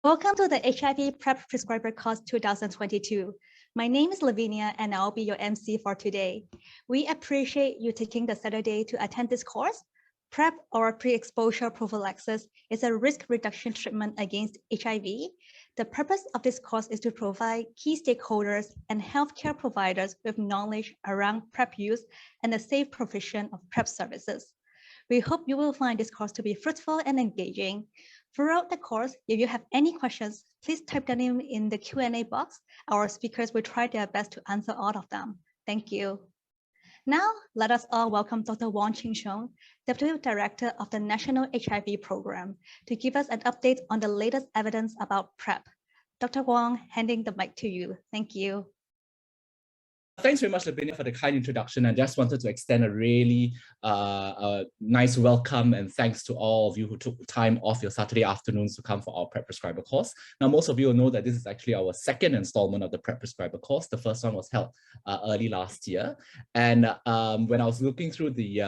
Welcome to the HIV PrEP Prescriber course 2022. My name is Lavinia and I'll be your MC for today. We appreciate you taking the Saturday to attend this course. PrEP, or pre-exposure prophylaxis, is a risk reduction treatment against HIV. The purpose of this course is to provide key stakeholders and healthcare providers with knowledge around PrEP use and the safe provision of PrEP services. We hope you will find this course to be fruitful and engaging. Throughout the course, if you have any questions, please type them in the Q&A box. Our speakers will try their best to answer all of them. Thank you. Now, let us all welcome Dr. Wong Ching Chong, Deputy Director of the National HIV Program, to give us an update on the latest evidence about PrEP. Dr. Wong, handing the mic to you. Thank you. Thanks very much, Lavinia, for the kind introduction. I just wanted to extend a really nice welcome and thanks to all of you who took time off your Saturday afternoons to come for our PrEP Prescriber course. Now, most of you will know that this is actually our second installment of the PrEP Prescriber course. The first one was held early last year. And when I was looking through the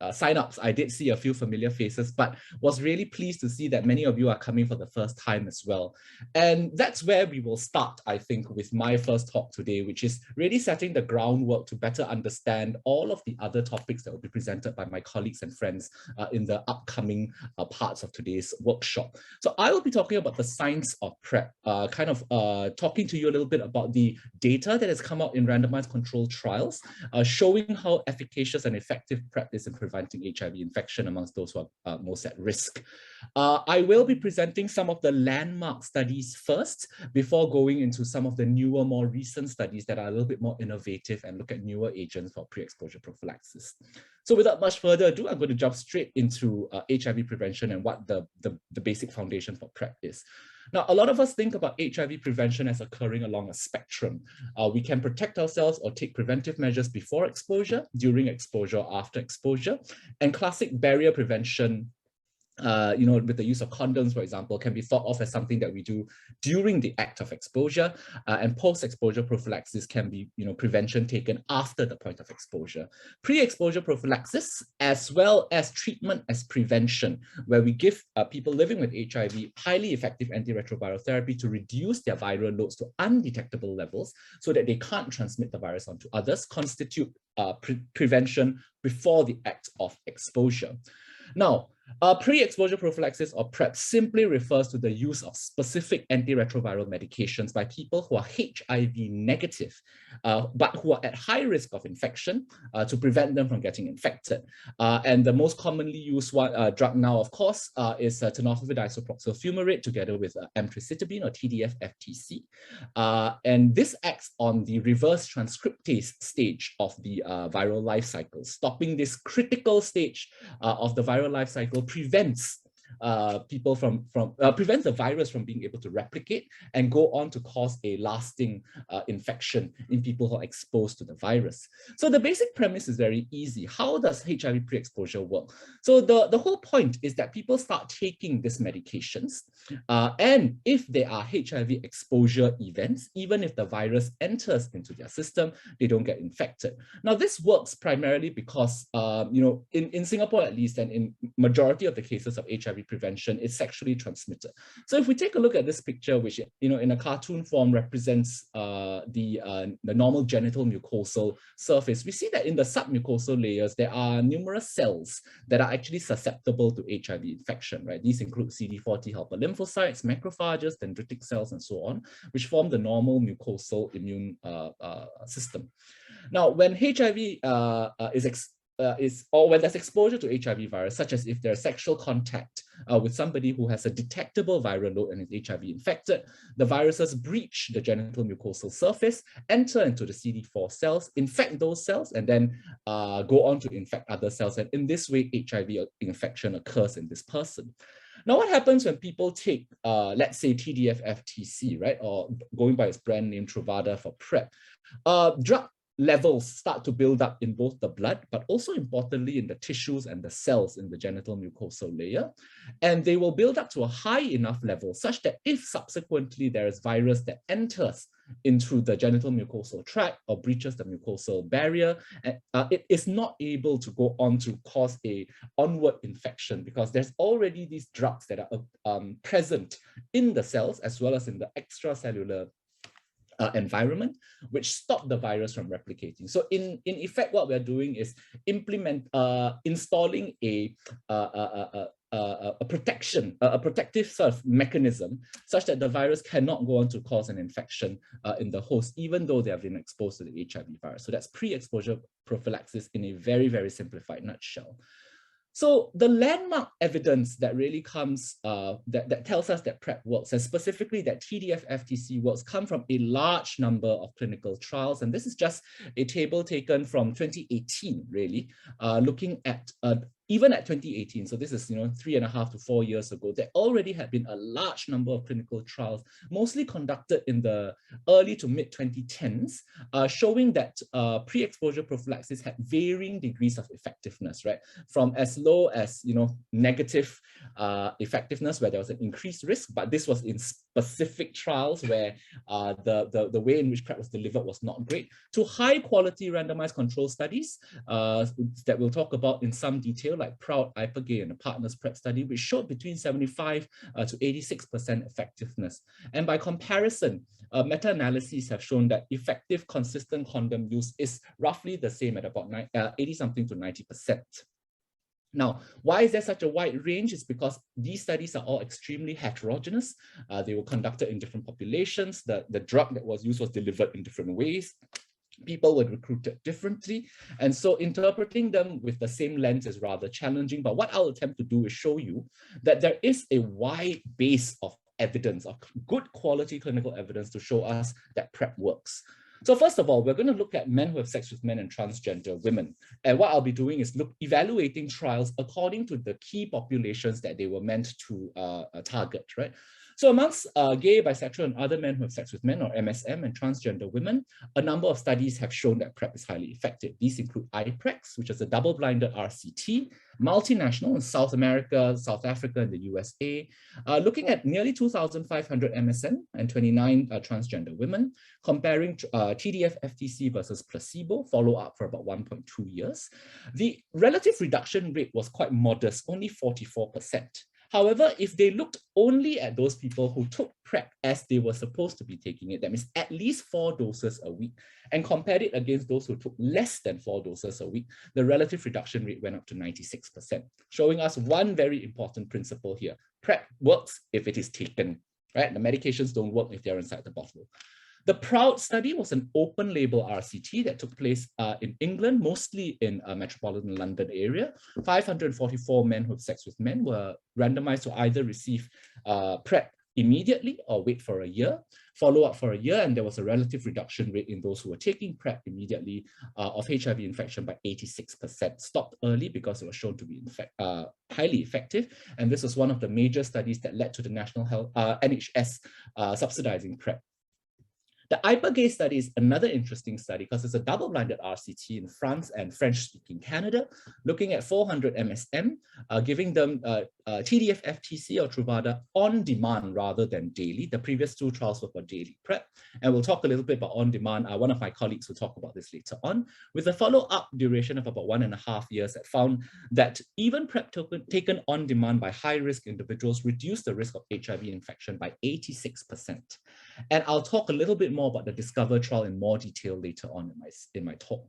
signups, I did see a few familiar faces, but was really pleased to see that many of you are coming for the first time as well. And that's where we will start, I think, with my first talk today, which is really setting the groundwork to better understand all of the other topics that will be presented by my colleagues and friends in the upcoming parts of today's workshop. So I will be talking about the science of PrEP, talking to you a little bit about the data that has come out in randomized controlled trials, showing how efficacious and effective PrEP is in preventing HIV infection amongst those who are most at risk. I will be presenting some of the landmark studies first before going into some of the newer, more recent studies that are a little bit more innovative and look at newer agents for pre-exposure prophylaxis. So without much further ado, I'm going to jump straight into HIV prevention and what the basic foundation for PrEP is. Now, a lot of us think about HIV prevention as occurring along a spectrum. We can protect ourselves or take preventive measures before exposure, during exposure, or after exposure. And classic barrier prevention, with the use of condoms, for example, can be thought of as something that we do during the act of exposure, and post-exposure prophylaxis can be, prevention taken after the point of exposure. Pre-exposure prophylaxis, as well as treatment as prevention, where we give people living with HIV highly effective antiretroviral therapy to reduce their viral loads to undetectable levels so that they can't transmit the virus onto others, constitute prevention before the act of exposure. Now, pre-exposure prophylaxis, or PrEP, simply refers to the use of specific antiretroviral medications by people who are HIV negative, but who are at high risk of infection to prevent them from getting infected. And the most commonly used drug now, of course, is tenofovir disoproxil fumarate together with emtricitabine, or TDF-FTC. And this acts on the reverse transcriptase stage of the viral life cycle. Stopping this critical stage of the viral life cycle prevents prevents the virus from being able to replicate and go on to cause a lasting infection in people who are exposed to the virus. So the basic premise is very easy. How does HIV pre-exposure work? So the whole point is that people start taking these medications, and if there are HIV exposure events, even if the virus enters into their system, they don't get infected. Now, this works primarily because, in Singapore at least, and in majority of the cases of HIV prevention, is sexually transmitted. So if we take a look at this picture, which in a cartoon form represents the normal genital mucosal surface, we see that in the submucosal layers there are numerous cells that are actually susceptible to HIV infection, right? These include CD4 T helper lymphocytes, macrophages, dendritic cells, and so on, which form the normal mucosal immune system. Now, when HIV or when there's exposure to HIV virus, such as if there's sexual contact with somebody who has a detectable viral load and is HIV infected, the viruses breach the genital mucosal surface, enter into the CD4 cells, infect those cells, and then go on to infect other cells. And in this way, HIV infection occurs in this person. Now, what happens when people take, let's say, TDF-FTC, right, or going by its brand name Truvada for PrEP? Drug levels start to build up in both the blood, but also importantly in the tissues and the cells in the genital mucosal layer. And they will build up to a high enough level such that if subsequently there is virus that enters into the genital mucosal tract or breaches the mucosal barrier, it is not able to go on to cause a onward infection, because there's already these drugs that are present in the cells as well as in the extracellular environment, which stop the virus from replicating. So in effect, what we're doing is installing a protective sort of mechanism such that the virus cannot go on to cause an infection in the host, even though they have been exposed to the HIV virus. So that's pre-exposure prophylaxis in a very, very simplified nutshell. So the landmark evidence that really comes, that tells us that PrEP works, and specifically that TDF-FTC works, come from a large number of clinical trials. And this is just a table taken from 2018, really, looking at even at 2018, so this is 3.5 to 4 years ago, there already had been a large number of clinical trials, mostly conducted in the early to mid 2010s, showing that pre-exposure prophylaxis had varying degrees of effectiveness, right? From as low as negative effectiveness, where there was an increased risk, but this was in specific trials where the way in which PrEP was delivered was not great, to high quality randomized control studies that we'll talk about in some detail, like PROUD, IPERGAY, and the Partners PrEP study, which showed between 75 to 86% effectiveness. And by comparison, meta-analyses have shown that effective, consistent condom use is roughly the same at about 80-something to 90%. Now, why is there such a wide range? It's because these studies are all extremely heterogeneous. They were conducted in different populations. The drug that was used was delivered in different ways. People were recruited differently. And so interpreting them with the same lens is rather challenging. But what I'll attempt to do is show you that there is a wide base of evidence, of good quality clinical evidence to show us that PrEP works. So first of all, we're going to look at men who have sex with men and transgender women. And what I'll be doing is evaluating trials according to the key populations that they were meant to target, right? So amongst gay, bisexual, and other men who have sex with men, or MSM, and transgender women, a number of studies have shown that PrEP is highly effective. These include IPREX, which is a double-blinded RCT, multinational in South America, South Africa, and the USA, looking at nearly 2,500 MSM and 29 transgender women, comparing TDF-FTC versus placebo, follow-up for about 1.2 years. The relative reduction rate was quite modest, only 44%. However, if they looked only at those people who took PrEP as they were supposed to be taking it, that means at least 4 doses a week, and compared it against those who took less than 4 doses a week, the relative reduction rate went up to 96%, showing us one very important principle here. PrEP works if it is taken, right? The medications don't work if they're inside the bottle. The PROUD study was an open label RCT that took place in England, mostly in metropolitan London area. 544 men who have sex with men were randomized to either receive PrEP immediately or wait for a year, follow up for a year, and there was a relative reduction rate in those who were taking PrEP immediately of HIV infection by 86%. Stopped early because it was shown to be highly effective, and this was one of the major studies that led to the National Health NHS subsidizing PrEP. The IPERGAY study is another interesting study because it's a double-blinded RCT in France and French-speaking Canada, looking at 400 MSM, giving them TDF-FTC or Truvada on demand rather than daily. The previous 2 trials were for daily PrEP, and we'll talk a little bit about on demand. One of my colleagues will talk about this later on, with a follow-up duration of about 1.5 years that found that even PrEP taken on demand by high-risk individuals reduced the risk of HIV infection by 86%. And I'll talk a little bit more about the Discover trial in more detail later on in my talk.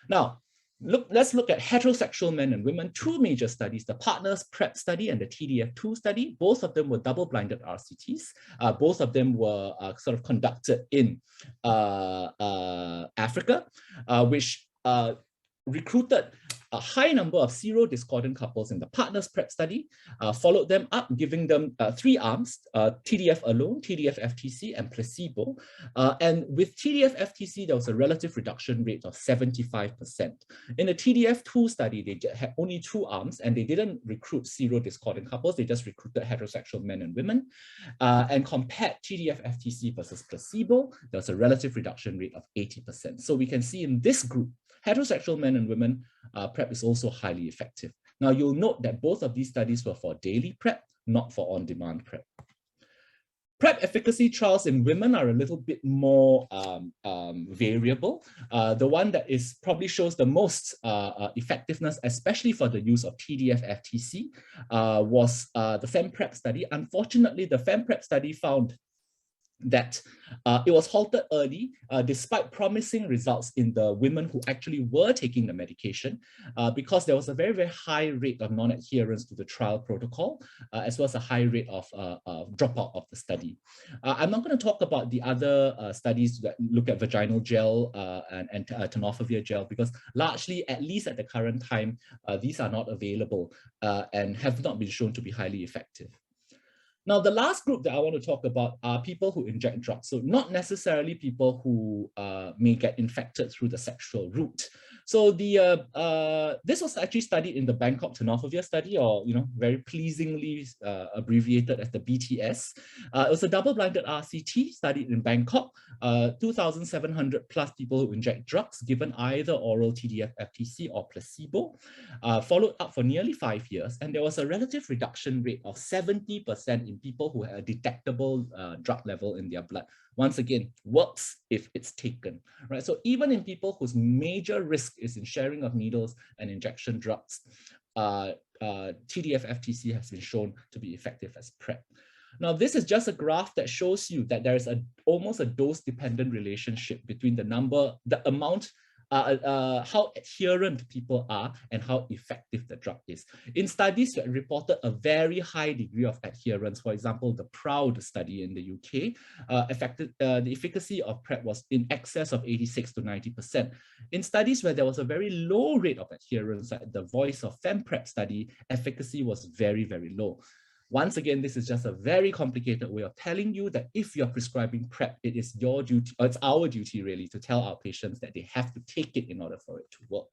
Now, let's look at heterosexual men and women. 2 major studies, the Partners PrEP study and the TDF2 study. Both of them were double-blinded RCTs. Both of them were sort of conducted in Africa, which recruited a high number of serodiscordant couples in the partners PrEP study, followed them up, giving them 3 arms, TDF alone, TDF-FTC, and placebo. And with TDF-FTC, there was a relative reduction rate of 75%. In the TDF-2 study, they had only 2 arms, and they didn't recruit serodiscordant couples, they just recruited heterosexual men and women. And compared TDF-FTC versus placebo, there was a relative reduction rate of 80%. So we can see in this group, heterosexual men and women, PrEP is also highly effective. Now, you'll note that both of these studies were for daily PrEP, not for on-demand PrEP. PrEP efficacy trials in women are a little bit more variable. The one that probably shows the most effectiveness, especially for the use of TDF-FTC, was the FemPrEP study. Unfortunately, the FemPrEP study found that it was halted early despite promising results in the women who actually were taking the medication because there was a very, very high rate of non-adherence to the trial protocol as well as a high rate of dropout of the study. I'm not going to talk about the other studies that look at vaginal gel and tenofovir gel because largely, at least at the current time, these are not available and have not been shown to be highly effective. Now, the last group that I want to talk about are people who inject drugs. So not necessarily people who may get infected through the sexual route. So this was actually studied in the Bangkok tenofovir study, or very pleasingly abbreviated as the BTS. It was a double-blinded RCT studied in Bangkok. 2,700 plus people who inject drugs given either oral TDF-FTC or placebo, followed up for nearly 5 years, and there was a relative reduction rate of 70% in people who had a detectable drug level in their blood. Once again, works if it's taken, right? So even in people whose major risk is in sharing of needles and injection drugs, TDF-FTC has been shown to be effective as PrEP. Now, this is just a graph that shows you that there is almost a dose-dependent relationship between the amount, how adherent people are and how effective the drug is. In studies that reported a very high degree of adherence, for example, the PROUD study in the UK, the efficacy of PrEP was in excess of 86 to 90%. In studies where there was a very low rate of adherence, like the Voice of FemPrEP study, efficacy was very, very low. Once again, this is just a very complicated way of telling you that if you're prescribing PrEP, it is your duty, or it's our duty really, to tell our patients that they have to take it in order for it to work.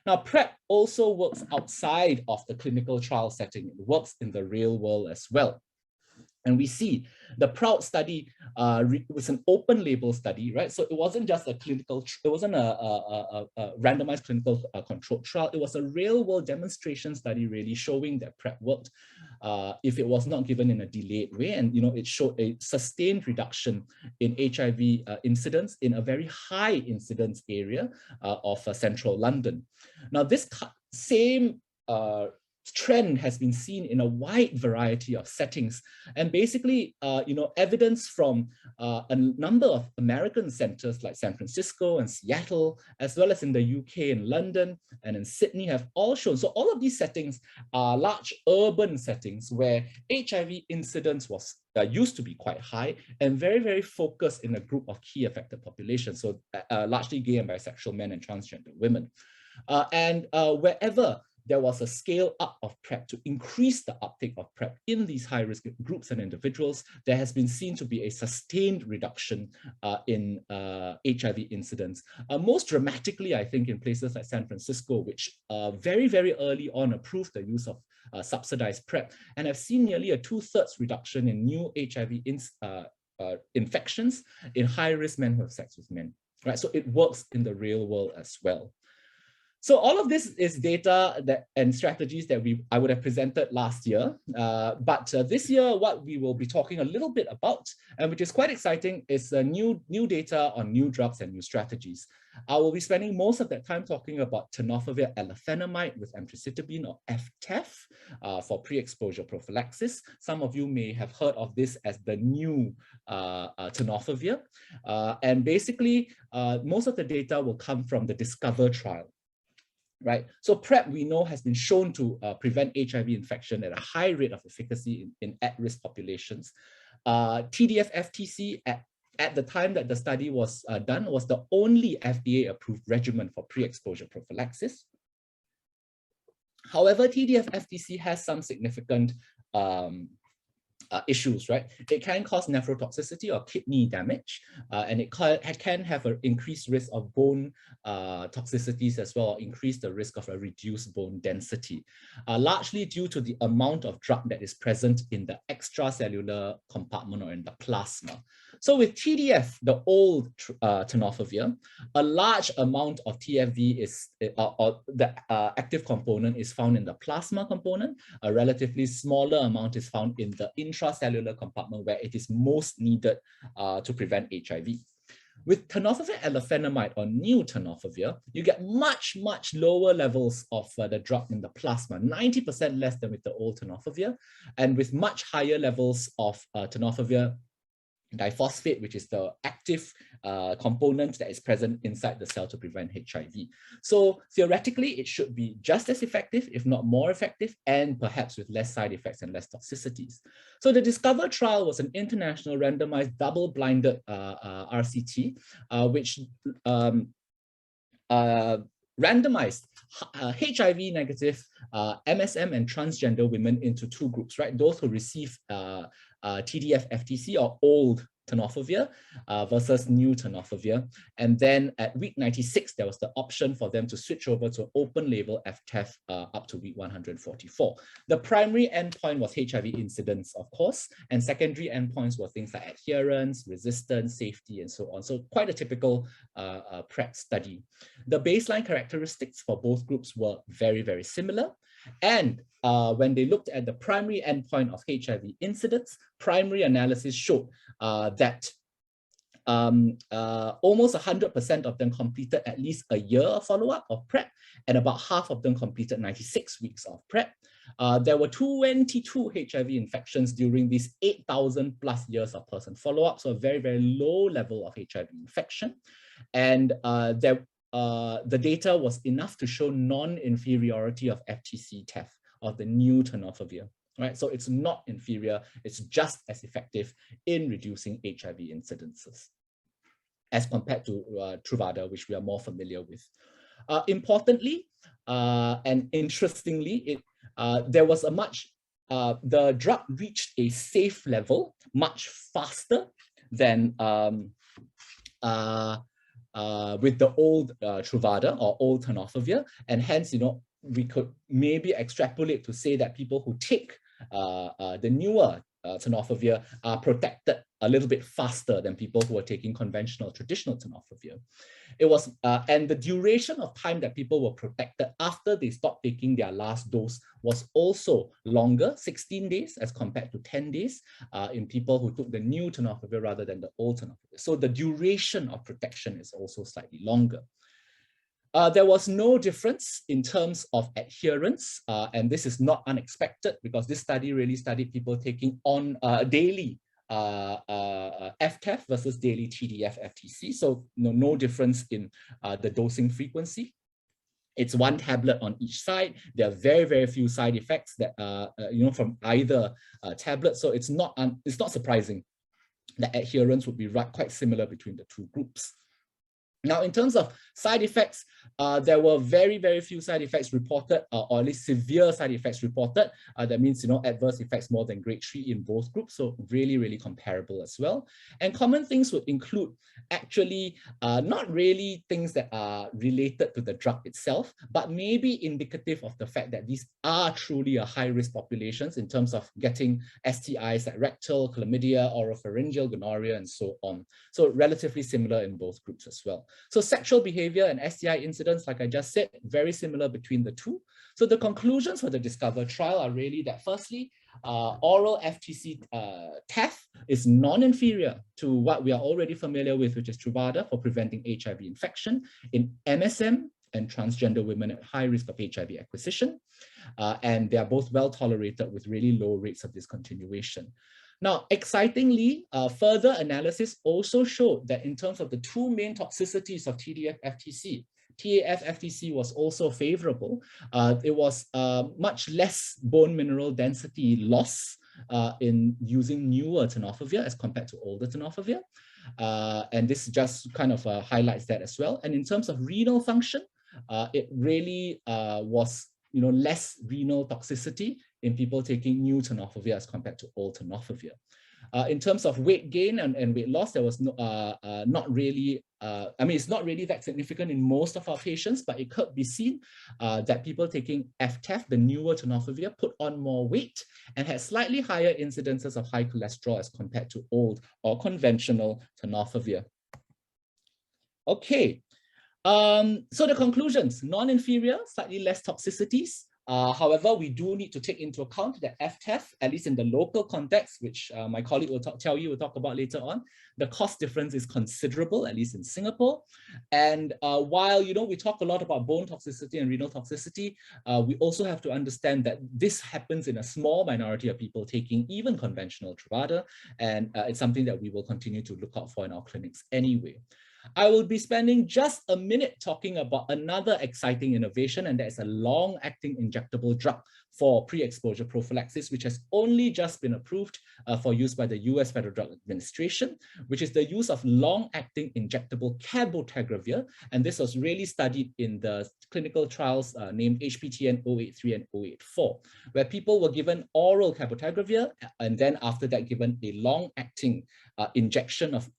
Now, PrEP also works outside of the clinical trial setting. It works in the real world as well. And we see the PROUD study was an open label study, right? So it wasn't just a clinical, it wasn't a randomized clinical controlled trial. It was a real world demonstration study really showing that PrEP worked if it was not given in a delayed way. And it showed a sustained reduction in HIV incidence in a very high incidence area of central London. Now, this same trend has been seen in a wide variety of settings, and basically evidence from a number of American centers like San Francisco and Seattle, as well as in the UK and London and in Sydney, have all shown. So all of these settings are large urban settings where HIV incidence was used to be quite high and very, very focused in a group of key affected populations, so largely gay and bisexual men and transgender women. And wherever there was a scale up of PrEP to increase the uptake of PrEP in these high-risk groups and individuals, there has been seen to be a sustained reduction in HIV incidence. Most dramatically, I think, in places like San Francisco, which very, very early on approved the use of subsidized PrEP and have seen nearly a 2/3 reduction in new HIV infections in high-risk men who have sex with men. Right? So it works in the real world as well. So all of this is data and strategies that I would have presented last year. But this year, what we will be talking a little bit about, and which is quite exciting, is new data on new drugs and new strategies. I will be spending most of that time talking about tenofovir alafenamide with emtricitabine, or FTEF, for pre-exposure prophylaxis. Some of you may have heard of this as the new tenofovir. And basically, most of the data will come from the Discover trial. Right, so PrEP, we know, has been shown to prevent HIV infection at a high rate of efficacy in at-risk populations. TDF-FTC at the time that the study was done was the only FDA-approved regimen for pre-exposure prophylaxis. However, TDF-FTC has some significant issues, right? It can cause nephrotoxicity or kidney damage, and it can have an increased risk of bone toxicities as well, or increase the risk of a reduced bone density, largely due to the amount of drug that is present in the extracellular compartment or in the plasma. So with TDF, the old tenofovir, a large amount of TFV is, or the active component is found in the plasma component. A relatively smaller amount is found in the intracellular compartment where it is most needed to prevent HIV. With tenofovir alafenamide or new tenofovir, you get much lower levels of the drug in the plasma, 90% less than with the old tenofovir, and with much higher levels of tenofovir diphosphate, which is the active component that is present inside the cell to prevent HIV. So theoretically, it should be just as effective, if not more effective, and perhaps with less side effects and less toxicities. So the DISCOVER trial was an international randomized double-blinded RCT, which randomized HIV negative MSM and transgender women into two groups, right? Those who receive TDF-FTC or old tenofovir versus new tenofovir. And then at week 96, there was the option for them to switch over to open label FTEF up to week 144. The primary endpoint was HIV incidence, of course, and secondary endpoints were things like adherence, resistance, safety, and so on. So quite a typical PrEP study. The baseline characteristics for both groups were very similar. And when they looked at the primary endpoint of HIV incidence, primary analysis showed that almost 100% of them completed at least a year of follow-up of PrEP, and about half of them completed 96 weeks of PrEP. There were 22 HIV infections during these 8,000 plus years of person follow-up, so a very low level of HIV infection. And the data was enough to show non-inferiority of FTC-TEF, of the new tenofovir, right? So it's not inferior, it's just as effective in reducing HIV incidences as compared to Truvada, which we are more familiar with. Importantly, and interestingly, there was a the drug reached a safe level much faster than with the old Truvada or old tenofovir, and hence, we could maybe extrapolate to say that people who take the newer tenofovir are protected a little bit faster than people who are taking conventional, traditional tenofovir. It was, and the duration of time that people were protected after they stopped taking their last dose was also longer, 16 days as compared to 10 days in people who took the new tenofovir rather than the old tenofovir. So the duration of protection is also slightly longer. There was no difference in terms of adherence, and this is not unexpected because this study really studied people taking on daily FTEF versus daily TDF-FTC. So no difference in the dosing frequency. It's one tablet on each side. There are very few side effects that from either tablet. So it's not surprising that adherence would be quite similar between the two groups. Now, in terms of side effects, there were very few side effects reported, or at least severe side effects reported. That means, adverse effects more than grade 3 in both groups. So really comparable as well. And common things would include actually not really things that are related to the drug itself, but maybe indicative of the fact that these are truly a high-risk populations in terms of getting STIs like rectal, chlamydia, oropharyngeal, gonorrhea, and so on. So relatively similar in both groups as well. So sexual behavior and STI incidents, like I just said, very similar between the two. So the conclusions for the DISCOVER trial are really that firstly, oral FTC TEF is non-inferior to what we are already familiar with, which is Truvada for preventing HIV infection in MSM and transgender women at high risk of HIV acquisition. And they are both well tolerated with really low rates of discontinuation. Now, excitingly, further analysis also showed that in terms of the two main toxicities of TDF-FTC, TAF-FTC was also favorable. It was much less bone mineral density loss in using newer tenofovir as compared to older tenofovir. And this just kind of highlights that as well. And in terms of renal function, it really was less renal toxicity in people taking new tenofovir as compared to old tenofovir. In terms of weight gain and weight loss, there was not really, it's not really that significant in most of our patients, but it could be seen that people taking FTEF, the newer tenofovir, put on more weight and had slightly higher incidences of high cholesterol as compared to old or conventional tenofovir. Okay, so the conclusions: non-inferior, slightly less toxicities. However, we do need to take into account that FTEF, at least in the local context, which my colleague will we'll talk about later on, the cost difference is considerable, at least in Singapore. And while, we talk a lot about bone toxicity and renal toxicity, we also have to understand that this happens in a small minority of people taking even conventional Truvada, and it's something that we will continue to look out for in our clinics anyway. I will be spending just a minute talking about another exciting innovation, and that is a long-acting injectable drug for pre-exposure prophylaxis, which has only just been approved for use by the US Federal Drug Administration, which is the use of long-acting injectable cabotegravir. And this was really studied in the clinical trials named HPTN 083 and 084, where people were given oral cabotegravir and then after that given a long-acting injection of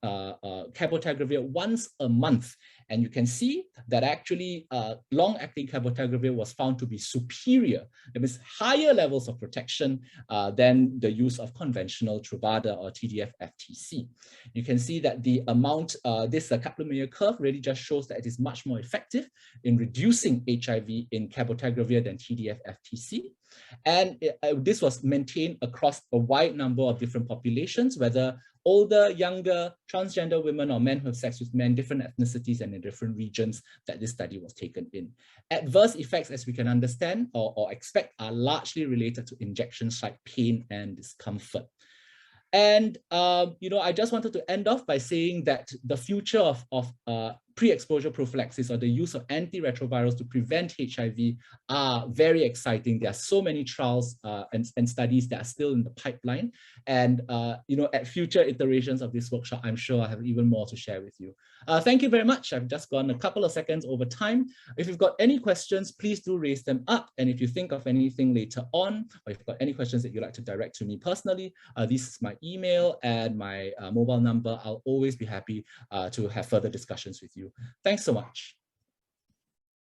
cabotegravir once a month. And you can see that actually long-acting cabotegravir was found to be superior, that means higher levels of protection than the use of conventional Truvada or TDF-FTC. You can see that the amount, this Kaplan-Meier curve really just shows that it is much more effective in reducing HIV in cabotegravir than TDF-FTC. And this was maintained across a wide number of different populations, whether older, younger, transgender women or men who have sex with men, different ethnicities and in different regions that this study was taken in. Adverse effects, as we can understand or expect, are largely related to injection site pain and discomfort. And, I just wanted to end off by saying that the future of pre-exposure prophylaxis or the use of antiretrovirals to prevent HIV are very exciting. There are so many trials and studies that are still in the pipeline. And, at future iterations of this workshop, I'm sure I have even more to share with you. Thank you very much. I've just gone a couple of seconds over time. If you've got any questions, please do raise them up. And if you think of anything later on, or if you've got any questions that you'd like to direct to me personally, this is my email and my mobile number. I'll always be happy to have further discussions with you. Thanks so much.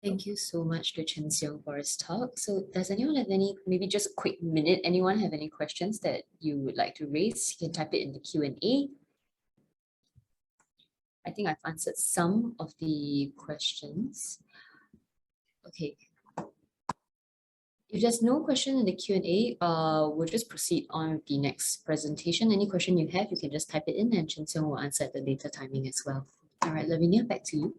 Thank you so much to Chen Xiong for his talk. So does anyone have any, maybe just a quick minute, anyone have any questions that you would like to raise? You can type it in the Q&A. I think I've answered some of the questions. Okay. If there's no question in the Q&A, we'll just proceed on with the next presentation. Any question you have, you can just type it in and Chen Xiong will answer at the later timing as well. All right, Lavinia, back to you.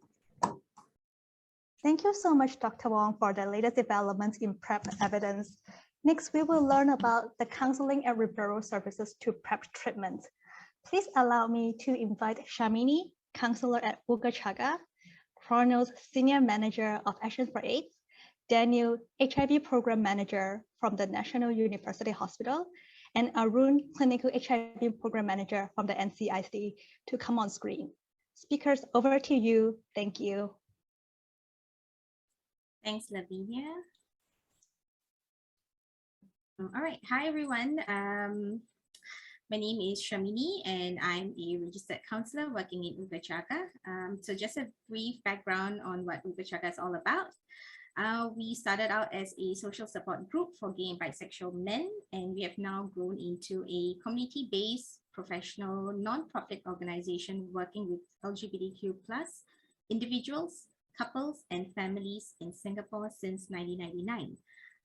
Thank you so much, Dr. Wong, for the latest developments in PrEP evidence. Next, we will learn about the counseling and referral services to PrEP treatment. Please allow me to invite Shamini, counselor at Chaga, Chronos Senior Manager of Action for AIDS, Daniel, HIV Program Manager from the National University Hospital, and Arun, Clinical HIV Program Manager from the NCIC, to come on screen. Speakers, over to you. Thank you. Thanks, Lavinia. All right. Hi, everyone. My name is Shamini, and I'm a registered counselor working in Chaga. So just a brief background on what Chaga is all about. We started out as a social support group for gay and bisexual men, and we have now grown into a community-based, professional, non-profit organization working with LGBTQ+ individuals, couples and families in Singapore since 1999.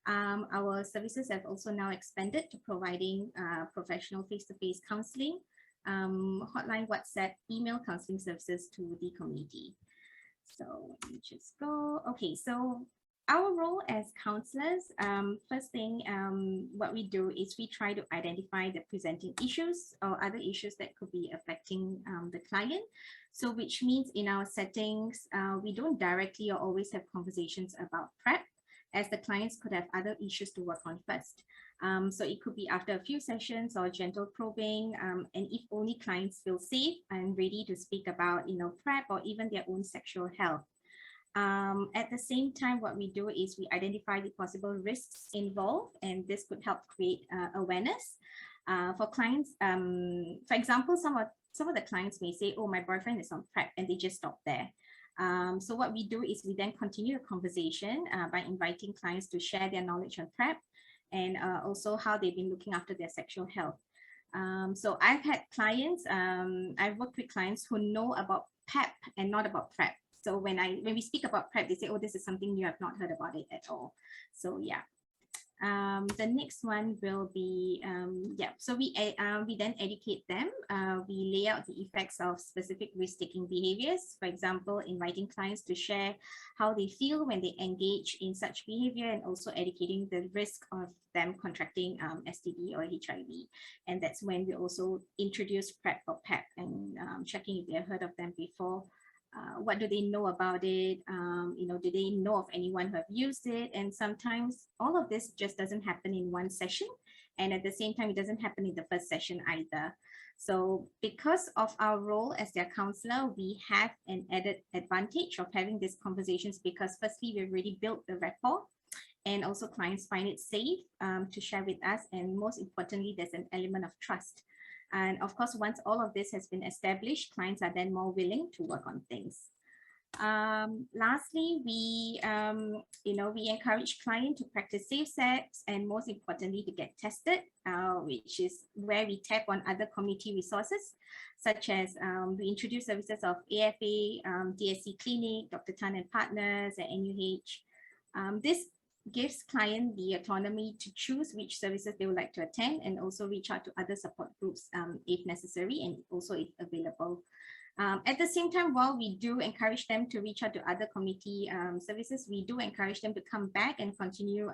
Our services have also now expanded to providing professional face-to-face counseling, hotline, WhatsApp, email counseling services to the community. So let me just go. Okay, so our role as counselors, first thing, what we do is we try to identify the presenting issues or other issues that could be affecting the client. So which means in our settings, we don't directly or always have conversations about PrEP, as the clients could have other issues to work on first. So it could be after a few sessions or gentle probing, and if only clients feel safe and ready to speak about, PrEP or even their own sexual health. At the same time, what we do is we identify the possible risks involved, and this could help create awareness for clients. For example, some of the clients may say, oh, my boyfriend is on PrEP, and they just stop there. So what we do is we then continue the conversation by inviting clients to share their knowledge on PrEP and also how they've been looking after their sexual health. So I've had clients, I've worked with clients who know about PEP and not about PrEP. So when we speak about PrEP, they say, oh, this is something you have not heard about it at all. So yeah. The next one will be, so we then educate them. We lay out the effects of specific risk-taking behaviors. For example, inviting clients to share how they feel when they engage in such behavior, and also educating the risk of them contracting STD or HIV. And that's when we also introduce PrEP or PEP and checking if they have heard of them before. What do they know about it? Do they know of anyone who have used it? And sometimes all of this just doesn't happen in one session. And at the same time, it doesn't happen in the first session either. So because of our role as their counselor, we have an added advantage of having these conversations, because firstly, we've already built the rapport, and also clients find it safe to share with us. And most importantly, there's an element of trust. And of course, once all of this has been established, clients are then more willing to work on things. Lastly, we encourage clients to practice safe sex, and most importantly, to get tested, which is where we tap on other community resources, such as we introduce services of AFA, DSC Clinic, Dr. Tan and Partners at NUH. This gives client the autonomy to choose which services they would like to attend, and also reach out to other support groups if necessary, and also if available. At the same time, while we do encourage them to reach out to other community services, we do encourage them to come back and continue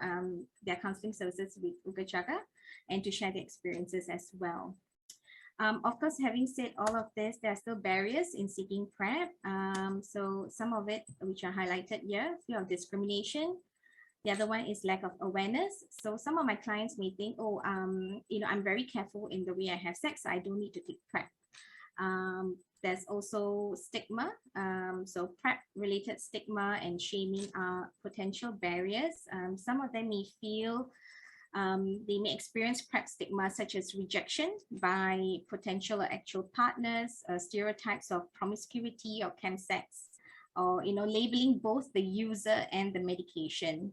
their counseling services with Chaga, and to share their experiences as well. Of course, having said all of this, there are still barriers in seeking PrEP. So some of it, which are highlighted here: fear of discrimination. The other one is lack of awareness. So some of my clients may think, oh, I'm very careful in the way I have sex, so I don't need to take PrEP. There's also stigma. So PrEP-related stigma and shaming are potential barriers. Some of them may feel they may experience PrEP stigma, such as rejection by potential or actual partners, stereotypes of promiscuity or chemsex, or labeling both the user and the medication.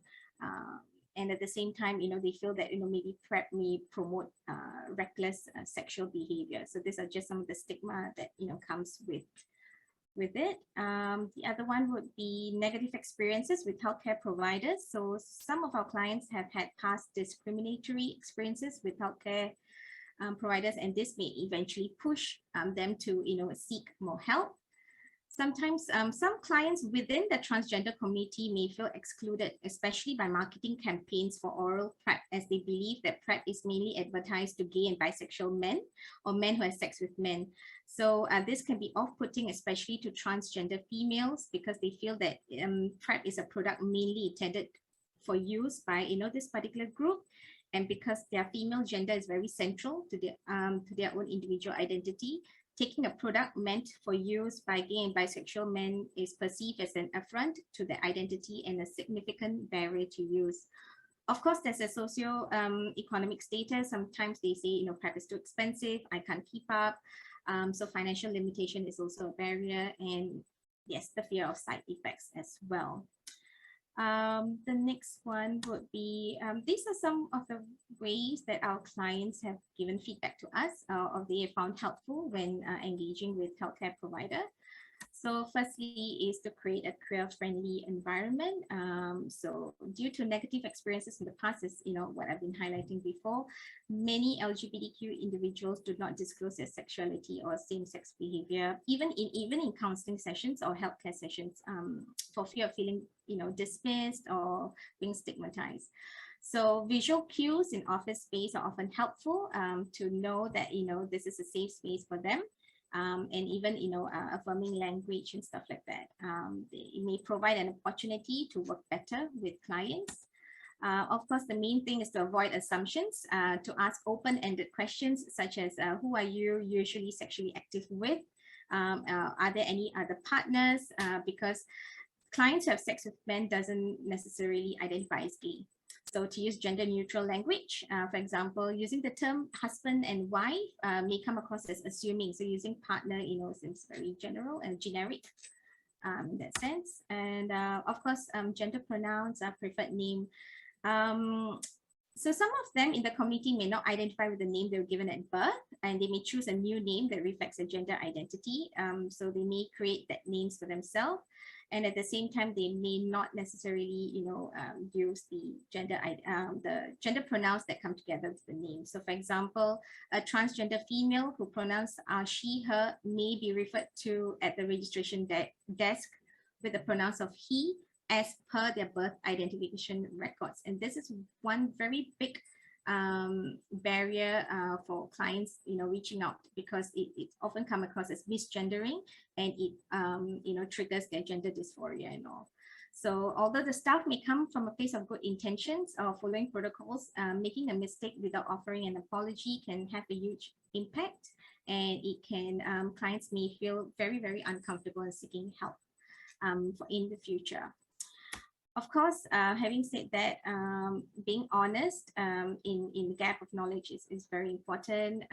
And at the same time, they feel that maybe PrEP may promote reckless sexual behavior. So these are just some of the stigma that comes with it. The other one would be negative experiences with healthcare providers. So some of our clients have had past discriminatory experiences with healthcare providers, and this may eventually push them to seek more help. Sometimes some clients within the transgender community may feel excluded, especially by marketing campaigns for oral PrEP, as they believe that PrEP is mainly advertised to gay and bisexual men, or men who have sex with men. So this can be off-putting, especially to transgender females, because they feel that PrEP is a product mainly intended for use by this particular group, and because their female gender is very central to their own individual identity. Taking a product meant for use by gay and bisexual men is perceived as an affront to their identity and a significant barrier to use. Of course, there's a socio-economic status. Sometimes they say, PrEP is too expensive, I can't keep up. So financial limitation is also a barrier, and yes, the fear of side effects as well. The next one would be, these are some of the ways that our clients have given feedback to us, or they have found helpful when engaging with healthcare provider. So firstly is to create a queer-friendly environment. So due to negative experiences in the past, is what I've been highlighting before, many LGBTQ individuals do not disclose their sexuality or same-sex behavior, even in counseling sessions or healthcare sessions, for fear of feeling dismissed or being stigmatized. So visual cues in office space are often helpful to know that this is a safe space for them. And even affirming language and stuff like that. It may provide an opportunity to work better with clients. Of course, the main thing is to avoid assumptions, to ask open-ended questions such as, who are you usually sexually active with? Are there any other partners? Because clients who have sex with men doesn't necessarily identify as gay. So to use gender neutral language, for example, using the term husband and wife may come across as assuming. So using partner, seems very general and generic in that sense. And of course, gender pronouns are preferred name. So some of them in the community may not identify with the name they were given at birth, and they may choose a new name that reflects a gender identity. So they may create that names for themselves. And at the same time, they may not necessarily, use the gender pronouns that come together with the name. So for example, a transgender female who pronouns she, her may be referred to at the registration desk with the pronouns of he, as per their birth identification records. And this is one very big barrier for clients, reaching out, because it often come across as misgendering, and it triggers their gender dysphoria and all. So although the staff may come from a place of good intentions or following protocols, making a mistake without offering an apology can have a huge impact, and it can clients may feel very, very uncomfortable in seeking help in the future. Of course, having said that, being honest in the gap of knowledge is very important.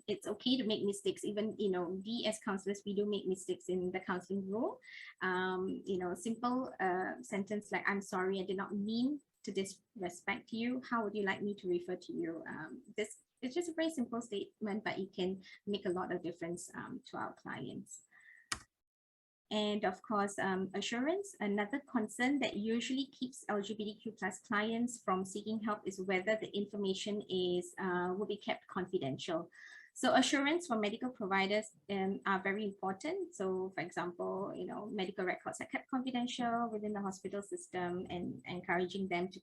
It's okay to make mistakes. Even, we as counselors, we do make mistakes in the counseling role. Simple sentence like, I'm sorry, I did not mean to disrespect you. How would you like me to refer to you? It's just a very simple statement, but it can make a lot of difference to our clients. And of course, assurance. Another concern that usually keeps LGBTQ+ clients from seeking help is whether the information will be kept confidential. So assurance for medical providers are very important. So for example, medical records are kept confidential within the hospital system, and encouraging them to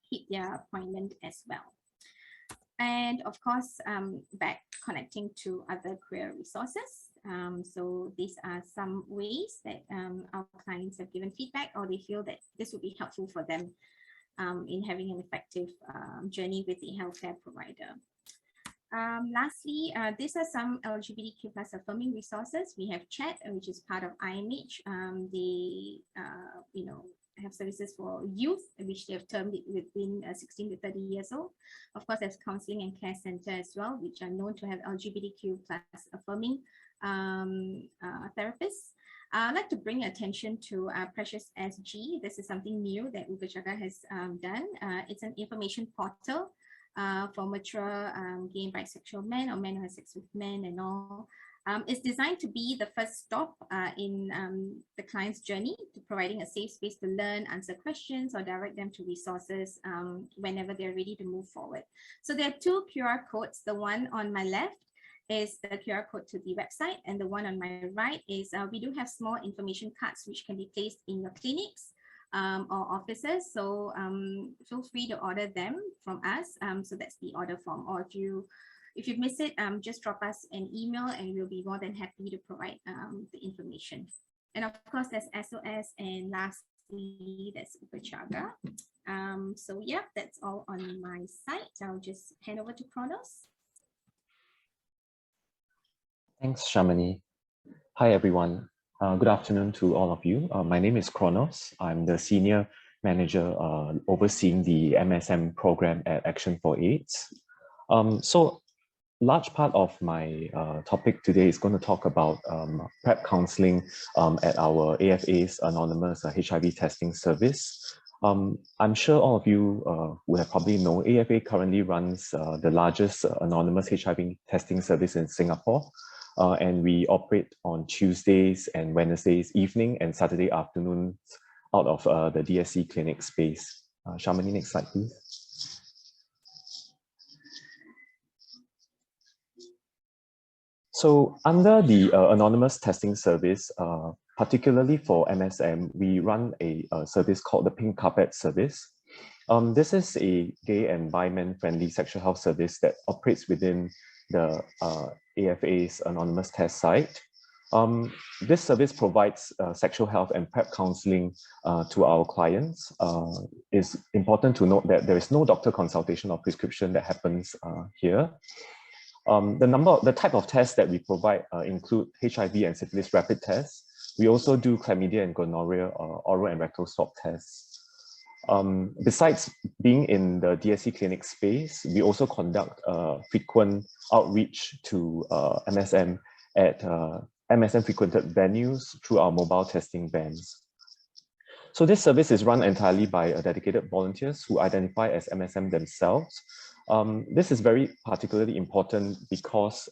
keep their appointment as well. And of course, back connecting to other queer resources. So these are some ways that our clients have given feedback, or they feel that this would be helpful for them in having an effective journey with the healthcare provider. Lastly, these are some LGBTQ+ affirming resources. We have Chat, which is part of IMH. They, have services for youth, which they have termed it within 16 to 30 years old. Of course, there's counseling and care center as well, which are known to have LGBTQ+ affirming therapists. I'd like to bring attention to Precious SG. This is something new that Chaga has done. It's an information portal for mature gay and bisexual men, or men who have sex with men and all. It's designed to be the first stop in the client's journey to providing a safe space to learn, answer questions, or direct them to resources whenever they're ready to move forward. So there are two QR codes. The one on my left is the QR code to the website, and the one on my right is we do have small information cards which can be placed in your clinics or offices. So feel free to order them from us. So that's the order form. Or if you miss it, just drop us an email and we'll be more than happy to provide the information. And of course, there's SOS, and lastly, that's Chaga. So yeah, that's all on my side. I'll just hand over to Kronos. Thanks, Shamini. Hi, everyone. Good afternoon to all of you. My name is Kronos. I'm the Senior Manager overseeing the MSM program at Action for AIDS. So large part of my topic today is going to talk about PrEP counseling at our AFA's Anonymous HIV Testing Service. I'm sure all of you would have probably know AFA currently runs the largest anonymous HIV testing service in Singapore. And we operate on Tuesdays and Wednesdays evening and Saturday afternoons out of the DSC clinic space. Shamini, next slide, please. So under the anonymous testing service, particularly for MSM, we run a service called the Pink Carpet Service. This is a gay and bi-man friendly sexual health service that operates within the AFA's anonymous test site. This service provides sexual health and PrEP counseling to our clients. It's important to note that there is no doctor consultation or prescription that happens here. The type of tests that we provide include HIV and syphilis rapid tests, We also do chlamydia and gonorrhea oral and rectal swab tests. Besides being in the DSC clinic space, we also conduct frequent outreach to MSM at MSM frequented venues through our mobile testing vans. So this service is run entirely by dedicated volunteers who identify as MSM themselves. This is very particularly important because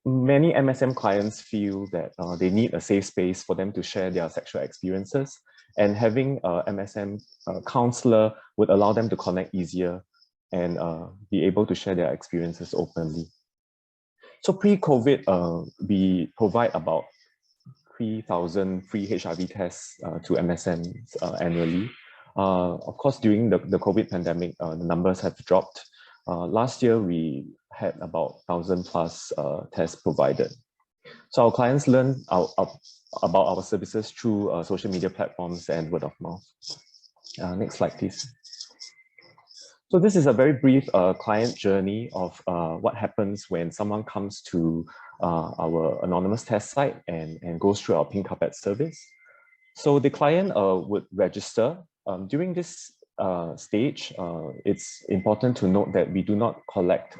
many MSM clients feel that they need a safe space for them to share their sexual experiences, and having a MSM counselor would allow them to connect easier and be able to share their experiences openly. So pre-COVID, we provide about 3,000 free HIV tests to MSMs annually. Of course, during the COVID pandemic, the numbers have dropped. Last year, we had about 1,000 plus tests provided. So our clients learn about our services through social media platforms and word of mouth. Next slide, please. So this is a very brief client journey of what happens when someone comes to our anonymous test site and goes through our pink carpet service. So the client would register. During this stage, it's important to note that we do not collect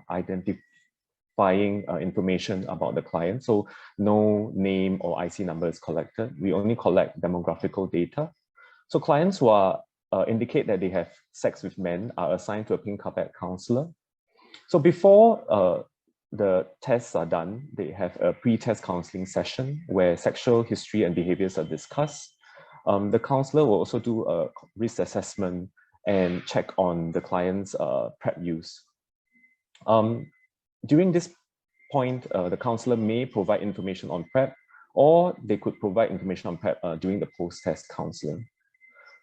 identifying information about the client. So no name or IC number is collected. We only collect demographical data. So clients who are indicate that they have sex with men are assigned to a pink carpet counselor. So before the tests are done, they have a pre-test counseling session where sexual history and behaviors are discussed. The counselor will also do a risk assessment and check on the client's PrEP use. During this point, the counselor may provide information on PrEP, or they could provide information on PrEP during the post-test counseling.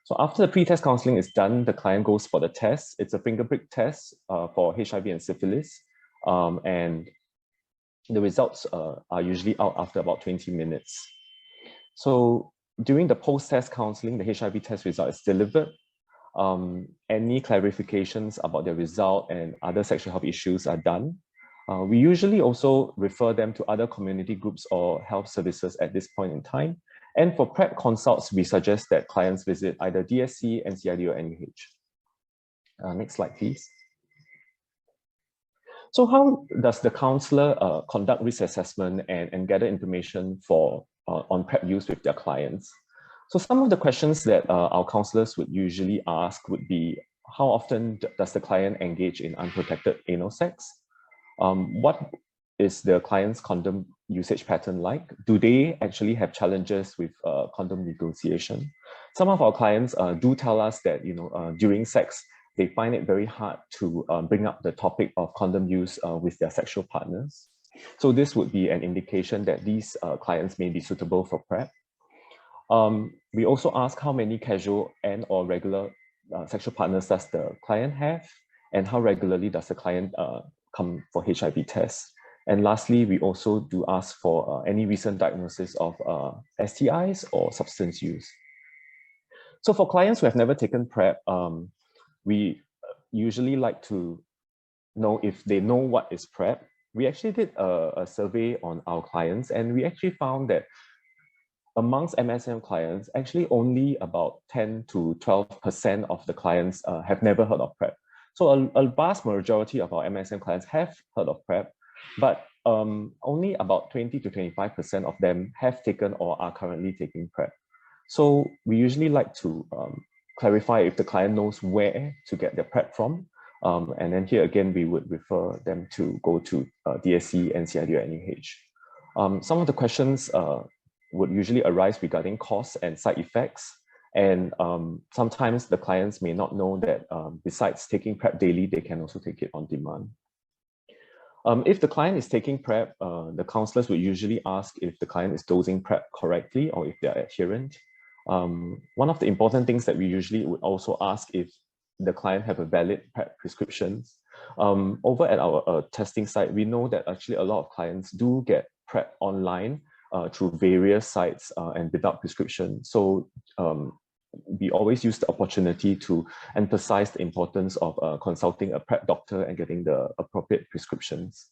So after the pre-test counseling is done, the client goes for the test. It's a finger prick test for HIV and syphilis. And the results are usually out after about 20 minutes. So during the post-test counseling, the HIV test result is delivered. Any clarifications about the result and other sexual health issues are done. We usually also refer them to other community groups or health services at this point in time. And for PrEP consults, we suggest that clients visit either DSC, NCID, or NUH. Next slide, please. So how does the counselor conduct risk assessment and gather information for on PrEP use with their clients? So some of the questions that our counselors would usually ask would be, how often does the client engage in unprotected anal sex? What is the client's condom usage pattern like? Do they actually have challenges with condom negotiation? Some of our clients do tell us that during sex, they find it very hard to bring up the topic of condom use with their sexual partners. So this would be an indication that these clients may be suitable for PrEP. We also ask how many casual and or regular sexual partners does the client have, and how regularly does the client come for HIV tests. And lastly, we also do ask for any recent diagnosis of STIs or substance use. So for clients who have never taken PrEP, we usually like to know if they know what is PrEP. We actually did a survey on our clients, and we actually found that amongst MSM clients, actually only about 10 to 12% of the clients have never heard of PrEP. So a vast majority of our MSM clients have heard of PrEP, but only about 20 to 25% of them have taken or are currently taking PrEP. So we usually like to clarify if the client knows where to get their PrEP from. And then here again, we would refer them to go to DSC, NCID, or NUH. Some of the questions would usually arise regarding costs and side effects. And sometimes the clients may not know that besides taking PrEP daily, they can also take it on demand. If the client is taking PrEP, the counselors would usually ask if the client is dosing PrEP correctly or if they're adherent. One of the important things that we usually would also ask if the client have a valid PrEP prescription. Over at our testing site, we know that actually a lot of clients do get PrEP online through various sites and without prescription. So we always use the opportunity to emphasize the importance of consulting a PrEP doctor and getting the appropriate prescriptions.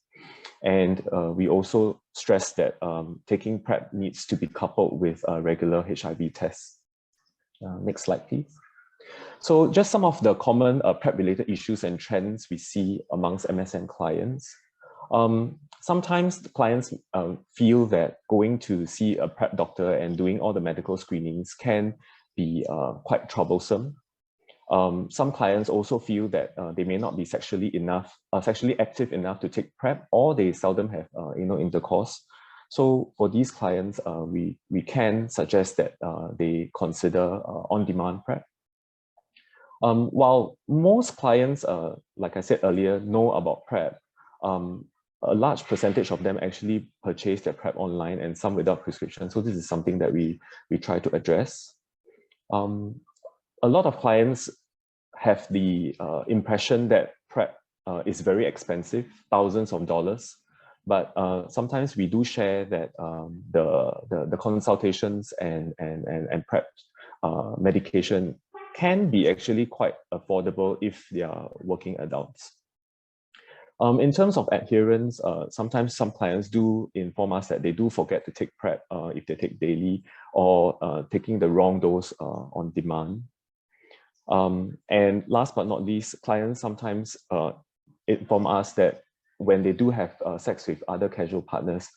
And we also stress that taking PrEP needs to be coupled with regular HIV tests. Next slide, please. So just some of the common PrEP-related issues and trends we see amongst MSM clients. Sometimes the clients feel that going to see a PrEP doctor and doing all the medical screenings can be quite troublesome. Some clients also feel that they may not be sexually active enough to take PrEP, or they seldom have intercourse. So for these clients, we can suggest that they consider on-demand PrEP. While most clients, like I said earlier, know about PrEP, a large percentage of them actually purchase their PrEP online, and some without prescription. So this is something that we try to address. A lot of clients have the impression that PrEP is very expensive, thousands of dollars. But sometimes we do share that the consultations and PrEP medication can be actually quite affordable if they are working adults. In terms of adherence, sometimes some clients do inform us that they do forget to take PrEP if they take daily, or taking the wrong dose on demand. And last but not least, clients sometimes inform us that when they do have sex with other casual partners,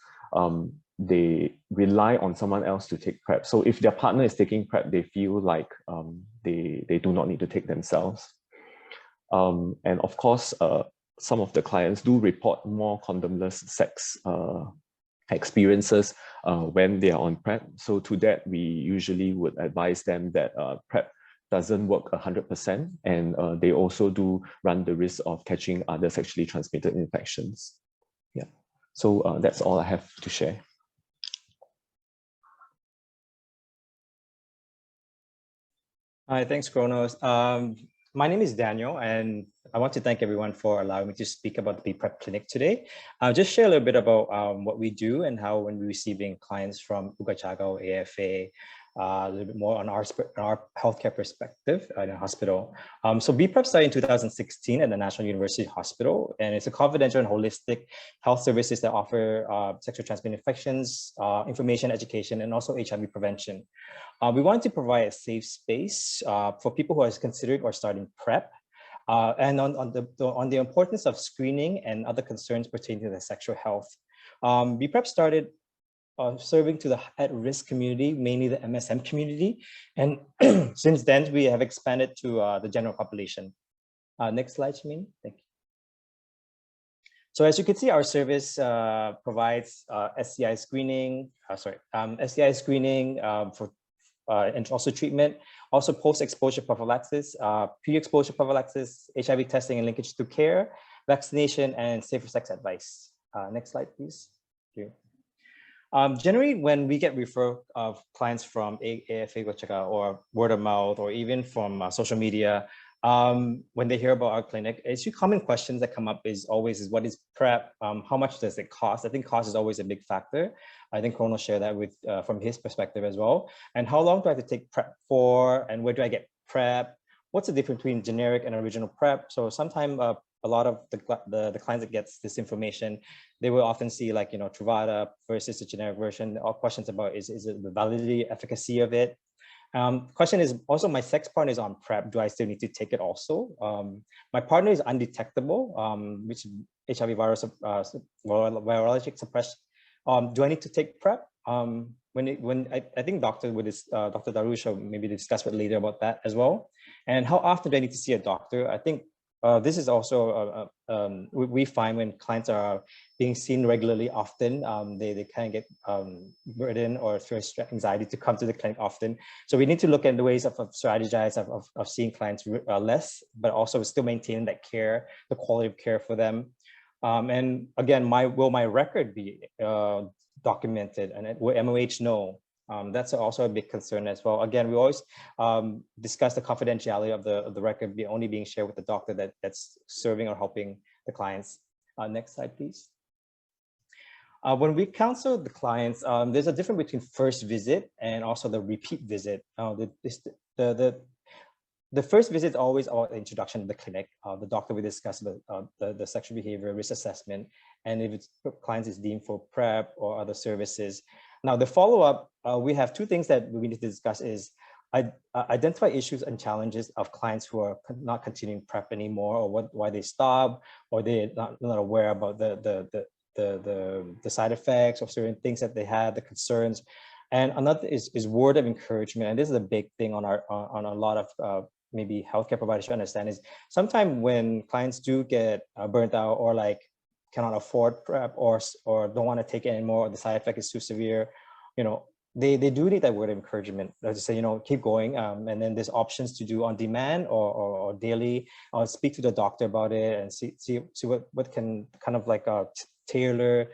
they rely on someone else to take PrEP. So if their partner is taking PrEP, they feel like they do not need to take themselves. And of course, some of the clients do report more condomless sex experiences when they are on PrEP. So to that, we usually would advise them that PrEP doesn't work 100%, and they also do run the risk of catching other sexually transmitted infections. Yeah, so that's all I have to share. Hi, thanks, Kronos. My name is Daniel, and I want to thank everyone for allowing me to speak about the PrEP clinic today. I'll just share a little bit about what we do and how, when we're receiving clients from Chaga or AFA, a little bit more on our healthcare perspective in a hospital. So PrEP started in 2016 at the National University Hospital, and it's a confidential and holistic health services that offer sexually transmitted infections, information, education, and also HIV prevention. We want to provide a safe space for people who are considering or starting PrEP, and on the importance of screening and other concerns pertaining to their sexual health. PrEP started serving to the at-risk community, mainly the MSM community. And since then, we have expanded to the general population. Next slide, Shamini. Thank you. So as you can see, our service provides STI screening, STI screening for and also treatment, also post-exposure prophylaxis, pre-exposure prophylaxis, HIV testing and linkage to care, vaccination, and safer sex advice. Next slide, please. Thank you. Generally, when we get referral of clients from AFA Chaga or word of mouth, or even from social media, when they hear about our clinic, it's common questions that come up is always what is PrEP? How much does it cost? I think cost is always a big factor. I think Kronos shared that with from his perspective as well. And how long do I have to take PrEP for? And where do I get PrEP? What's the difference between generic and original PrEP? So sometimes a lot of the clients that gets this information, they will often see like, Truvada versus the generic version. All questions about is it the validity, efficacy of it? Question is also, my sex partner is on PrEP. Do I still need to take it also? My partner is undetectable, which HIV virus virologic suppression. Do I need to take PrEP? I think Dr. Darusha maybe discuss it later about that as well. And how often do I need to see a doctor? I think this is also we find when clients are being seen regularly often, they kind of get burden or anxiety to come to the clinic often. So we need to look at the ways of strategize of seeing clients less, but also still maintaining that care, the quality of care for them. And again, will my record be documented, and will MOH know? That's also a big concern as well. Again, we always discuss the confidentiality of the record only being shared with the doctor that's serving or helping the clients. Next slide, please. When we counsel the clients, there's a difference between first visit and also the repeat visit. the first visit is always about the introduction to the clinic. The doctor will discuss the sexual behavior risk assessment, and if it's clients is deemed for PrEP or other services. Now, the follow-up, we have two things that we need to discuss is identify issues and challenges of clients who are not continuing PrEP anymore, or why they stop, or they're not aware about the side effects of certain things that they had, the concerns. And another is word of encouragement, and this is a big thing on a lot of maybe healthcare providers to understand is sometimes when clients do get burnt out or like cannot afford PrEP or don't want to take it anymore, or the side effect is too severe, you know, they do need that word of encouragement to say, you know, keep going. And then there's options to do on demand or daily, or speak to the doctor about it and see what can kind of like tailor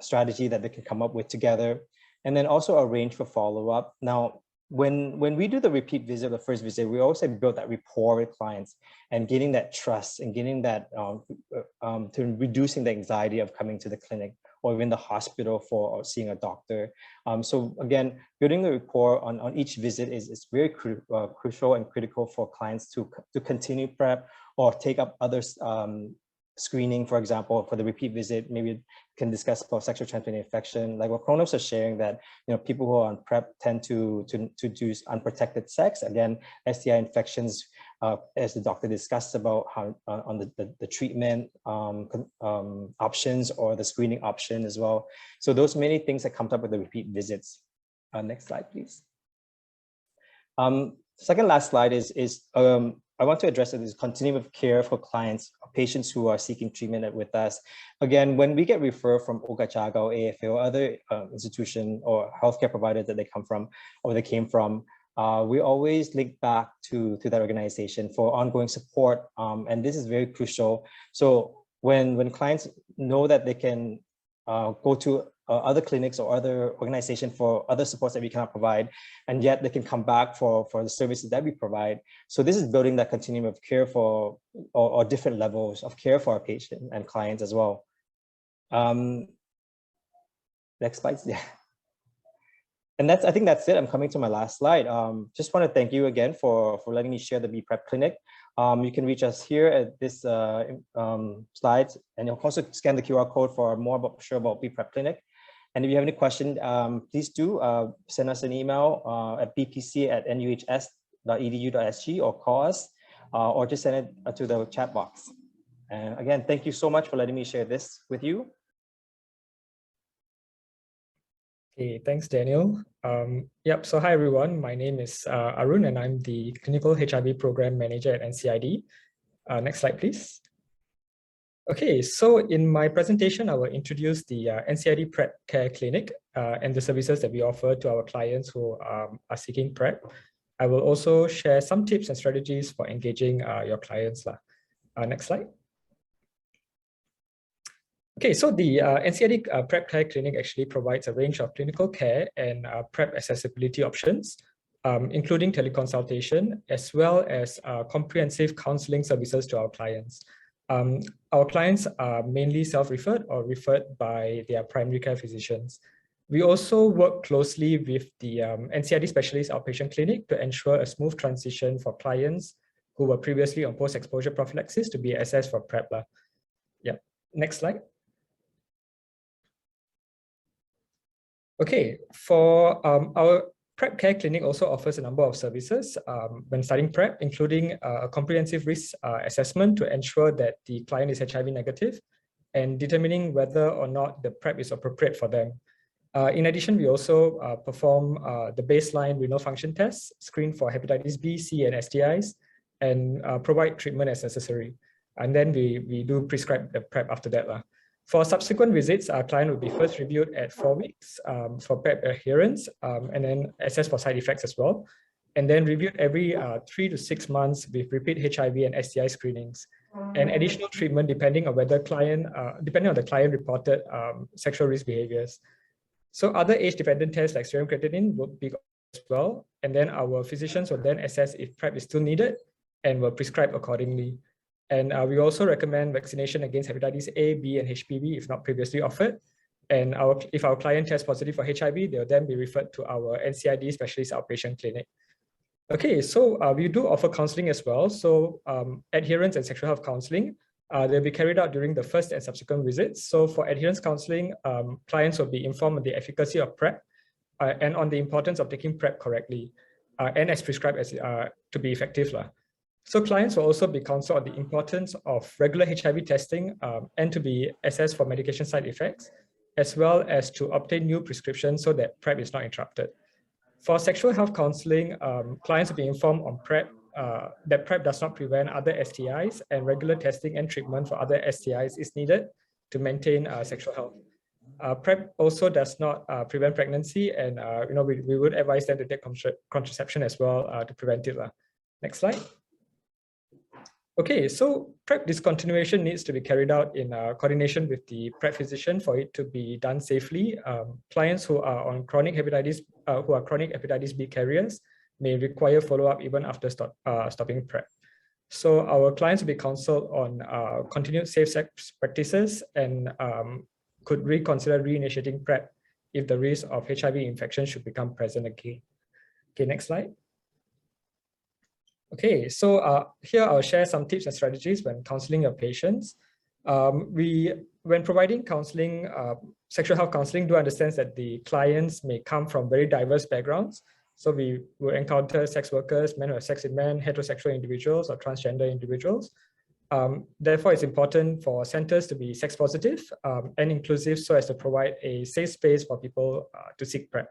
strategy that they can come up with together. And then also arrange for follow-up. Now, when we do the repeat visit, the first visit, we also build that rapport with clients and getting that trust and getting that to reducing the anxiety of coming to the clinic or even the hospital for seeing a doctor. So again, building the rapport on each visit is very crucial and critical for clients to continue PrEP or take up other screening, for example, for the repeat visit. Maybe can discuss about sexual transmitted infection, like what Kronos is sharing, that people who are on PrEP tend to do unprotected sex. Again, STI infections, as the doctor discussed about how on the treatment options or the screening option as well. So those many things that comes up with the repeat visits. Next slide, please. Second last slide is I want to address this continuum of care for clients, patients who are seeking treatment with us. Again, when we get referred from Chaga or AFA or other institution or healthcare providers that they come from or they came from, we always link back to that organization for ongoing support. And this is very crucial. So when clients know that they can go to other clinics or other organizations for other supports that we cannot provide, and yet they can come back for the services that we provide. So this is building that continuum of care for, or different levels of care for our patient and clients as well. Next slide. Yeah. And I think that's it. I'm coming to my last slide. Just want to thank you again for letting me share the PrEP clinic. You can reach us here at this slides, and you'll also scan the QR code for more about PrEP clinic. And if you have any question, please do send us an email at bpc@nuhs.edu.sg or call us, or just send it to the chat box. And again, thank you so much for letting me share this with you. Okay, thanks, Daniel. So hi everyone, my name is Arun and I'm the Clinical HIV Program Manager at NCID. Next slide, please. Okay, so in my presentation, I will introduce the NCID PrEP Care Clinic and the services that we offer to our clients who are seeking PrEP. I will also share some tips and strategies for engaging your clients. Next slide. Okay, so the NCID PrEP Care Clinic actually provides a range of clinical care and PrEP accessibility options, including teleconsultation, as well as comprehensive counseling services to our clients. Our clients are mainly self-referred or referred by their primary care physicians. We also work closely with the NCID Specialist Outpatient Clinic to ensure a smooth transition for clients who were previously on post-exposure prophylaxis to be assessed for PrEP. Yeah, next slide. Okay, for our PrEP Care Clinic also offers a number of services when starting PrEP, including a comprehensive risk assessment to ensure that the client is HIV negative and determining whether or not the PrEP is appropriate for them. In addition, we also perform the baseline renal function tests, screen for hepatitis B, C, and STIs, and provide treatment as necessary. And then we do prescribe the PrEP after that. For subsequent visits, our client will be first reviewed at 4 weeks for PrEP adherence, and then assessed for side effects as well, and then reviewed every 3 to 6 months with repeat HIV and STI screenings, and additional treatment depending on whether depending on the client reported sexual risk behaviors. So other age-dependent tests like serum creatinine will be as well, and then our physicians will then assess if PrEP is still needed and will prescribe accordingly. And we also recommend vaccination against hepatitis A, B, and HPV if not previously offered. And if our client tests positive for HIV, they'll then be referred to our NCID Specialist Outpatient Clinic. Okay, so we do offer counseling as well. So adherence and sexual health counseling, they'll be carried out during the first and subsequent visits. So for adherence counseling, clients will be informed of the efficacy of PrEP and on the importance of taking PrEP correctly and as prescribed as to be effective. So clients will also be counseled on the importance of regular HIV testing and to be assessed for medication side effects, as well as to obtain new prescriptions so that PrEP is not interrupted. For sexual health counseling, clients will be informed on PrEP, that PrEP does not prevent other STIs, and regular testing and treatment for other STIs is needed to maintain sexual health. PrEP also does not prevent pregnancy, and we would advise them to take contraception as well to prevent it. Next slide. Okay, so PrEP discontinuation needs to be carried out in coordination with the PrEP physician for it to be done safely. Clients who are on chronic hepatitis B carriers may require follow-up even after stopping PrEP. So our clients will be counseled on continued safe sex practices and could reconsider reinitiating PrEP if the risk of HIV infection should become present again. Okay, next slide. Okay, so here I'll share some tips and strategies when counseling your patients. When providing counseling, sexual health counseling, do understand that the clients may come from very diverse backgrounds. So we will encounter sex workers, men who have sex with men, heterosexual individuals, or transgender individuals. Therefore, it's important for centers to be sex positive and inclusive so as to provide a safe space for people to seek PrEP.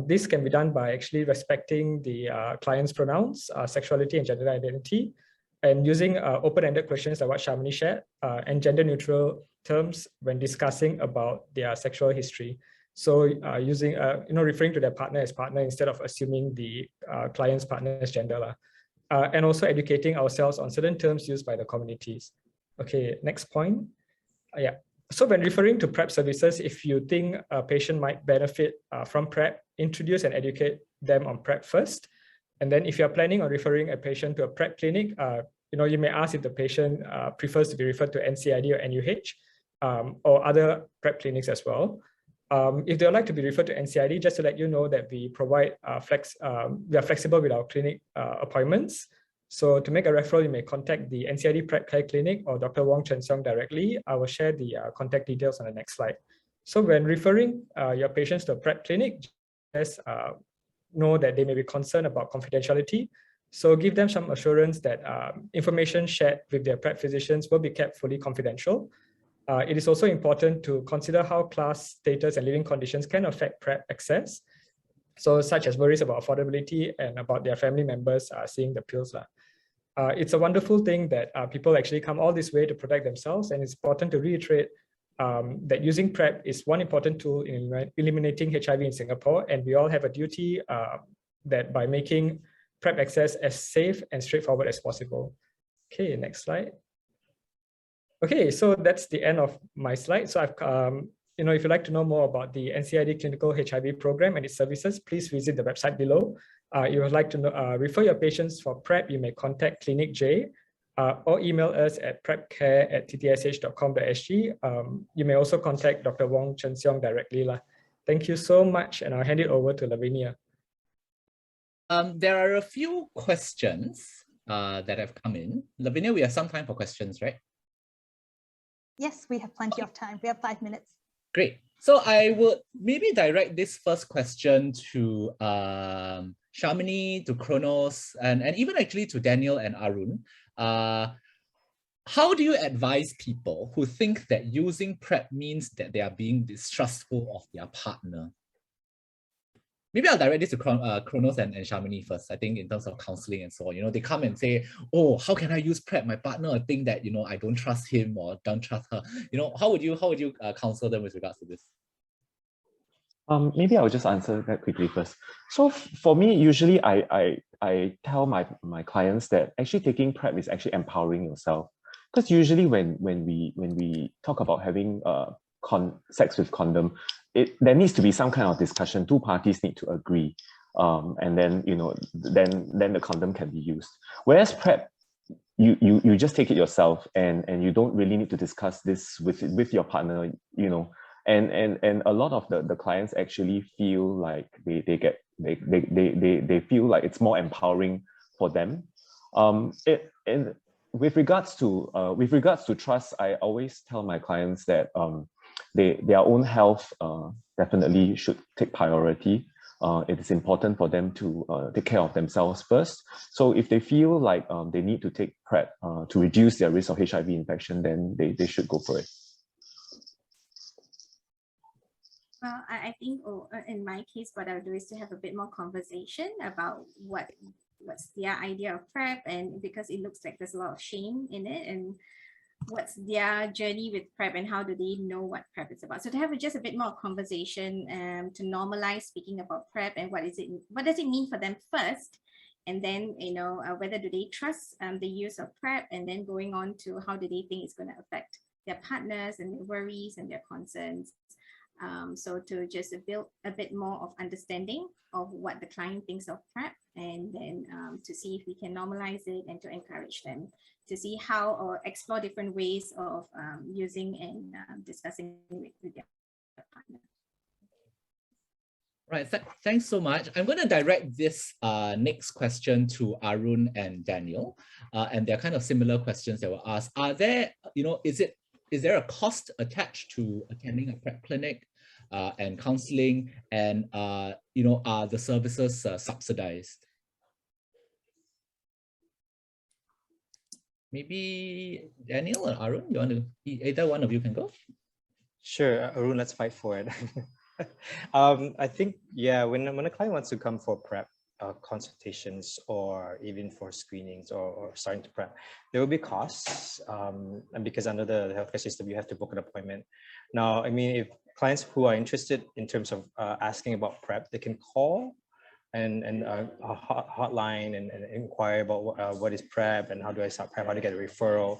This can be done by actually respecting the client's pronouns, sexuality and gender identity, and using open-ended questions like what Shamini shared, and gender-neutral terms when discussing about their sexual history. So using, referring to their partner as partner instead of assuming the client's partner's gender. And also educating ourselves on certain terms used by the communities. Okay, next point. Yeah. So when referring to PrEP services, if you think a patient might benefit from PrEP, introduce and educate them on PrEP first. And then if you're planning on referring a patient to a PrEP clinic, you may ask if the patient prefers to be referred to NCID or NUH or other PrEP clinics as well. If they would like to be referred to NCID, just to let you know that we provide we are flexible with our clinic appointments. So to make a referral, you may contact the NCID PrEP Care Clinic or Dr. Wong Chen Seong directly. I will share the contact details on the next slide. So when referring your patients to a PrEP clinic, just know that they may be concerned about confidentiality. So give them some assurance that information shared with their PrEP physicians will be kept fully confidential. It is also important to consider how class, status, and living conditions can affect PrEP access. So such as worries about affordability and about their family members seeing the pills. It's a wonderful thing that people actually come all this way to protect themselves, and it's important to reiterate that using PrEP is one important tool in eliminating HIV in Singapore, and we all have a duty that by making PrEP access as safe and straightforward as possible. Okay, next slide. Okay, so that's the end of my slide. So I've, if you'd like to know more about the NCID Clinical HIV Program and its services, please visit the website below. If you would like to refer your patients for PrEP, you may contact Clinic J or email us at prepcare@ttsh.com.sg. You may also contact Dr. Wong Chen Seong directly. Thank you so much, and I'll hand it over to Lavinia. There are a few questions that have come in. Lavinia, we have some time for questions, right? Yes, we have plenty of time. We have 5 minutes. Great. So I would maybe direct this first question to Shamini, to Kronos, and even actually to Daniel and Arun. How do you advise people who think that using PrEP means that they are being distrustful of their partner? Maybe I'll direct this to Kronos and Shamini first. I think in terms of counseling and so on, they come and say, oh, how can I use PrEP? My partner will think that, I don't trust him or don't trust her. How would you counsel them with regards to this? Maybe I'll just answer that quickly first. So for me, usually I tell my clients that actually taking PrEP is actually empowering yourself. Because usually when we talk about having sex with condom, there needs to be some kind of discussion. Two parties need to agree, and then then the condom can be used. Whereas PrEP, you just take it yourself, and you don't really need to discuss this with your partner. And a lot of the clients actually feel like they feel like it's more empowering for them. And with regards to trust, I always tell my clients that their own health definitely should take priority. It is important for them to take care of themselves first. So if they feel like they need to take PrEP to reduce their risk of HIV infection, then they should go for it. Well, I think in my case, what I'll do is to have a bit more conversation about what's their idea of PrEP, and because it looks like there's a lot of shame in it, and what's their journey with PrEP and how do they know what PrEP is about. So to have just a bit more conversation to normalize speaking about PrEP and what does it mean for them first, and then whether do they trust the use of PrEP, and then going on to how do they think it's going to affect their partners and their worries and their concerns. So to just build a bit more of understanding of what the client thinks of PrEP, and then to see if we can normalize it and to encourage them to see how or explore different ways of using and discussing with their partner. Right, thanks so much. I'm going to direct this next question to Arun and Daniel, and they're kind of similar questions that were asked. Are there, is there a cost attached to attending a PrEP clinic and counseling, and are the services subsidized? Maybe Daniel or Arun, you want to, either one of you can go? Sure, Arun, let's fight for it. I think, yeah, when a client wants to come for PrEP consultations or even for screenings or starting to PrEP, there will be costs, and because under the healthcare system, you have to book an appointment. Now, I mean, if clients who are interested in terms of asking about PrEP, they can call and a hotline and inquire about what is PrEP and how do I start PrEP, how to get a referral.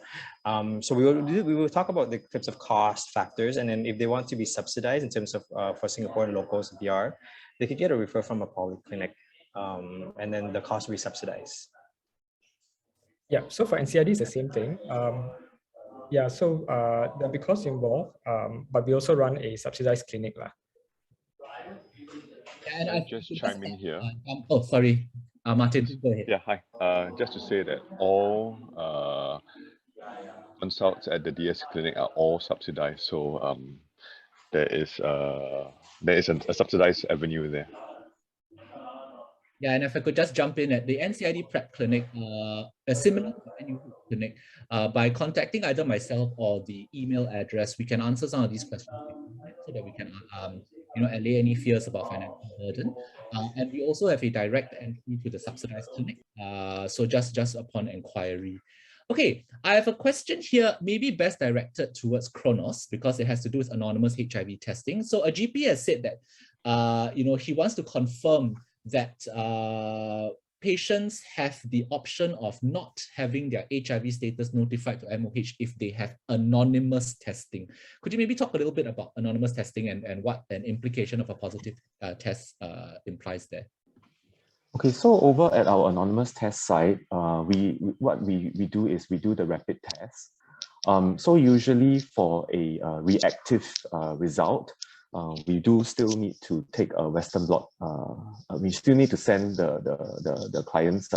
So we will talk about the types of cost factors, and then if they want to be subsidized in terms of for Singapore locals and PR, they could get a referral from a polyclinic, and then the cost will be subsidized. Yeah, so for NCID, it's the same thing. Yeah, so there'll be costs involved, but we also run a subsidized clinic. And I just chime in here. Oh, sorry, Martin, go ahead. Yeah, hi. Just to say that all consults at the DS clinic are all subsidized. So there is a subsidized avenue there. Yeah, and if I could just jump in at the NCID PrEP clinic, similar to NU clinic, by contacting either myself or the email address, we can answer some of these questions so that we can allay any fears about financial burden. And we also have a direct entry to the subsidized clinic, so just upon inquiry. Okay, I have a question here, maybe best directed towards Kronos, because it has to do with anonymous HIV testing. So a GP has said that he wants to confirm that patients have the option of not having their HIV status notified to MOH if they have anonymous testing. Could you maybe talk a little bit about anonymous testing and what an implication of a positive test implies there? Okay, so over at our anonymous test site, what we do is we do the rapid test. So usually for a reactive result, we do still need to take a Western blot. We still need to send the client's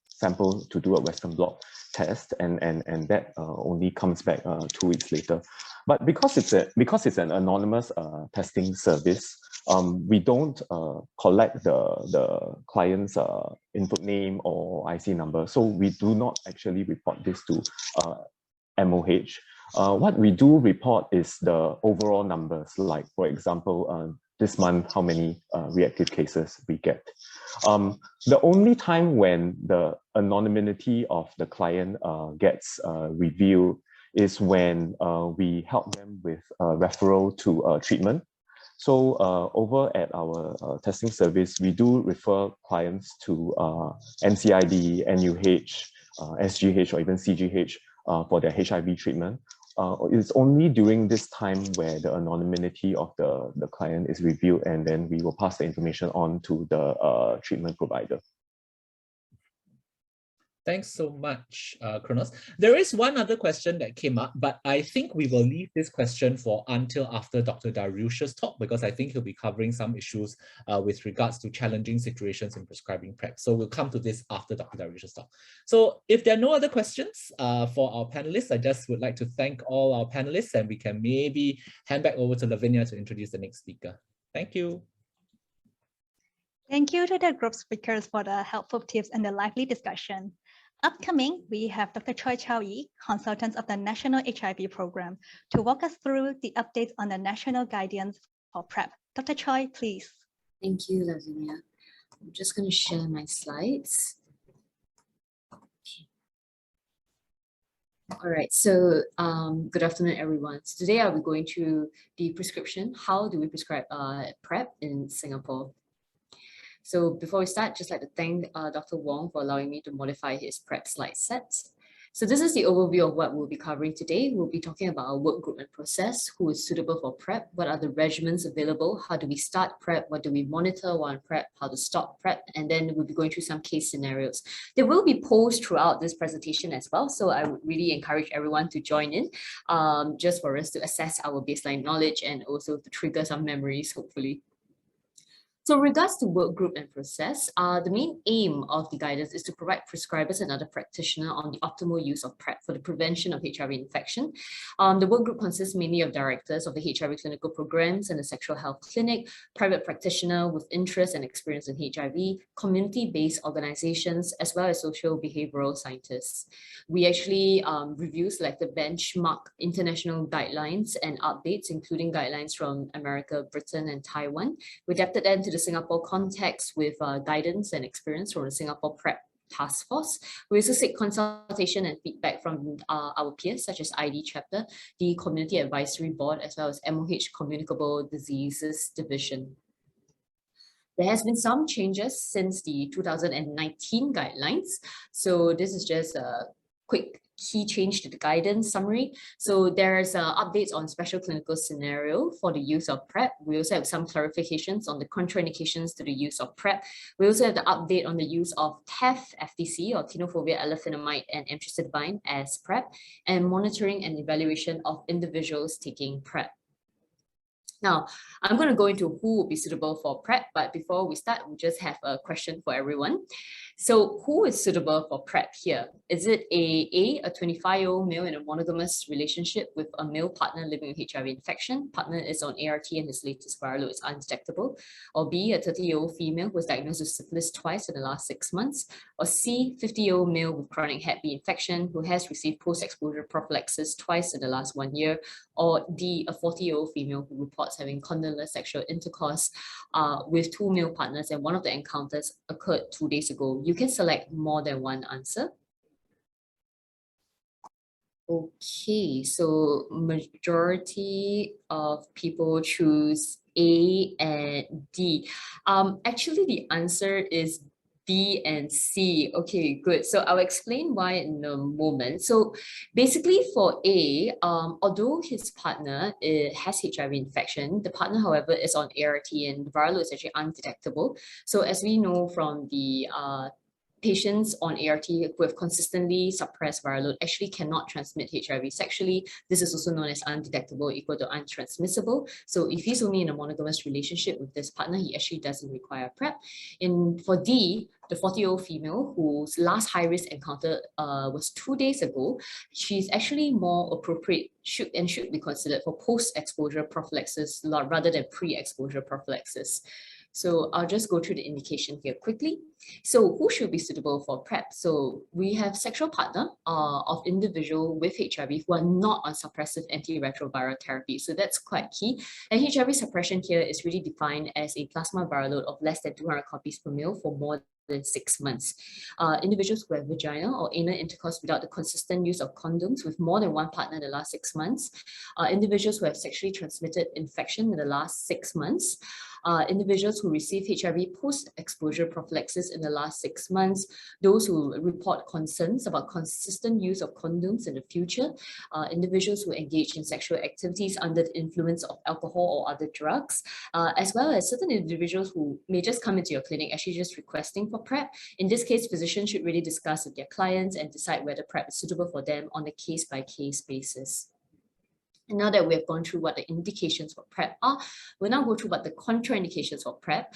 sample to do a Western blot test, and that only comes back 2 weeks later. But because it's an anonymous testing service, we don't collect the client's input name or IC number, so we do not actually report this to MOH. What we do report is the overall numbers, like for example, this month, how many reactive cases we get. The only time when the anonymity of the client gets revealed is when we help them with referral to treatment. So over at our testing service, we do refer clients to NCID, NUH, SGH, or even CGH for their HIV treatment. It's only during this time where the anonymity of the client is revealed, and then we will pass the information on to the treatment provider. Thanks so much, Kronos. There is one other question that came up, but I think we will leave this question for until after Dr. Daryush's talk, because I think he'll be covering some issues with regards to challenging situations in prescribing PrEP. So we'll come to this after Dr. Daryush's talk. So if there are no other questions for our panelists, I just would like to thank all our panelists, and we can maybe hand back over to Lavinia to introduce the next speaker. Thank you. Thank you to the group speakers for the helpful tips and the lively discussion. Upcoming, we have Dr. Choi Chao-Yi, consultant of the National HIV Program, to walk us through the updates on the national guidance for PrEP. Dr. Choi, please. Thank you, Lavinia. I'm just going to share my slides. All right, so good afternoon, everyone. So today I'll be going through the prescription. How do we prescribe PrEP in Singapore? So before we start, just like to thank Dr. Wong for allowing me to modify his PrEP slide sets. So this is the overview of what we'll be covering today. We'll be talking about our work group and process, who is suitable for PrEP, what are the regimens available, how do we start PrEP, what do we monitor while on PrEP, how to stop PrEP, and then we'll be going through some case scenarios. There will be polls throughout this presentation as well, so I would really encourage everyone to join in, just for us to assess our baseline knowledge and also to trigger some memories, hopefully. So in regards to work group and process, the main aim of the guidance is to provide prescribers and other practitioners on the optimal use of PrEP for the prevention of HIV infection. The work group consists mainly of directors of the HIV clinical programs and the sexual health clinic, private practitioner with interest and experience in HIV, community-based organizations, as well as social behavioral scientists. We actually review selected benchmark international guidelines and updates, including guidelines from America, Britain, and Taiwan. We adapted them to the Singapore context with guidance and experience from the Singapore PrEP Task Force. We also seek consultation and feedback from our peers such as ID Chapter, the Community Advisory Board, as well as MOH Communicable Diseases Division. There has been some changes since the 2019 guidelines. So this is just a quick key change to the guidance summary. So there's updates on special clinical scenario for the use of PrEP. We also have some clarifications on the contraindications to the use of PrEP. We also have the update on the use of TEF, FTC, or tenofovir alafenamide and emtricitabine as PrEP, and monitoring and evaluation of individuals taking PrEP. Now, I'm going to go into who will be suitable for PrEP, but before we start, we just have a question for everyone. So who is suitable for PrEP here? Is it a 25-year-old male in a monogamous relationship with a male partner living with HIV infection? Partner is on ART and his latest viral load is undetectable. Or B, a 30-year-old female who was diagnosed with syphilis twice in the last 6 months. Or C, 50-year-old male with chronic Hep B infection who has received post-exposure prophylaxis twice in the last 1 year. Or D, a 40-year-old female who reports having condolenceless sexual intercourse with 2 male partners, and one of the encounters occurred 2 days ago. You can select more than one answer. Okay, so majority of people choose A and D. Actually, the answer is B and C. Okay, good. So I'll explain why in a moment. So basically for A, although his partner has HIV infection, the partner, however, is on ART and the viral load is actually undetectable. So as we know from the patients on ART who have consistently suppressed viral load actually cannot transmit HIV sexually. This is also known as undetectable equal to untransmissible. So if he's only in a monogamous relationship with this partner, he actually doesn't require PrEP. And for D, the 40-year-old female whose last high-risk encounter was 2 days ago, she's actually more appropriate, should be considered for post-exposure prophylaxis rather than pre-exposure prophylaxis. So I'll just go through the indication here quickly. So who should be suitable for PrEP? So we have sexual partner of individual with HIV who are not on suppressive antiretroviral therapy. So that's quite key. And HIV suppression here is really defined as a plasma viral load of less than 200 copies per mil for more than 6 months. Individuals who have vaginal or anal intercourse without the consistent use of condoms with more than one partner in the last 6 months. Individuals who have sexually transmitted infection in the last 6 months. individuals who receive HIV post-exposure prophylaxis in the last 6 months, those who report concerns about consistent use of condoms in the future, individuals who engage in sexual activities under the influence of alcohol or other drugs, as well as certain individuals who may just come into your clinic actually just requesting for PrEP. In this case, physicians should really discuss with their clients and decide whether PrEP is suitable for them on a case-by-case basis. And now that we have gone through what the indications for PrEP are, we'll now go through what the contraindications for PrEP.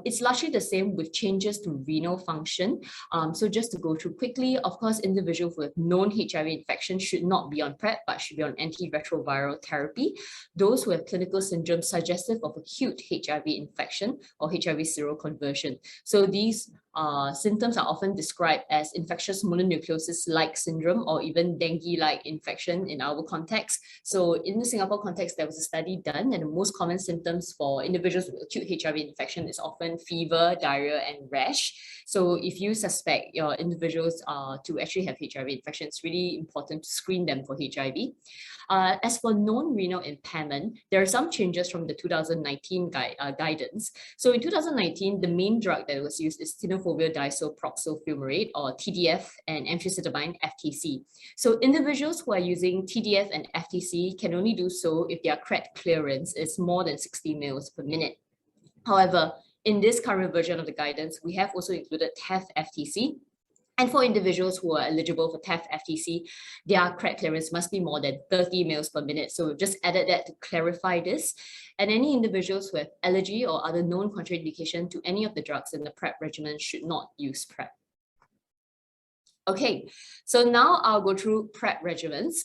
It's largely the same with changes to renal function. So just to go through quickly, of course, individuals who have known HIV infection should not be on PrEP, but should be on antiretroviral therapy. Those who have clinical syndrome suggestive of acute HIV infection or HIV seroconversion. So these symptoms are often described as infectious mononucleosis-like syndrome or even dengue-like infection in our context. So in the Singapore context, there was a study done, and the most common symptoms for individuals with acute HIV infection is often fever, diarrhea, and rash. So if you suspect your individuals to actually have HIV infection, it's really important to screen them for HIV. As for known renal impairment, there are some changes from the 2019 guidance. So in 2019, the main drug that was used is tenofovir disoproxil fumarate, or TDF, and amphotericin FTC. So individuals who are using TDF and FTC can only do so if their CRET clearance is more than 60 mL per minute. However, in this current version of the guidance, we have also included TEF-FTC. And for individuals who are eligible for TEF-FTC, their CRET clearance must be more than 30 mL per minute. So we've just added that to clarify this. And any individuals who have allergy or other known contraindication to any of the drugs in the PrEP regimen should not use PrEP. Okay, so now I'll go through PrEP regimens.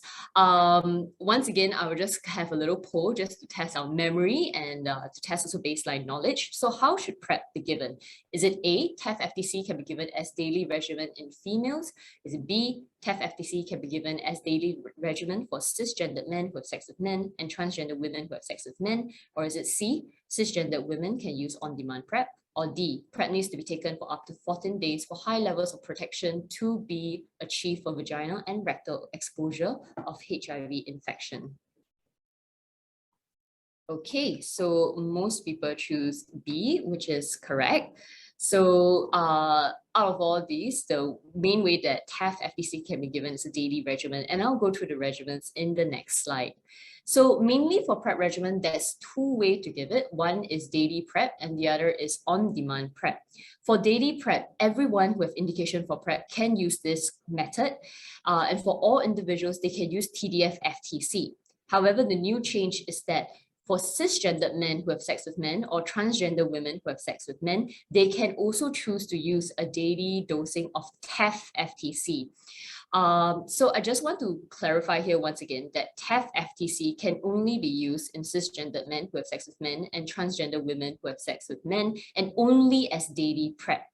Once again, I will just have a little poll just to test our memory and to test also baseline knowledge. So how should PrEP be given? Is it A, TEF-FTC can be given as daily regimen in females? Is it B, TEF-FTC can be given as daily regimen for cisgendered men who have sex with men and transgender women who have sex with men? Or is it C, cisgendered women can use on-demand PrEP? Or D, PrEP needs to be taken for up to 14 days for high levels of protection to be achieved for vaginal and rectal exposure of HIV infection. Okay, so most people choose B, which is correct. So out of all these, the main way that TEF-FTC can be given is a daily regimen, and I'll go through the regimens in the next slide. So mainly for PrEP regimen, there's two ways to give it. One is daily PrEP and the other is on-demand PrEP. For daily PrEP, everyone who have indication for PrEP can use this method. And for all individuals, they can use TDF-FTC. However, the new change is that for cisgendered men who have sex with men or transgender women who have sex with men, they can also choose to use a daily dosing of TEF-FTC. So I just want to clarify here once again that TEF-FTC can only be used in cisgendered men who have sex with men and transgender women who have sex with men, and only as daily PrEP.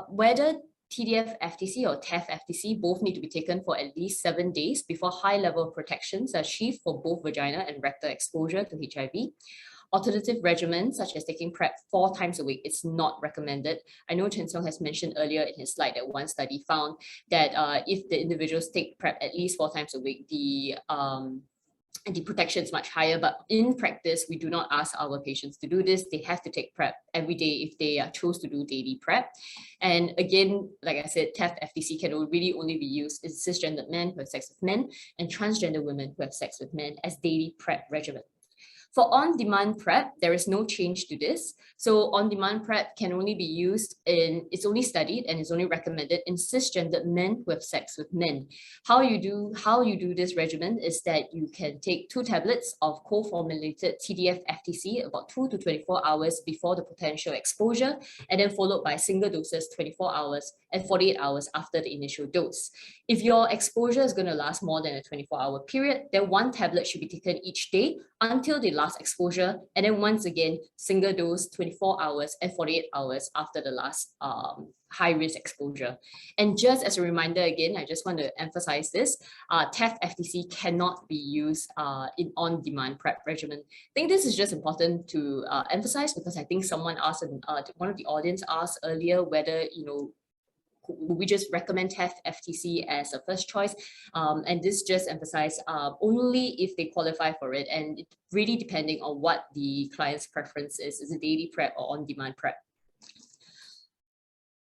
Whether TDF-FTC or TEF-FTC both need to be taken for at least 7 days before high level protections are achieved for both vagina and rectal exposure to HIV. Alternative regimens, such as taking PrEP 4 times a week, is not recommended. I know Chen Song has mentioned earlier in his slide that one study found that if the individuals take PrEP at least 4 times a week, the protection is much higher, but in practice, we do not ask our patients to do this. They have to take PrEP every day if they chose to do daily PrEP. And again, like I said, TEF-FTC can really only be used in cisgendered men who have sex with men and transgender women who have sex with men as daily PrEP regimen. For on-demand PrEP, there is no change to this. So on-demand PrEP can only be used it's only studied and is only recommended in cisgendered men who have sex with men. How you do this regimen is that you can take 2 tablets of co-formulated TDF-FTC about 2 to 24 hours before the potential exposure, and then followed by single doses 24 hours and 48 hours after the initial dose. If your exposure is going to last more than a 24-hour period, then 1 tablet should be taken each day until the last exposure, and then once again, single dose 24 hours and 48 hours after the last high-risk exposure. And just as a reminder again, I just want to emphasize this, TEF-FTC cannot be used in on-demand PrEP regimen. I think this is just important to emphasize because I think someone asked, one of the audience asked earlier whether, we just recommend FTC as a first choice. And this just emphasizes only if they qualify for it, and it really depending on what the client's preference is it daily PrEP or on-demand PrEP.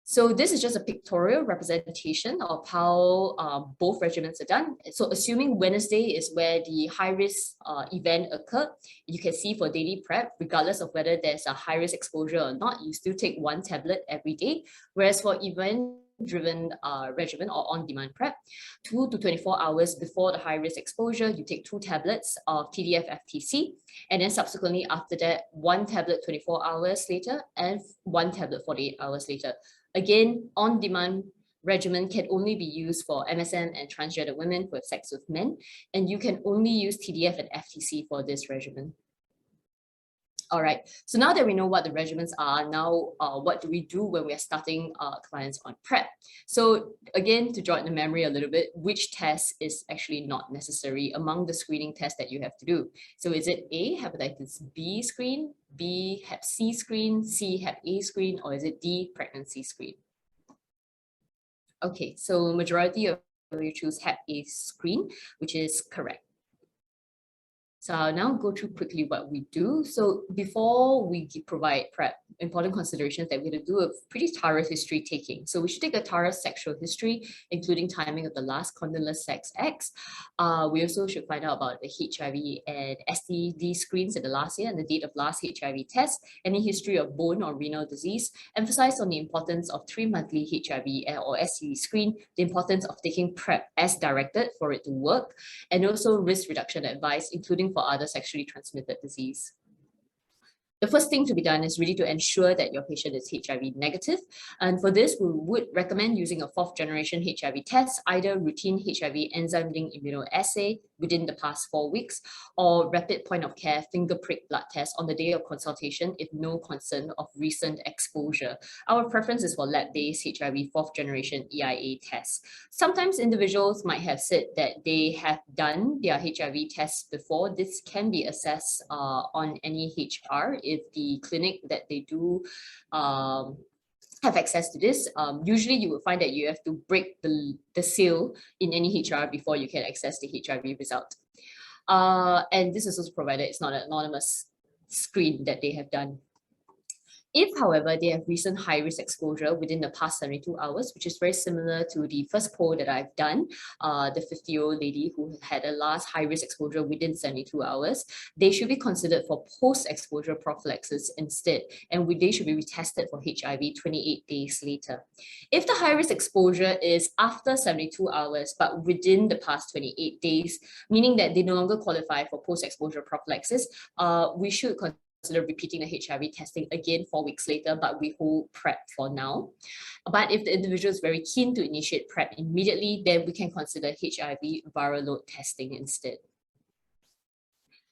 So this is just a pictorial representation of how both regimens are done. So assuming Wednesday is where the high-risk event occurred, you can see for daily PrEP, regardless of whether there's a high-risk exposure or not, you still take 1 tablet every day. Whereas for event-driven regimen or on-demand PrEP, 2 to 24 hours before the high-risk exposure, you take 2 tablets of TDF-FTC, and then subsequently after that, 1 tablet 24 hours later and 1 tablet 48 hours later. Again, on-demand regimen can only be used for MSM and transgender women who have sex with men, and you can only use TDF and FTC for this regimen. All right, so now that we know what the regimens are, now what do we do when we are starting clients on PrEP? So again, to jog the memory a little bit, which test is actually not necessary among the screening tests that you have to do? So is it A, hepatitis B screen, B, Hep C screen, C, Hep A screen, or is it D, pregnancy screen? Okay, so majority of you choose Hep A screen, which is correct. So I'll now go through quickly what we do. So before we provide PrEP, important considerations that we have to do a pretty thorough history taking. So we should take a thorough sexual history, including timing of the last condom-less sex acts. We also should find out about the HIV and STD screens in the last year and the date of last HIV test, any history of bone or renal disease, emphasize on the importance of 3-monthly HIV or STD screen, the importance of taking PrEP as directed for it to work, and also risk reduction advice, including for other sexually transmitted disease. The first thing to be done is really to ensure that your patient is HIV negative. And for this, we would recommend using a 4th generation HIV test, either routine HIV enzyme-linked immunoassay within the past 4 weeks, or rapid point of care finger prick blood test on the day of consultation if no concern of recent exposure. Our preference is for lab-based HIV 4th generation EIA tests. Sometimes individuals might have said that they have done their HIV tests before. This can be assessed on any HR if the clinic that they do have access to this. Usually you will find that you have to break the seal in any HR before you can access the HIV result. And this is also provided it's not an anonymous screen that they have done. If, however, they have recent high-risk exposure within the past 72 hours, which is very similar to the first poll that I've done, the 50-year-old lady who had a last high-risk exposure within 72 hours, they should be considered for post-exposure prophylaxis instead, and they should be retested for HIV 28 days later. If the high-risk exposure is after 72 hours, but within the past 28 days, meaning that they no longer qualify for post-exposure prophylaxis, we should consider repeating the HIV testing again 4 weeks later, but we hold PrEP for now. But if the individual is very keen to initiate PrEP immediately, then we can consider HIV viral load testing instead.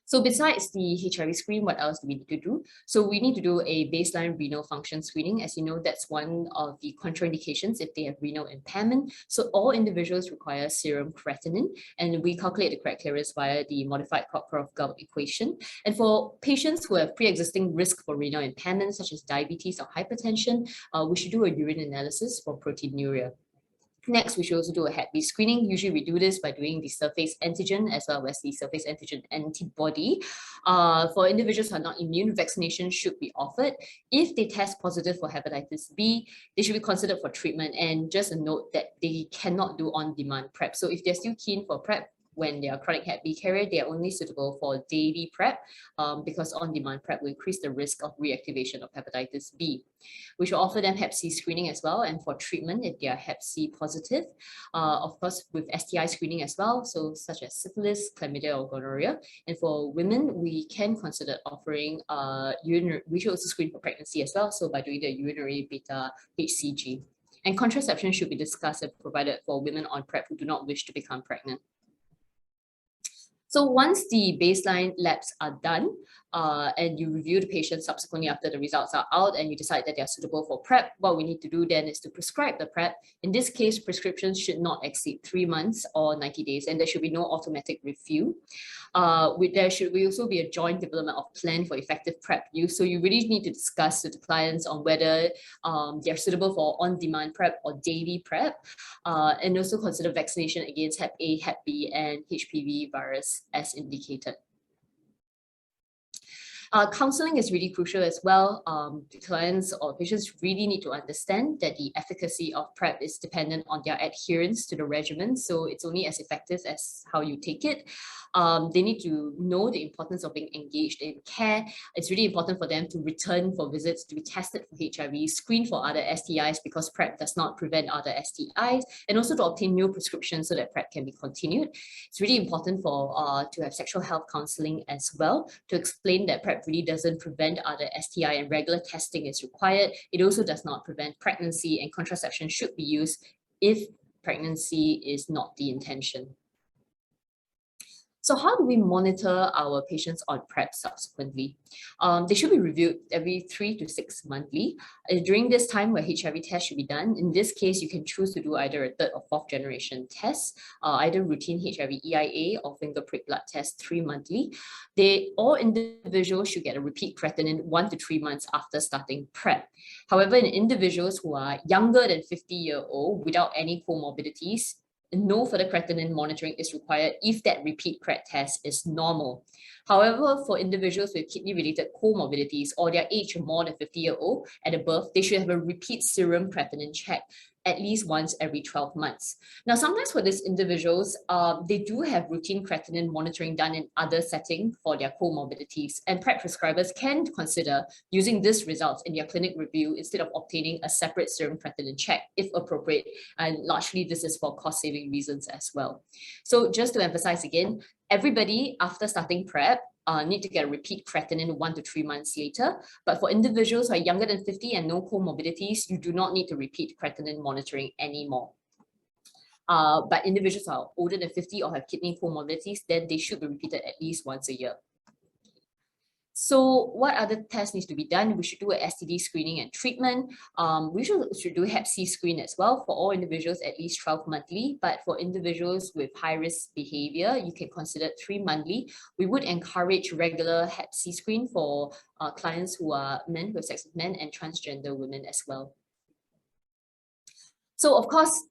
So besides the HIV screen, what else do we need to do? So we need to do a baseline renal function screening. As you know, that's one of the contraindications if they have renal impairment. So all individuals require serum creatinine, and we calculate the creat clearance via the modified Koporoff-Gault equation. And for patients who have pre-existing risk for renal impairment, such as diabetes or hypertension, we should do a urine analysis for proteinuria. Next, we should also do a Hep B screening. Usually we do this by doing the surface antigen as well as the surface antigen antibody. For individuals who are not immune, vaccination should be offered. If they test positive for hepatitis B, they should be considered for treatment. And just a note that they cannot do on-demand PrEP. So if they're still keen for PrEP, when they are chronic Hep B carrier, they are only suitable for daily PrEP because on-demand PrEP will increase the risk of reactivation of hepatitis B. We should offer them Hep C screening as well, and for treatment if they are Hep C positive, of course with STI screening as well, so such as syphilis, chlamydia, or gonorrhea. And for women, we can consider offering we should also screen for pregnancy as well, so by doing the urinary beta HCG. And contraception should be discussed and provided for women on PrEP who do not wish to become pregnant. So once the baseline labs are done, and you review the patient subsequently after the results are out and you decide that they are suitable for PrEP, what we need to do then is to prescribe the PrEP. In this case, prescriptions should not exceed 3 months or 90 days, and there should be no automatic review. There should also be a joint development of plan for effective PrEP use. So you really need to discuss with the clients on whether they're suitable for on-demand PrEP or daily PrEP, and also consider vaccination against Hep A, Hep B, and HPV virus as indicated. Counseling is really crucial as well. Clients or patients really need to understand that the efficacy of PrEP is dependent on their adherence to the regimen. So it's only as effective as how you take it. They need to know the importance of being engaged in care. It's really important for them to return for visits to be tested for HIV, screen for other STIs because PrEP does not prevent other STIs, and also to obtain new prescriptions so that PrEP can be continued. It's really important for to have sexual health counseling as well, to explain that PrEP really doesn't prevent other STI and regular testing is required. It also does not prevent pregnancy, and contraception should be used if pregnancy is not the intention. So how do we monitor our patients on PrEP subsequently? They should be reviewed every 3 to 6 monthly. During this time where HIV tests should be done, in this case, you can choose to do either a 3rd or 4th generation test, either routine HIV EIA or finger prick blood test 3 monthly. All individuals should get a repeat creatinine 1 to 3 months after starting PrEP. However, in individuals who are younger than 50-year-old without any comorbidities, no further creatinine monitoring is required if that repeat cret test is normal. However, for individuals with kidney-related comorbidities or their age more than 50-year-old and above, they should have a repeat serum creatinine check at least once every 12 months. Now, sometimes for these individuals, they do have routine creatinine monitoring done in other settings for their comorbidities, and PrEP prescribers can consider using this results in their clinic review instead of obtaining a separate serum creatinine check if appropriate, and largely this is for cost-saving reasons as well. So just to emphasize again, everybody after starting PrEP need to get a repeat creatinine 1 to 3 months later. But for individuals who are younger than 50 and no comorbidities, you do not need to repeat creatinine monitoring anymore. But individuals who are older than 50 or have kidney comorbidities, then they should be repeated at least once a year. So what other tests needs to be done? We should do a STD screening and treatment. We should do Hep C screen as well for all individuals at least 12 monthly, but for individuals with high-risk behavior, you can consider 3 monthly. We would encourage regular Hep C screen for clients who are men, who have sex with men, and transgender women as well. So of course,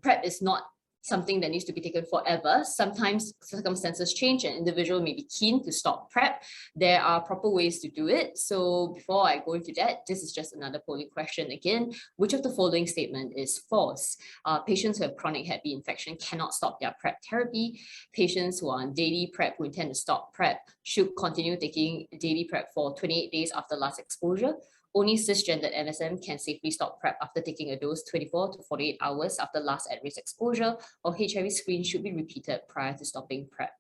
PrEP is not something that needs to be taken forever. Sometimes circumstances change and individual may be keen to stop PrEP. There are proper ways to do it. So before I go into that, this is just another polling question again. Which of the following statement is false? Patients who have chronic Hep B infection cannot stop their PrEP therapy. Patients who are on daily PrEP who intend to stop PrEP should continue taking daily PrEP for 28 days after last exposure. Only cisgendered MSM can safely stop PrEP after taking a dose 24 to 48 hours after last at-risk exposure, or HIV screen should be repeated prior to stopping PrEP.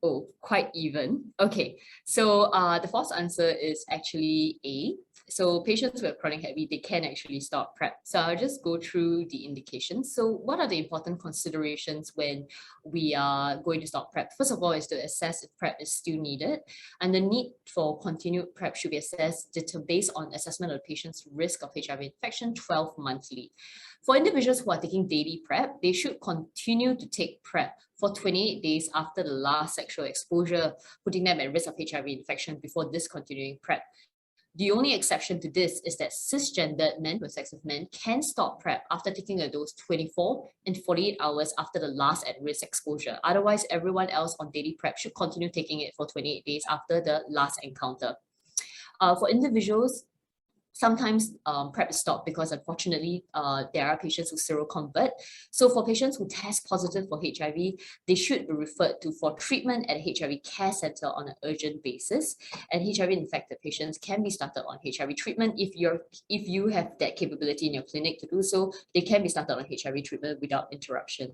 Oh, quite even. Okay, so the false answer is actually A. So patients who have chronic Hep B, they can actually stop PrEP. So I'll just go through the indications. So what are the important considerations when we are going to stop PrEP? First of all, is to assess if PrEP is still needed. And the need for continued PrEP should be assessed based on assessment of the patient's risk of HIV infection 12 monthly. For individuals who are taking daily PrEP, they should continue to take PrEP for 28 days after the last sexual exposure, putting them at risk of HIV infection before discontinuing PrEP. The only exception to this is that cisgendered men with sex with men can stop PrEP after taking a dose 24 and 48 hours after the last at-risk exposure. Otherwise, everyone else on daily PrEP should continue taking it for 28 days after the last encounter. For individuals, sometimes PrEP is stopped because unfortunately there are patients who seroconvert. So for patients who test positive for HIV, they should be referred to for treatment at a HIV care center on an urgent basis. And HIV infected patients can be started on HIV treatment if you have that capability in your clinic to do so. They can be started on HIV treatment without interruption.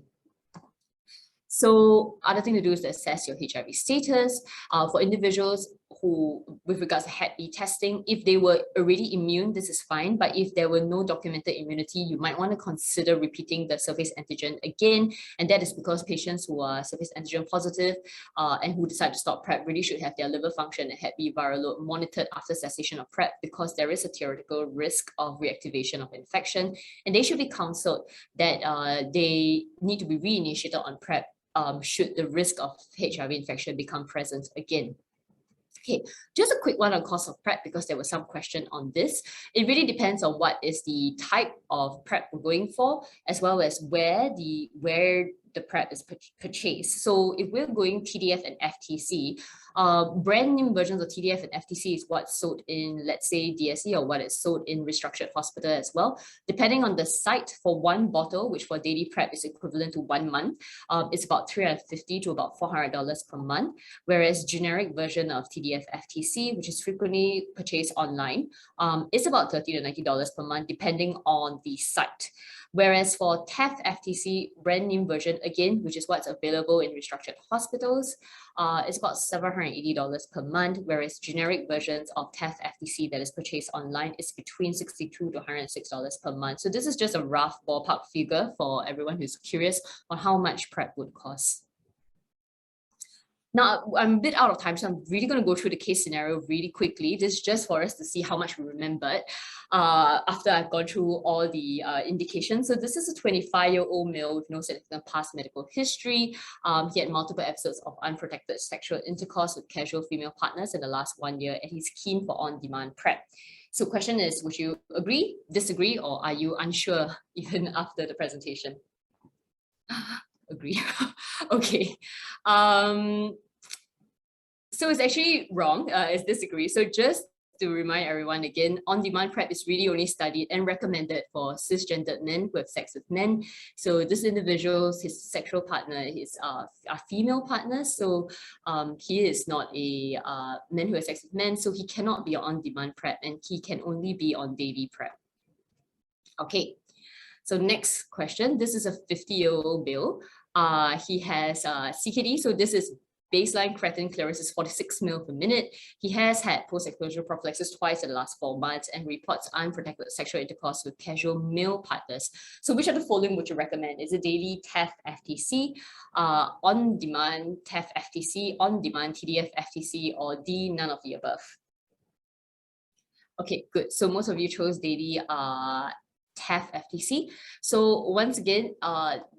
So other thing to do is to assess your HIV status. For individuals who, with regards to Hep B testing, if they were already immune, this is fine. But if there were no documented immunity, you might want to consider repeating the surface antigen again. And that is because patients who are surface antigen positive and who decide to stop PrEP really should have their liver function and Hep B viral load monitored after cessation of PrEP, because there is a theoretical risk of reactivation of infection. And they should be counseled that they need to be reinitiated on PrEP should the risk of HIV infection become present again. Okay, just a quick one on cost of PrEP, because there was some question on this. It really depends on what is the type of PrEP we're going for, as well as where the PrEP is purchased. So if we're going TDF and FTC, brand new versions of TDF and FTC is what's sold in, let's say, DSE, or what is sold in restructured hospital as well. Depending on the site, for one bottle, which for daily PrEP is equivalent to 1 month, it's about $350 to about $400 per month. Whereas generic version of TDF FTC, which is frequently purchased online, is about $30 to $90 per month, depending on the site. Whereas for TEF FTC, brand name version, again, which is what's available in restructured hospitals, it's about $780 per month, whereas generic versions of TEF FTC that is purchased online is between $62 to $106 per month. So this is just a rough ballpark figure for everyone who's curious on how much PrEP would cost. Now, I'm a bit out of time, so I'm really going to go through the case scenario really quickly. This is just for us to see how much we remembered after I've gone through all the indications. So this is a 25-year-old male with no significant past medical history. He had multiple episodes of unprotected sexual intercourse with casual female partners in the last 1 year, and he's keen for on-demand PrEP. So question is, would you agree, disagree, or are you unsure even after the presentation? Agree. Okay. So it's actually wrong. It's disagree. So just to remind everyone again, on-demand PrEP is really only studied and recommended for cisgendered men who have sex with men. So this individual's, his sexual partner is a female partner. So he is not a man who has sex with men. So he cannot be on on-demand PrEP, and he can only be on daily PrEP. Okay. So next question. This is a 50-year-old male. He has CKD. So this is baseline creatinine clearance is 46 ml per minute. He has had post-exposure prophylaxis twice in the last 4 months and reports unprotected sexual intercourse with casual male partners. So which of the following would you recommend? Is it daily TEF FTC, on-demand TEF FTC, on-demand TDF FTC, or D, none of the above? Okay, good. So most of you chose daily TEF FTC. So once again,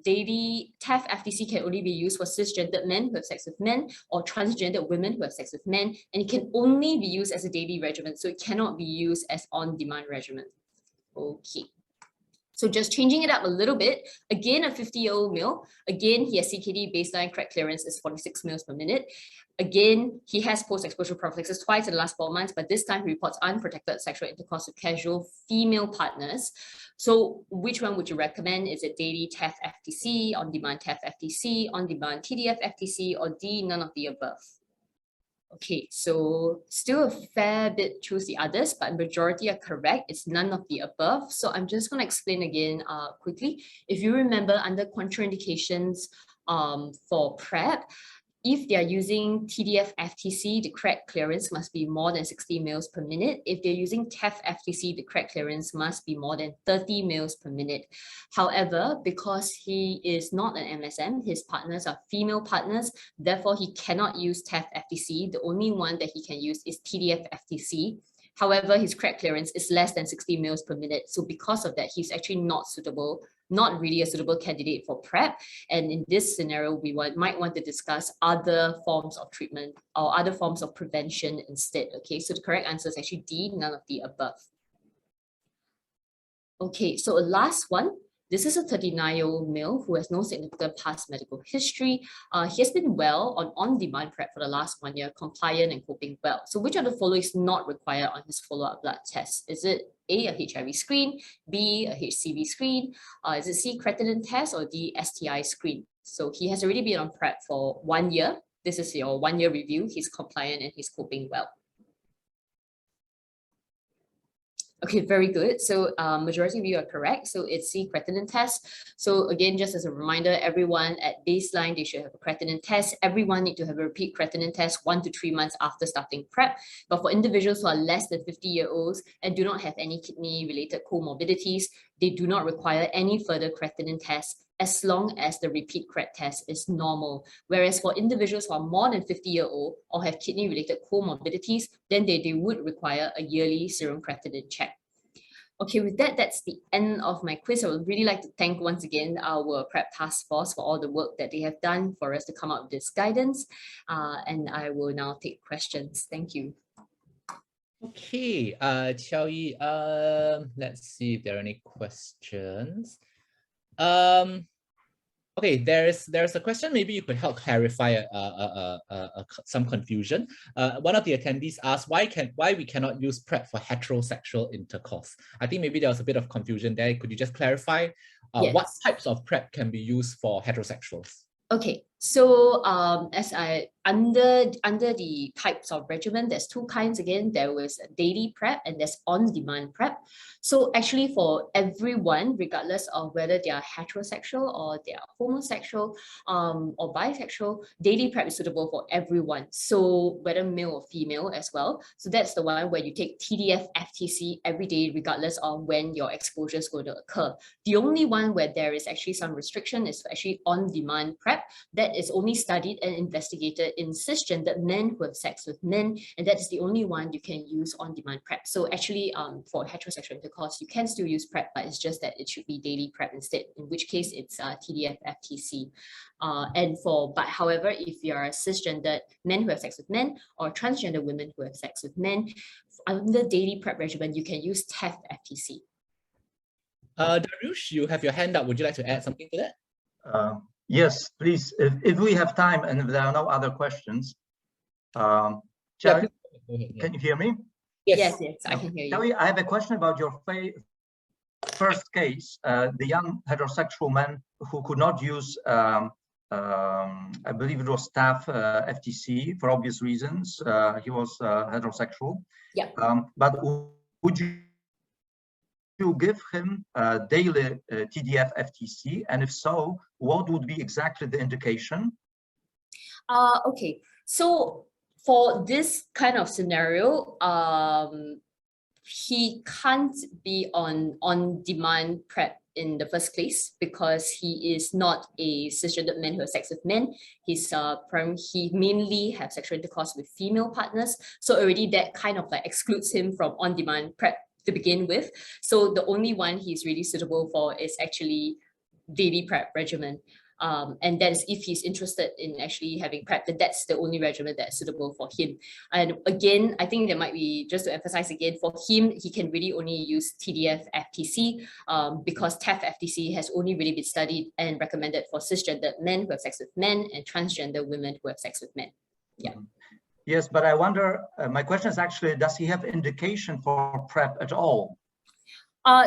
daily TEF FTC can only be used for cisgendered men who have sex with men, or transgendered women who have sex with men, and it can only be used as a daily regimen. So it cannot be used as on-demand regimen. Okay. So just changing it up a little bit, again, a 50-year-old male, again, he has CKD, baseline crack clearance is 46 ml per minute. Again, he has post-exposure prophylaxis twice in the last 4 months, but this time he reports unprotected sexual intercourse with casual female partners. So which one would you recommend? Is it daily TEF FTC, on-demand TEF FTC, on-demand TDF FTC, or D, none of the above? Okay, so still a fair bit choose the others, but majority are correct. It's none of the above. So I'm just going to explain again quickly. If you remember, under contraindications for PrEP, if they are using TDF FTC, the crack clearance must be more than 60 ml per minute. If they're using TEF FTC, the crack clearance must be more than 30 ml per minute. However, because he is not an MSM, his partners are female partners, therefore he cannot use TEF FTC. The only one that he can use is TDF FTC. However, his crack clearance is less than 60 ml per minute. So because of that, he's actually not suitable, not really a suitable candidate for PrEP. And in this scenario, we might want to discuss other forms of treatment or other forms of prevention instead. Okay, so the correct answer is actually D, none of the above. Okay, so a last one. This is a 39-year-old male who has no significant past medical history. He has been well on-demand PrEP for the last 1 year, compliant and coping well. So which of the following is not required on his follow-up blood test? Is it A, a HIV screen, B, a HCV screen, is it C, creatinine test, or D, STI screen? So he has already been on PrEP for 1 year. This is your 1 year review. He's compliant and he's coping well. Okay, very good. So majority of you are correct. So it's the creatinine test. So again, just as a reminder, everyone at baseline, they should have a creatinine test. Everyone need to have a repeat creatinine test 1 to 3 months after starting PrEP. But for individuals who are less than 50-year-olds and do not have any kidney-related comorbidities, they do not require any further creatinine tests as long as the repeat CRET test is normal. Whereas for individuals who are more than 50-year-old or have kidney-related comorbidities, then they would require a yearly serum creatinine check. Okay, with that, that's the end of my quiz. I would really like to thank once again our PrEP task force for all the work that they have done for us to come up with this guidance. And I will now take questions. Thank you. Okay, Qiao Yi, let's see if there are any questions. Okay, there's a question. Maybe you could help clarify some confusion. One of the attendees asked why we cannot use PrEP for heterosexual intercourse. I think maybe there was a bit of confusion there. Could you just clarify Yes. what types of PrEP can be used for heterosexuals? Okay, so under the types of regimen, there's two kinds again. There was daily PrEP and there's on-demand PrEP. So actually for everyone, regardless of whether they are heterosexual or they are homosexual or bisexual, daily PrEP is suitable for everyone. So whether male or female as well. So that's the one where you take TDF FTC every day, regardless of when your exposure is going to occur. The only one where there is actually some restriction is actually on-demand PrEP. That is only studied and investigated in cisgendered men who have sex with men, and that is the only one you can use on-demand PrEP. So actually, for heterosexual intercourse, you can still use PrEP, but it's just that it should be daily PrEP instead, in which case it's TDF FTC. However, if you're a cisgendered men who have sex with men or transgender women who have sex with men, under daily PrEP regimen, you can use TEF FTC. Darush, you have your hand up. Would you like to add something to that? Yes, please. If we have time and if there are no other questions, Yeah, Chaga, please. can you hear me? Yes, I can hear you. Chaga, I have a question about your first case, the young heterosexual man who could not use, I believe it was TAF FTC for obvious reasons. He was heterosexual. Yeah. But would you give him daily TDF FTC, and if so, what would be exactly the indication? Okay, so for this kind of scenario, he can't be on demand PrEP in the first place because he is not a cisgendered man who has sex with men. He mainly has sexual intercourse with female partners, so already that kind of like excludes him from on-demand PrEP to begin with. So the only one he's really suitable for is actually daily PrEP regimen. And that is if he's interested in actually having PrEP, then that's the only regimen that's suitable for him. And again, I think there might be, just to emphasize again, for him, he can really only use TDF FTC because TEF FTC has only really been studied and recommended for cisgendered men who have sex with men and transgender women who have sex with men. Yeah. Yes, but I wonder, my question is actually, does he have indication for PrEP at all?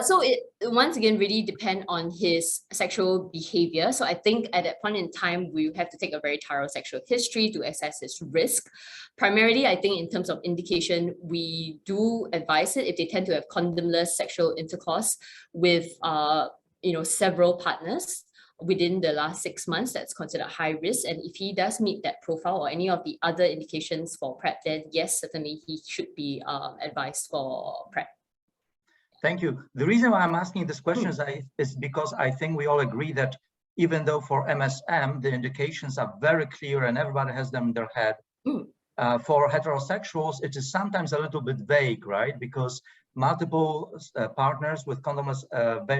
So it once again really depend on his sexual behavior. So I think at that point in time, we have to take a very thorough sexual history to assess his risk. Primarily, I think in terms of indication, we do advise it if they tend to have condomless sexual intercourse with several partners within the last 6 months, that's considered high risk. And if he does meet that profile or any of the other indications for PrEP, then yes, certainly he should be advised for PrEP. Thank you. The reason why I'm asking this question is because I think we all agree that even though for MSM, the indications are very clear and everybody has them in their head, for heterosexuals, it is sometimes a little bit vague, right? Because multiple partners with condomless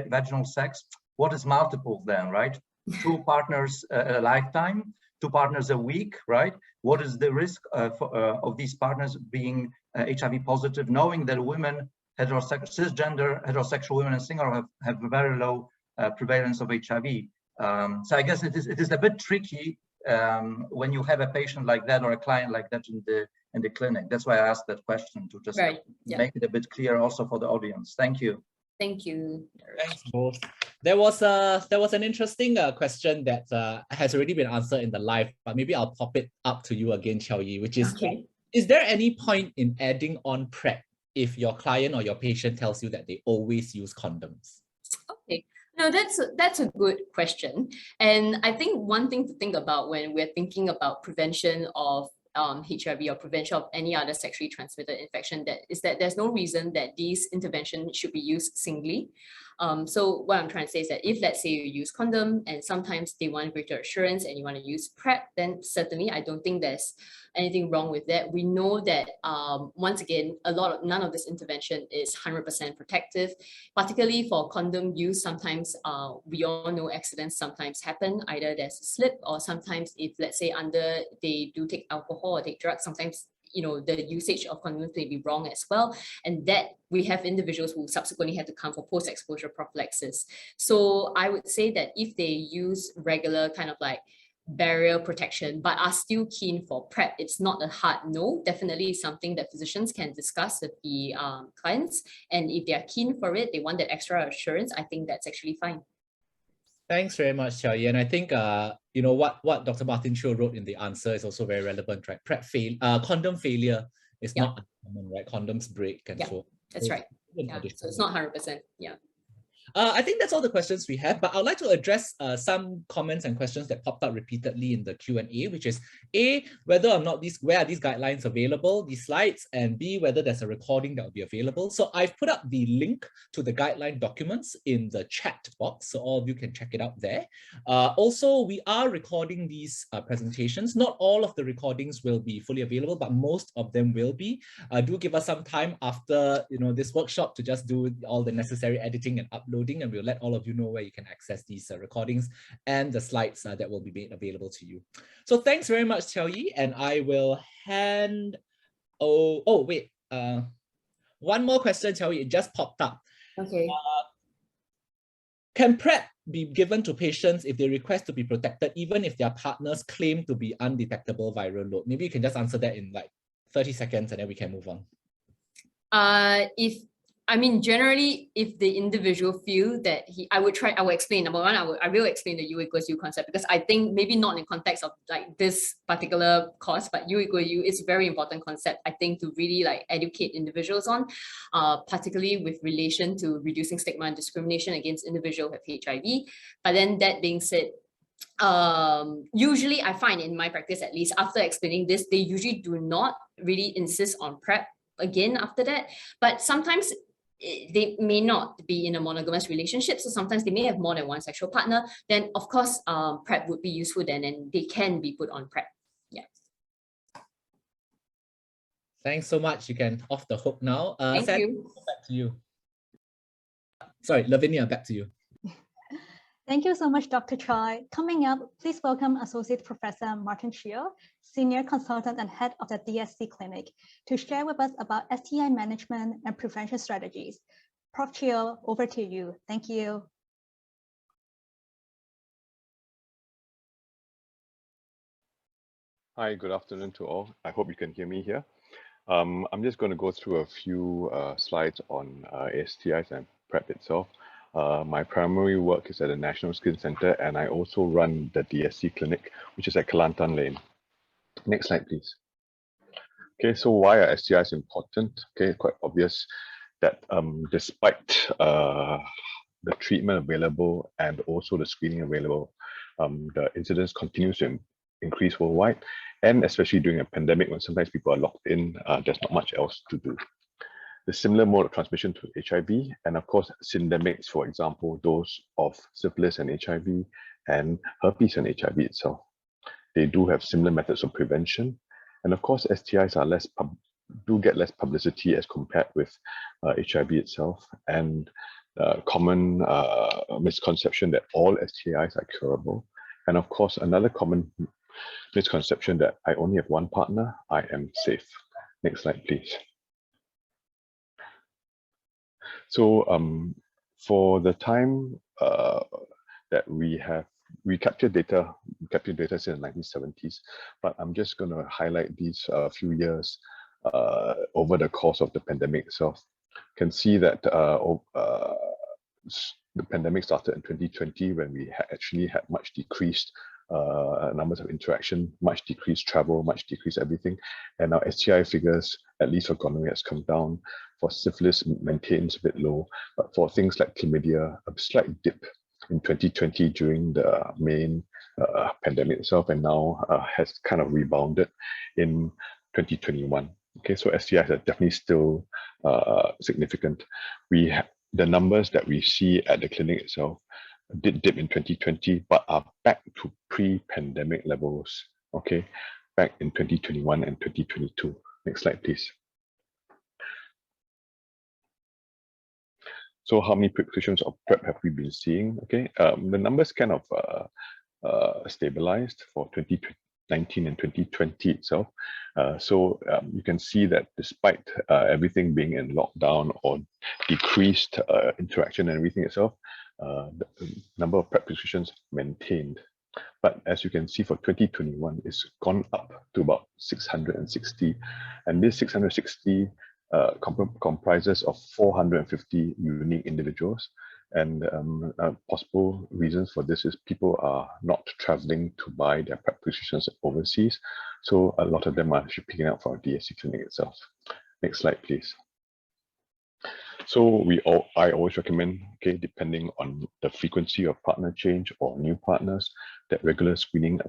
vaginal sex, what is multiple then, right? 2 partners a lifetime, 2 partners a week, right? What is the risk of these partners being HIV positive, knowing that women, cisgender heterosexual women and single have a very low prevalence of HIV. So I guess it is a bit tricky when you have a patient like that or a client like that in the clinic. That's why I asked that question, to just make it a bit clear also for the audience. Thank you. Thank you. Thanks both. There was an interesting question that has already been answered in the live, but maybe I'll pop it up to you again, Qiao Yi, which is, is there any point in adding on PrEP if your client or your patient tells you that they always use condoms? Okay. No, that's a good question. And I think one thing to think about when we're thinking about prevention of HIV or prevention of any other sexually transmitted infection that there's no reason that these interventions should be used singly. So what I'm trying to say is that if, let's say, you use condom and sometimes they want greater assurance and you want to use PrEP, then certainly I don't think there's anything wrong with that. We know that once again, none of this intervention is 100% protective, particularly for condom use. Sometimes we all know accidents sometimes happen, either there's a slip or sometimes if, let's say, they do take alcohol or take drugs, sometimes the usage of condoms may be wrong as well. And that we have individuals who subsequently had to come for post-exposure prophylaxis. So I would say that if they use regular kind of like barrier protection, but are still keen for PrEP, it's not a hard no. Definitely something that physicians can discuss with the clients. And if they are keen for it, they want that extra assurance, I think that's actually fine. Thanks very much, Xiaoyi. And I think what Dr. Martin Cho wrote in the answer is also very relevant, right? Condom failure is not uncommon, right? Condoms break and so. That's right. Yeah. So it's not 100%. Yeah. I think that's all the questions we have, but I'd like to address some comments and questions that popped up repeatedly in the Q&A, which is A, whether or not where are these guidelines available, these slides, and B, whether there's a recording that will be available. So I've put up the link to the guideline documents in the chat box, so all of you can check it out there. Also, we are recording these presentations. Not all of the recordings will be fully available, but most of them will be. Do give us some time after this workshop to just do all the necessary editing and uploading, and we'll let all of you know where you can access these recordings and the slides that will be made available to you. So thanks very much, Xiaoyi, and I will hand... wait. One more question, Xiaoyi, it just popped up. Okay. Can PrEP be given to patients if they request to be protected, even if their partners claim to be undetectable viral load? Maybe you can just answer that in like 30 seconds and then we can move on. Generally, if the individual feel that I will explain. Number one, I will explain the U equals U concept, because I think maybe not in context of like this particular course, but U equals U is a very important concept, I think, to really like educate individuals on, particularly with relation to reducing stigma and discrimination against individuals who have HIV. But then that being said, usually I find in my practice, at least after explaining this, they usually do not really insist on PrEP again after that. But sometimes they may not be in a monogamous relationship, so sometimes they may have more than one sexual partner. Then of course PrEP would be useful then, and they can be put on PrEP. Yeah. Thanks so much. You can off the hook now. Thank Sally, you. back to you. Sorry, Lavinia, back to you. Thank you so much, Dr. Choi. Coming up, please welcome Associate Professor Martin Chio, Senior Consultant and Head of the DSC Clinic, to share with us about STI management and prevention strategies. Prof. Chio, over to you. Thank you. Hi, good afternoon to all. I hope you can hear me here. I'm just going to go through a few slides on STIs and PrEP itself. My primary work is at the National Skin Center, and I also run the DSC clinic, which is at Kelantan Lane. Next slide, please. Okay, so why are STIs important? Okay, quite obvious that despite the treatment available and also the screening available, the incidence continues to increase worldwide, and especially during a pandemic when sometimes people are locked in, there's not much else to do. The similar mode of transmission to HIV, and of course syndemics, for example, those of syphilis and HIV, and herpes and HIV itself. They do have similar methods of prevention, and of course STIs are do get less publicity as compared with HIV itself, and common misconception that all STIs are curable, and of course another common misconception that I only have one partner, I am safe. Next slide, please. So for the time that we captured data since the 1970s, but I'm just going to highlight these few years over the course of the pandemic itself. You can see that the pandemic started in 2020 when we actually had much decreased numbers of interaction, much decreased travel, much decreased everything. And our STI figures, at least for gonorrhea, has come down. For syphilis, maintains a bit low, but for things like chlamydia, a slight dip in 2020 during the main pandemic itself, and now has kind of rebounded in 2021. Okay, so STIs are definitely still significant. The numbers that we see at the clinic itself did dip in 2020, but are back to pre-pandemic levels. Okay, back in 2021 and 2022. Next slide, please. So how many prescriptions of PrEP have we been seeing? Okay, the numbers kind of stabilized for 2019 and 2020 itself. You can see that despite everything being in lockdown or decreased interaction and everything itself, the number of PrEP prescriptions maintained. But as you can see, for 2021, it's gone up to about 660, and this 660 comprises of 450 unique individuals. And possible reasons for this is people are not traveling to buy their PrEP prescriptions overseas. So a lot of them are actually picking up from a DSC clinic itself. Next slide, please. So I always recommend, okay, depending on the frequency of partner change or new partners, that regular screening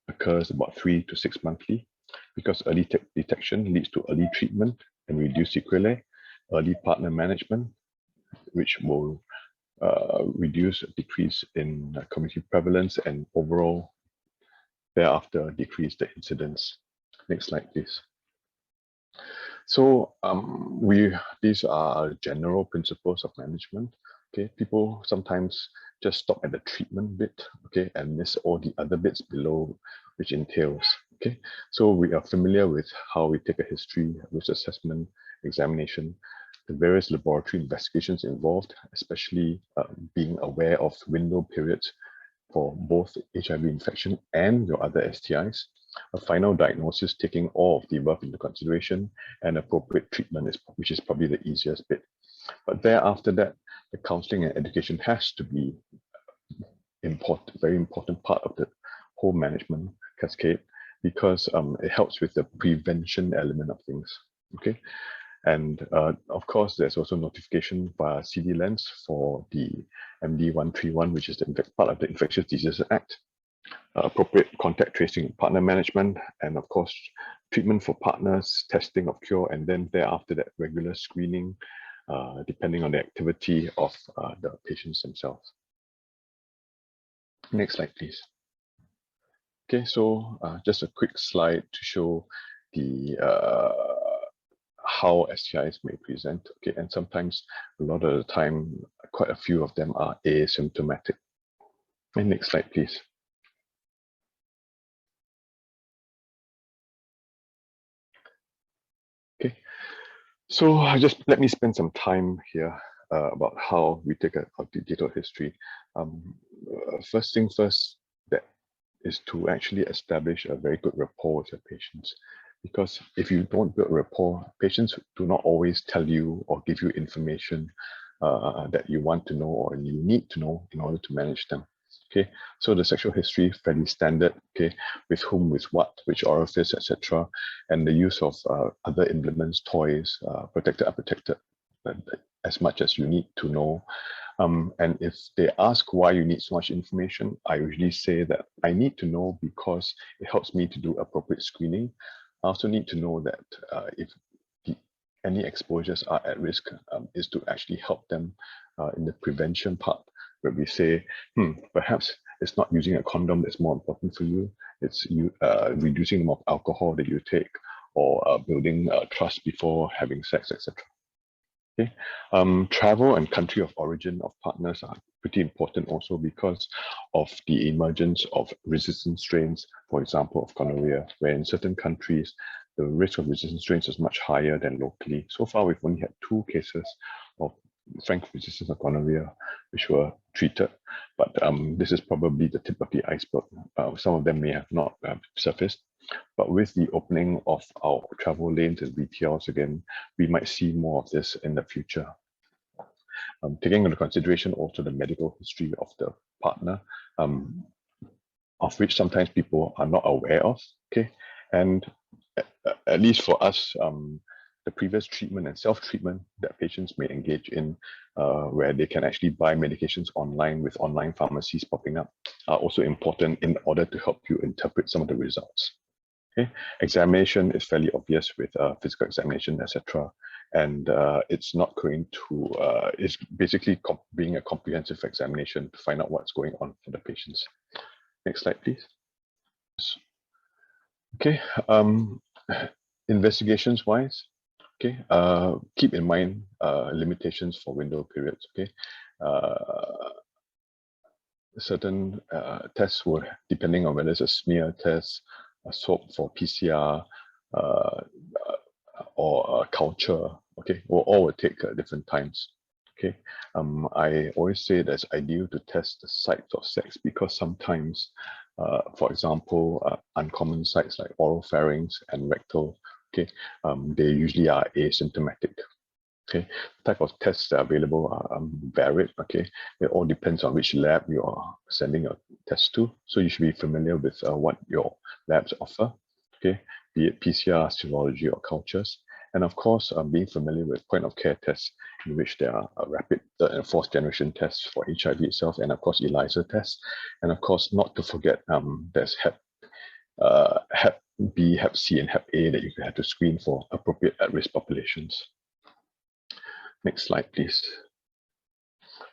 occurs about 3 to 6 monthly, because early detection leads to early treatment and reduce sequelae, early partner management, which will decrease in community prevalence, and overall thereafter decrease the incidence. Next slide, please. So these are general principles of management. Okay, people sometimes just stop at the treatment bit, okay, and miss all the other bits below, which entails. Okay, so we are familiar with how we take a history, risk assessment, examination, the various laboratory investigations involved, especially being aware of window periods for both HIV infection and your other STIs, a final diagnosis taking all of the above into consideration, and appropriate treatment, which is probably the easiest bit. But thereafter that, the counseling and education has to be very important part of the whole management cascade, because it helps with the prevention element of things. Okay. And of course, there's also notification via CD Lens for the MD131, which is the part of the Infectious Diseases Act, appropriate contact tracing and partner management, and of course, treatment for partners, testing of cure, and then thereafter that regular screening, depending on the activity of the patients themselves. Next slide, please. Okay, so just a quick slide to show the how STIs may present. Okay, and sometimes a lot of the time, quite a few of them are asymptomatic. And next slide, please. Okay, so let me spend some time here about how we take a detailed history. First thing first, that is to actually establish a very good rapport with your patients. Because if you don't build rapport, patients do not always tell you or give you information that you want to know or you need to know in order to manage them. Okay, so the sexual history fairly standard. Okay, with whom, with what, which orifice, etc., and the use of other implements, toys, protected, unprotected, as much as you need to know. And if they ask why you need so much information, I usually say that I need to know because it helps me to do appropriate screening. I also need to know that if any exposures are at risk, is to actually help them in the prevention part, where we say, perhaps it's not using a condom that's more important for you. It's reducing the amount of alcohol that you take, or building trust before having sex, etc. Okay. Travel and country of origin of partners are pretty important also because of the emergence of resistant strains, for example, of gonorrhea, where in certain countries, the risk of resistant strains is much higher than locally. So far, we've only had 2 cases of frank resistance of gonorrhea, which were treated, but this is probably the tip of the iceberg. Some of them may have not surfaced. But with the opening of our travel lanes and VTLs again, we might see more of this in the future. Taking into consideration also the medical history of the partner, of which sometimes people are not aware of, okay? And at least for us, the previous treatment and self-treatment that patients may engage in, where they can actually buy medications online with online pharmacies popping up, are also important in order to help you interpret some of the results. Okay, examination is fairly obvious with physical examination, etc. And it's not going to, it's basically being a comprehensive examination to find out what's going on for the patients. Next slide, please. Okay, investigations wise, okay, keep in mind limitations for window periods, okay. Certain tests will, depending on whether it's a smear test, a swab for PCR, or a culture, okay, all will take different times. Okay, I always say that it's ideal to test the sites of sex because sometimes, for example, uncommon sites like oropharynx and rectal, okay, they usually are asymptomatic. Okay, the type of tests that are available are varied. Okay, it all depends on which lab you are sending your test to. So you should be familiar with what your labs offer. Okay, be it PCR, serology, or cultures. And of course, being familiar with point of care tests, in which there are rapid third and fourth generation tests for HIV itself, and of course, ELISA tests. And of course, not to forget, there's Hep B, Hep C, and Hep A that you have to screen for appropriate at-risk populations. Next slide, please.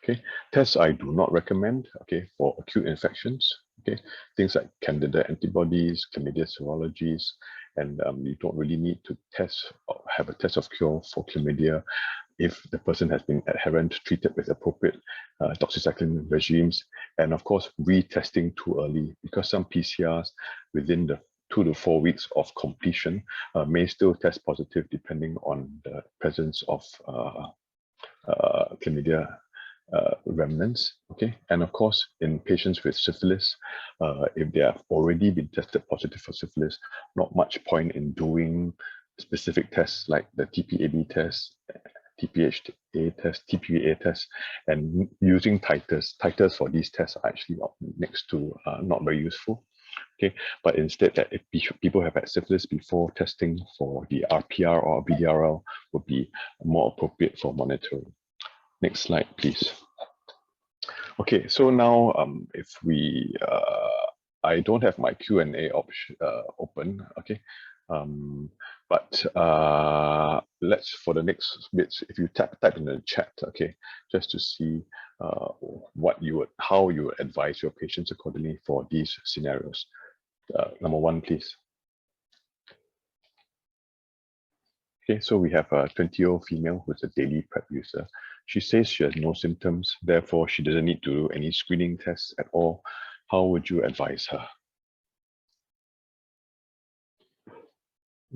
Okay, tests I do not recommend, okay, for acute infections, okay, things like candida antibodies, chlamydia serologies, and you don't really need to test or have a test of cure for chlamydia if the person has been adherent, treated with appropriate doxycycline regimes, and of course, retesting too early, because some PCRs within the 2 to 4 weeks of completion may still test positive depending on the presence of chlamydia remnants, okay? And of course, in patients with syphilis, if they have already been tested positive for syphilis, not much point in doing specific tests like the TPAB test, TPHA test, TPA test, and using titers for these tests are actually next to not very useful. Okay, but instead that if people have had syphilis before, testing for the RPR or VDRL would be more appropriate for monitoring. Next slide, please. Okay, so now if we, I don't have my Q&A option open, okay, but let's, for the next bits, if you type in the chat, okay, just to see what you would, how you would advise your patients accordingly for these scenarios. Number 1, please. Okay, so we have a 20-year-old female who's a daily PrEP user. She says she has no symptoms, therefore she doesn't need to do any screening tests at all. How would you advise her?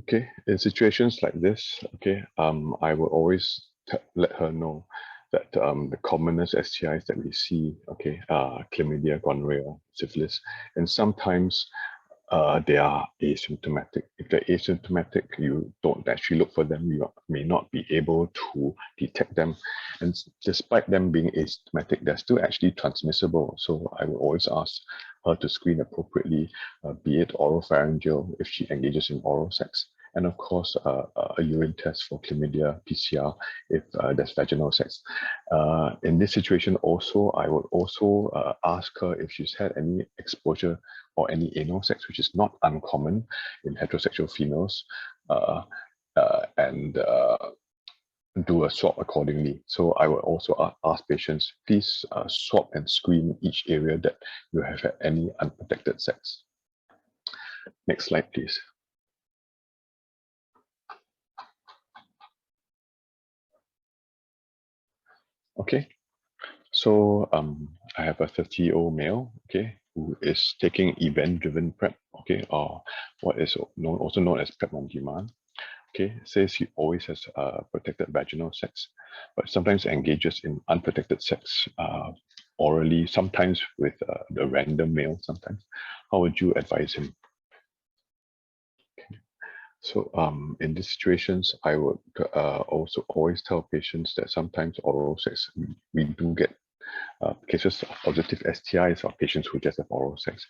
Okay, in situations like this, okay, I will always let her know that the commonest STIs that we see, okay, are chlamydia, gonorrhea, syphilis, and sometimes they are asymptomatic. If they're asymptomatic, you don't actually look for them. You may not be able to detect them. And despite them being asymptomatic, they're still actually transmissible. So I will always ask her to screen appropriately, be it oropharyngeal if she engages in oral sex. And of course, a urine test for chlamydia, PCR, if there's vaginal sex. In this situation also, I would also ask her if she's had any exposure or any anal sex, which is not uncommon in heterosexual females, and do a swab accordingly. So I will also ask patients, please swab and screen each area that you have had any unprotected sex. Next slide, please. Okay, so I have a 30-year-old male, okay, who is taking event-driven PrEP, okay, or what is also known as PrEP on demand. Okay, says he always has protected vaginal sex, but sometimes engages in unprotected sex orally, sometimes with the random male sometimes. How would you advise him? Okay. So in these situations, I would also always tell patients that sometimes oral sex, we do get Cases of positive STIs are patients who just have oral sex.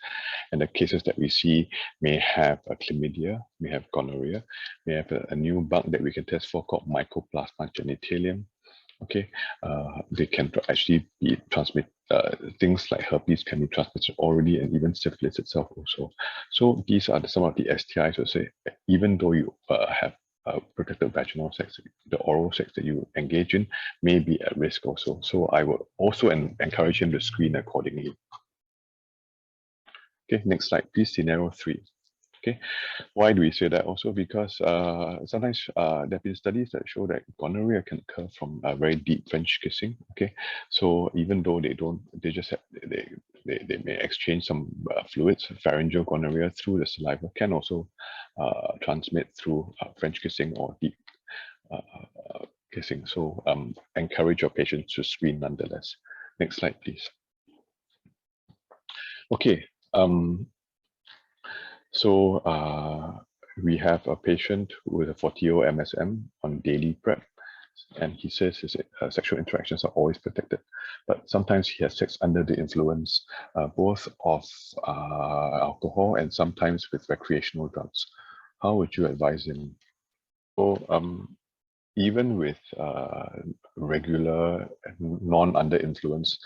And the cases that we see may have a chlamydia, may have gonorrhea, may have a new bug that we can test for called Mycoplasma genitalium. Okay, they can actually be transmitted. Things like herpes can be transmitted orally, and even syphilis itself also. So these are some of the STIs. I would say, even though you have protected vaginal sex, the oral sex that you engage in may be at risk also. So I would also encourage him to screen accordingly. Okay, next slide, please. Scenario 3. Okay, why do we say that? Also because sometimes there have been studies that show that gonorrhea can occur from very deep French kissing. Okay, so even though they just have, they may exchange some fluids. Pharyngeal gonorrhea through the saliva can also transmit through French kissing or deep kissing. So encourage your patients to screen nonetheless. Next slide, please. Okay. So we have a patient with a 40-year-old MSM on daily PrEP, and he says his sexual interactions are always protected, but sometimes he has sex under the influence both of alcohol and sometimes with recreational drugs. How would you advise him? So even with regular non-under influence,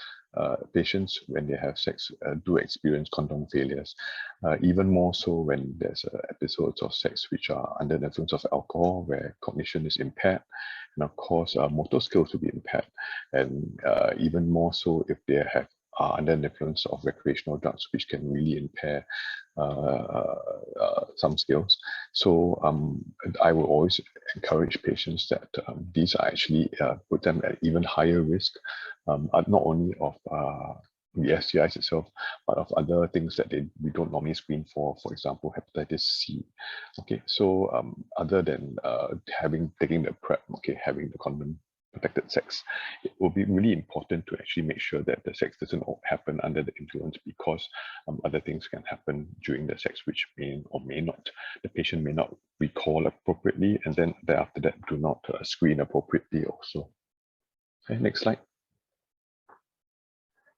patients, when they have sex, do experience condom failures, even more so when there's episodes of sex which are under the influence of alcohol, where cognition is impaired, and of course motor skills will be impaired, and even more so if they are under the influence of recreational drugs, which can really impair some skills. So I will always encourage patients that these are actually put them at even higher risk, not only of the STIs itself, but of other things that we don't normally screen for example, hepatitis C. Okay, so other than taking the PrEP, okay, having the condom protected sex, it will be really important to actually make sure that the sex doesn't happen under the influence, because other things can happen during the sex which may or may not, the patient may not recall appropriately, and then after that do not screen appropriately also. Okay, next slide.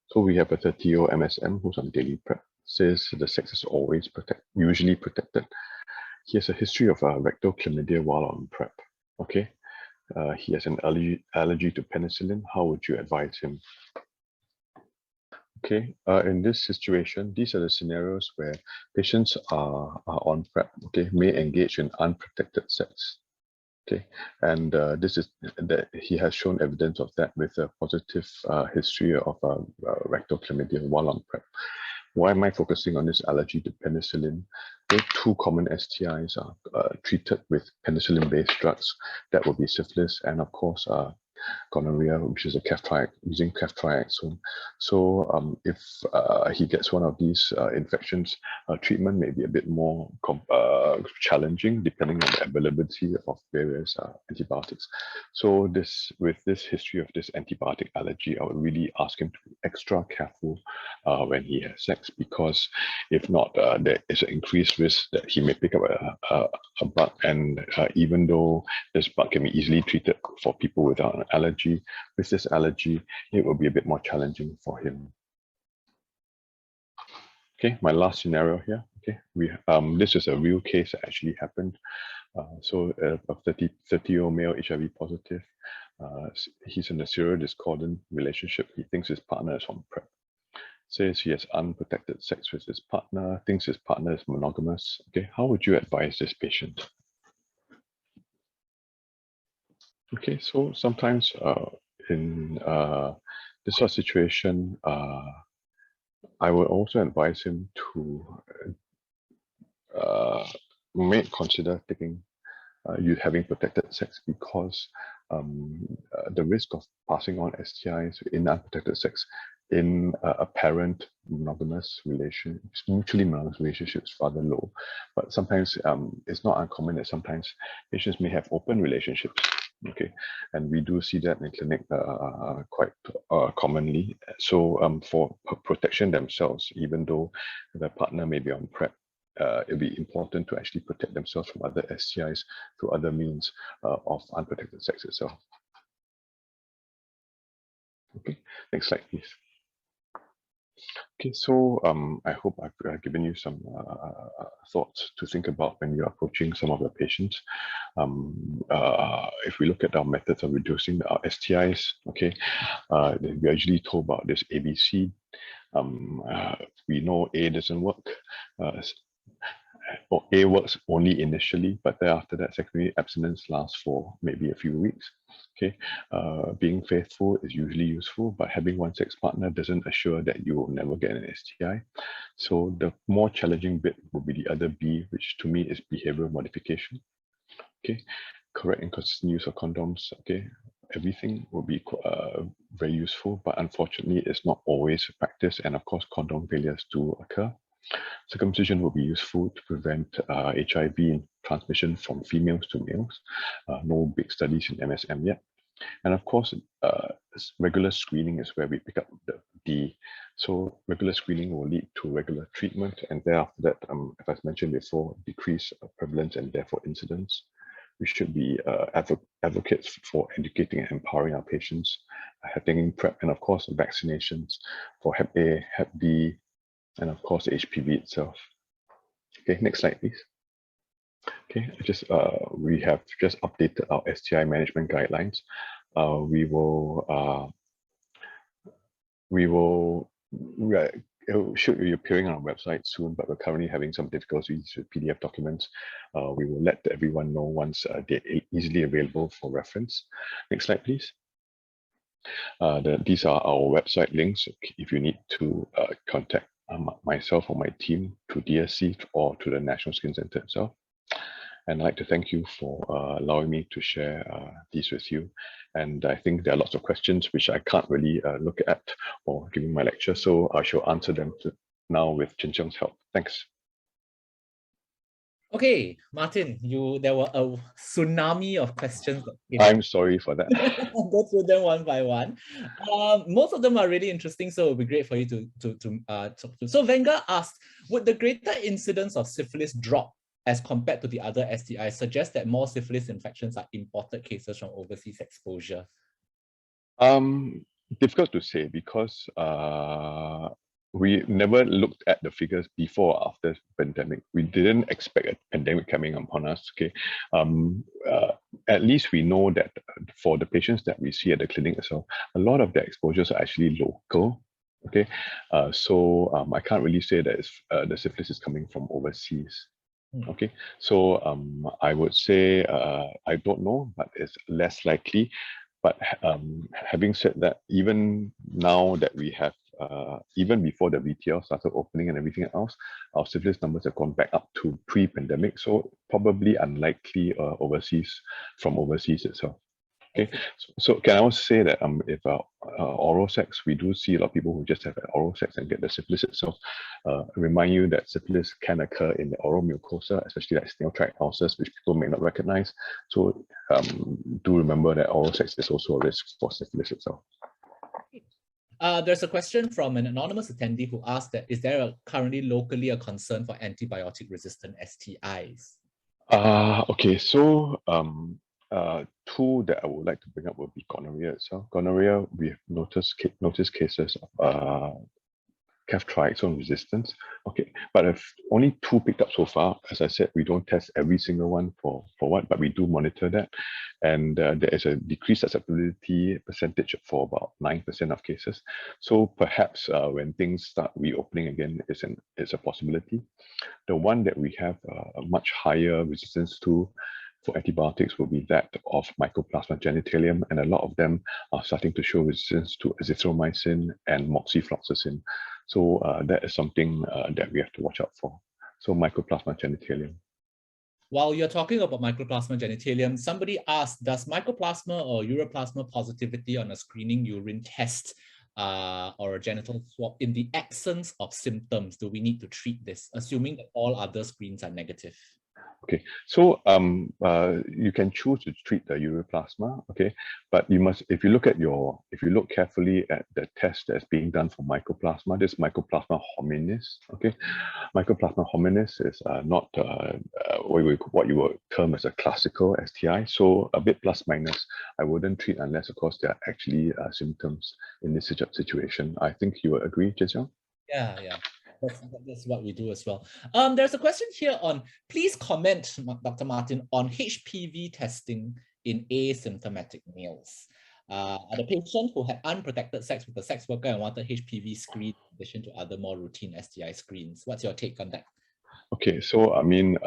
So we have a 30-year-old MSM who's on daily PrEP, says the sex is always usually protected. He has a history of rectal chlamydia while on PrEP. Okay. He has an allergy to penicillin. How would you advise him? Okay, in this situation, these are the scenarios where patients are on PrEP, okay, may engage in unprotected sex. Okay, and this is that he has shown evidence of that with a positive history of rectal chlamydia while on PrEP. Why am I focusing on this allergy to penicillin? The two common STIs are treated with penicillin-based drugs. That would be syphilis and, of course, gonorrhea, which is a using ceftriaxone. So if he gets one of these infections, treatment may be a bit more challenging depending on the availability of various antibiotics. So with this history of this antibiotic allergy, I would really ask him to be extra careful when he has sex, because if not, there is an increased risk that he may pick up a bug, and even though this bug can be easily treated for people without an allergy, with this allergy, it will be a bit more challenging for him. Okay, my last scenario here. Okay, this is a real case that actually happened. So a 30-year-old male HIV positive. He's in a serial discordant relationship. He thinks his partner is on PrEP. Says he has unprotected sex with his partner, thinks his partner is monogamous. Okay, how would you advise this patient? Okay, so sometimes in this sort of situation, I would also advise him to consider having protected sex, because the risk of passing on STIs in unprotected sex in a parent monogamous relation, mutually monogamous relationship, is rather low. But sometimes it's not uncommon that sometimes patients may have open relationships. Okay, and we do see that in clinic quite commonly. So for protection themselves, even though the partner may be on PrEP, it'll be important to actually protect themselves from other STIs through other means of unprotected sex itself. Okay, next slide, please. Okay, so I hope I've given you some thoughts to think about when you're approaching some of the patients. If we look at our methods of reducing our STIs, okay, we're usually told about this ABC. We know A doesn't work. Or A works only initially, but then after that, secondary abstinence lasts for maybe a few weeks. Okay, being faithful is usually useful, but having one sex partner doesn't assure that you will never get an STI. So the more challenging bit will be the other B, which to me is behavioral modification. Okay, correct and consistent use of condoms. Okay, everything will be very useful, but unfortunately, it's not always practiced, and of course, condom failures do occur. Circumcision will be useful to prevent HIV transmission from females to males. No big studies in MSM yet. And of course, regular screening is where we pick up the D. So regular screening will lead to regular treatment, and thereafter that, as I mentioned before, decrease prevalence and therefore incidence. We should be advocates for educating and empowering our patients, having PrEP, and of course vaccinations for Hep A, Hep B, and of course HPV itself. Okay, next slide, please. Okay, we have just updated our STI management guidelines. It should be appearing on our website soon, but we're currently having some difficulties with PDF documents. We will let everyone know once they're easily available for reference. Next slide, please. These are our website links if you need to contact myself or my team to DSC or to the National Skin Center itself. And I'd like to thank you for allowing me to share these with you. And I think there are lots of questions which I can't really look at or giving my lecture, so I shall answer them now with Chin Cheong's help. Thanks. Okay, Martin, there were a tsunami of questions. I'm sorry for that. I'll go through them one by one. Most of them are really interesting, so it would be great for you to talk to. So Venga asked, would the greater incidence of syphilis drop as compared to the other STIs suggest that more syphilis infections are imported cases from overseas exposure? Difficult to say because we never looked at the figures before or after the pandemic. We didn't expect a pandemic coming upon us. Okay, at least we know that for the patients that we see at the clinic as well, a lot of their exposures are actually local. Okay, so I can't really say that the syphilis is coming from overseas. Okay, so I would say I don't know, but it's less likely. But having said that, even now that we have, even before the VTL started opening and everything else, our syphilis numbers have gone back up to pre-pandemic. So probably unlikely from overseas itself. Okay, so can I also say that if oral sex, we do see a lot of people who just have oral sex and get the syphilis itself. Remind you that syphilis can occur in the oral mucosa, especially like snail tract ulcers, which people may not recognize. So do remember that oral sex is also a risk for syphilis itself. There's a question from an anonymous attendee who asked that, is there currently locally a concern for antibiotic-resistant STIs? Okay, so two that I would like to bring up will be gonorrhea itself. Gonorrhea, we have noticed cases of ceftriaxone resistance. Okay, but if only two picked up so far. As I said, we don't test every single one for what, but we do monitor that. And there is a decreased susceptibility percentage for about 9% of cases. So perhaps when things start reopening again, it's a possibility. The one that we have a much higher resistance to for antibiotics will be that of Mycoplasma genitalium, and a lot of them are starting to show resistance to azithromycin and moxifloxacin. So that is something that we have to watch out for. So Mycoplasma genitalium. While you're talking about Mycoplasma genitalium, somebody asked, does Mycoplasma or Uroplasma positivity on a screening urine test or a genital swab in the absence of symptoms, do we need to treat this, assuming that all other screens are negative? Okay, so you can choose to treat the uroplasma, okay, but you must, if you look carefully at the test that's being done for mycoplasma, this mycoplasma hominis, okay, mycoplasma hominis is not what you would term as a classical STI, so a bit plus minus. I wouldn't treat unless, of course, there are actually symptoms in this situation. I think you would agree, Jessica? Yeah. That's what we do as well. There's a question here on, please comment, Dr. Martin, on HPV testing in asymptomatic males. Are the patient who had unprotected sex with a sex worker and wanted HPV screen in addition to other more routine STI screens? What's your take on that? Okay, so I mean,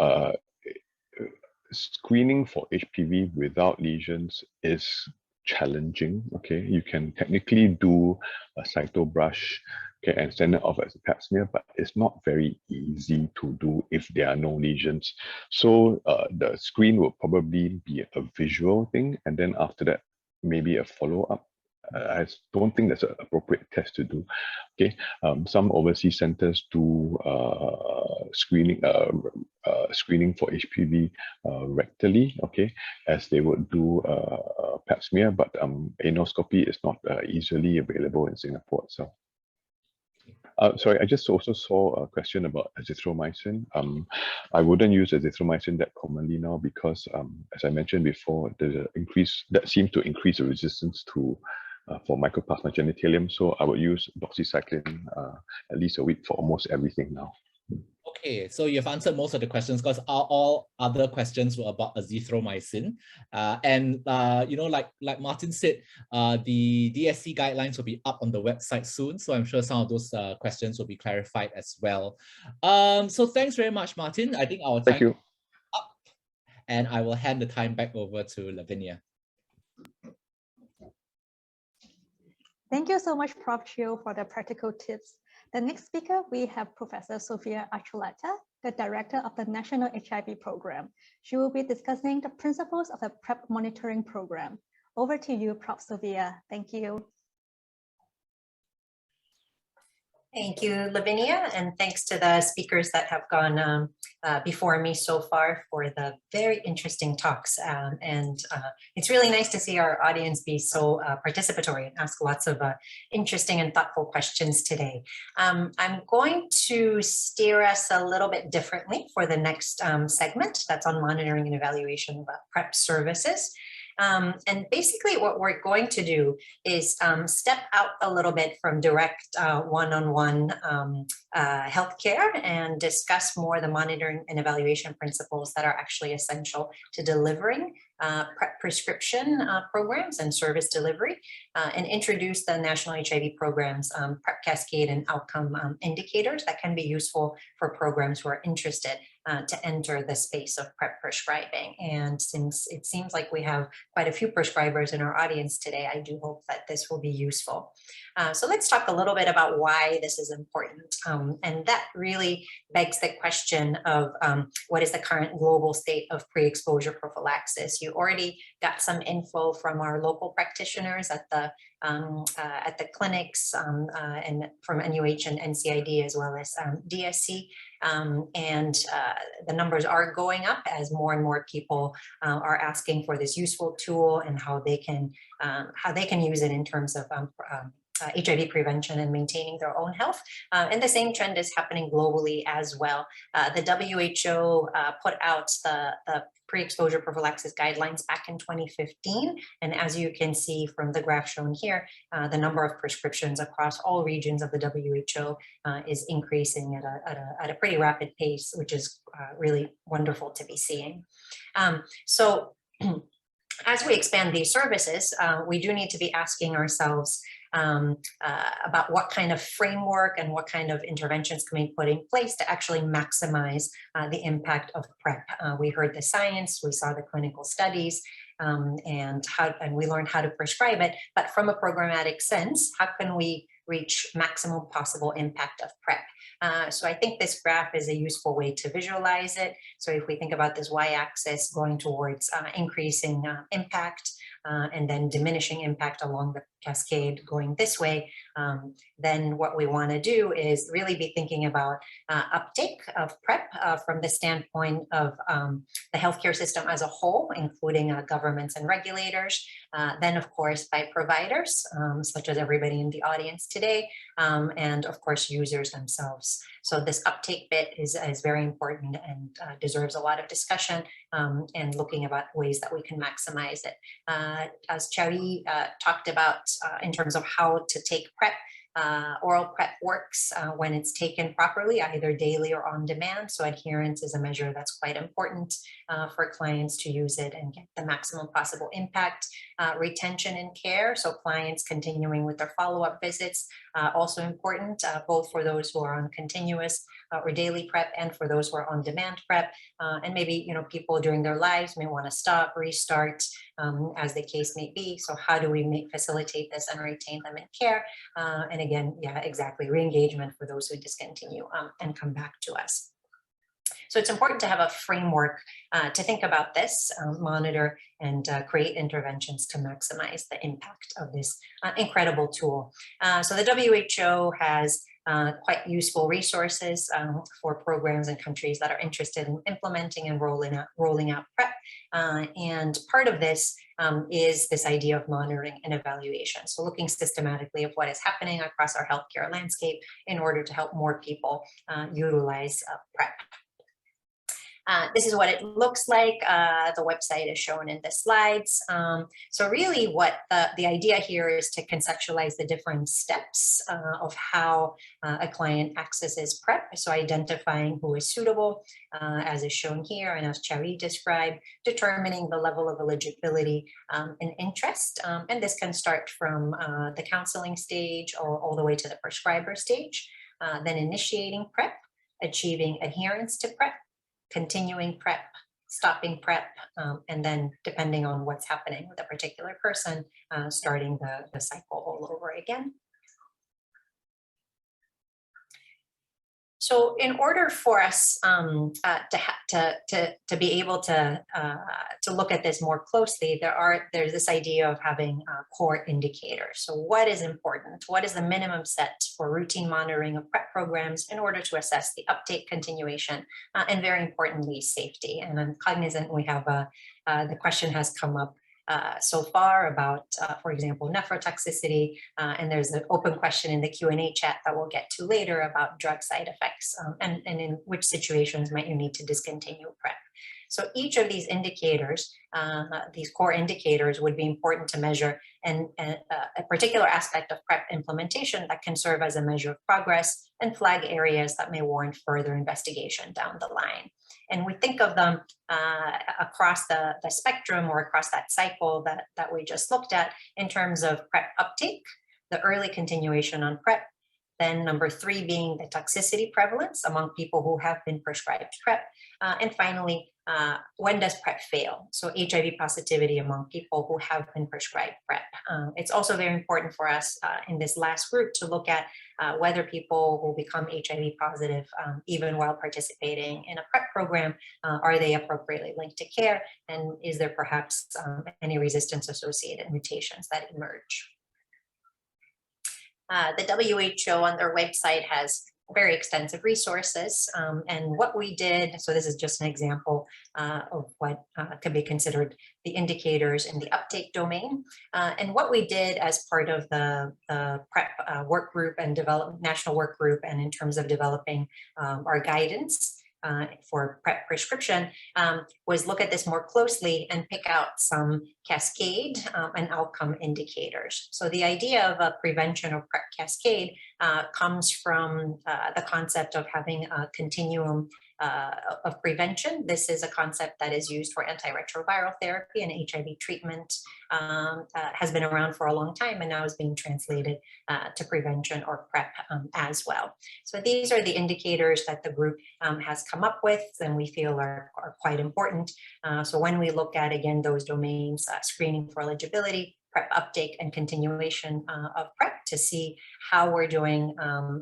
screening for HPV without lesions is challenging. Okay, you can technically do a cytobrush, okay, and send it off as a pap smear, but it's not very easy to do if there are no lesions. So the screen will probably be a visual thing, and then after that, maybe a follow-up. I don't think that's an appropriate test to do. Okay, some overseas centers do screening for HPV rectally, okay, as they would do pap smear, but anoscopy is not easily available in Singapore itself. Sorry, I just also saw a question about azithromycin. I wouldn't use azithromycin that commonly now because, as I mentioned before, there's an increase that seems to increase the resistance to for Mycoplasma genitalium. So I would use doxycycline at least a week for almost everything now. Okay, so you've answered most of the questions because all other questions were about azithromycin. You know, like Martin said, the DSC guidelines will be up on the website soon. So I'm sure some of those questions will be clarified as well. So thanks very much, Martin. I think our time is up, and I will hand the time back over to Lavinia. Thank you so much, Prof. Chiu, for the practical tips. The next speaker, we have Professor Sofia Archuleta, the Director of the National HIV Program. She will be discussing the principles of the PrEP monitoring program. Over to you, Prof. Sofia. Thank you. Thank you, Lavinia, and thanks to the speakers that have gone before me so far for the very interesting talks. It's really nice to see our audience be so participatory and ask lots of interesting and thoughtful questions today. I'm going to steer us a little bit differently for the next segment that's on monitoring and evaluation of PrEP services. And basically what we're going to do is step out a little bit from direct one-on-one healthcare and discuss more the monitoring and evaluation principles that are actually essential to delivering PrEP prescription programs and service delivery, and introduce the National HIV Program's PrEP cascade and outcome indicators that can be useful for programs who are interested to enter the space of PrEP prescribing. And since it seems like we have quite a few prescribers in our audience today, I do hope that this will be useful. So let's talk a little bit about why this is important. And that really begs the question of what is the current global state of pre-exposure prophylaxis. You already got some info from our local practitioners at the clinics and from NUH and NCID as well as DSC. The numbers are going up as more and more people are asking for this useful tool and how they can use it in terms of HIV prevention and maintaining their own health. And the same trend is happening globally as well. The WHO put out the pre-exposure prophylaxis guidelines back in 2015. And as you can see from the graph shown here, the number of prescriptions across all regions of the WHO is increasing at a pretty rapid pace, which is really wonderful to be seeing. As we expand these services, we do need to be asking ourselves about what kind of framework and what kind of interventions can we put in place to actually maximize the impact of PrEP. We heard the science, we saw the clinical studies, and we learned how to prescribe it, but from a programmatic sense, how can we reach maximum possible impact of PrEP? So I think this graph is a useful way to visualize it. So if we think about this y-axis going towards increasing impact, and then diminishing impact along the cascade going this way, then what we want to do is really be thinking about uptake of PrEP from the standpoint of the healthcare system as a whole, including governments and regulators, then of course by providers, such as everybody in the audience today, and of course users themselves. So this uptake bit is very important and deserves a lot of discussion and looking about ways that we can maximize it. As Chaga talked about in terms of how to take PrEP, oral PrEP works when it's taken properly, either daily or on demand. So adherence is a measure that's quite important for clients to use it and get the maximum possible impact. Retention and care, so clients continuing with their follow-up visits, also important, both for those who are on continuous or daily PrEP and for those who are on demand PrEP. And maybe, people during their lives may want to stop, restart, as the case may be. So how do we facilitate this and retain them in care? And again, yeah, exactly, re-engagement for those who discontinue and come back to us. So it's important to have a framework to think about this, monitor, and create interventions to maximize the impact of this incredible tool. So the WHO has quite useful resources for programs and countries that are interested in implementing and rolling out PrEP. And part of this is this idea of monitoring and evaluation. So looking systematically at what is happening across our healthcare landscape in order to help more people utilize PrEP. This is what it looks like. The website is shown in the slides. So really what the idea here is to conceptualize the different steps of how a client accesses PrEP. So identifying who is suitable, as is shown here, and as Chaga described, determining the level of eligibility and interest. And this can start from the counseling stage or all the way to the prescriber stage, then initiating PrEP, achieving adherence to PrEP, continuing PrEP, stopping PrEP, and then depending on what's happening with a particular person, starting the cycle all over again. So in order for us to be able to look at this more closely, there's this idea of having core indicators. So what is important? What is the minimum set for routine monitoring of PrEP programs in order to assess the uptake, continuation, and very importantly, safety? And I'm cognizant we have the question has come up so far about, for example, nephrotoxicity, and there's an open question in the Q&A chat that we'll get to later about drug side effects and in which situations might you need to discontinue PrEP. So each of these indicators, these core indicators, would be important to measure and a particular aspect of PrEP implementation that can serve as a measure of progress and flag areas that may warrant further investigation down the line. And we think of them across the spectrum or across that cycle that we just looked at in terms of PrEP uptake, the early continuation on PrEP, then number 3 being the toxicity prevalence among people who have been prescribed PrEP, and finally, when does PrEP fail? So HIV positivity among people who have been prescribed PrEP. It's also very important for us in this last group to look at whether people who become HIV positive, even while participating in a PrEP program, are they appropriately linked to care? And is there perhaps any resistance associated mutations that emerge? The WHO on their website has very extensive resources, and what we did, so this is just an example of what could be considered the indicators in the uptake domain, and what we did as part of the PrEP work group and national work group, and in terms of developing our guidance for PrEP prescription, was look at this more closely and pick out some cascade and outcome indicators. So the idea of a prevention or PrEP cascade comes from the concept of having a continuum of prevention. This is a concept that is used for antiretroviral therapy and HIV treatment, has been around for a long time and now is being translated to prevention or PrEP as well. So these are the indicators that the group has come up with and we feel are quite important. So when we look at, again, those domains, screening for eligibility, PrEP uptake, and continuation of PrEP, to see how we're doing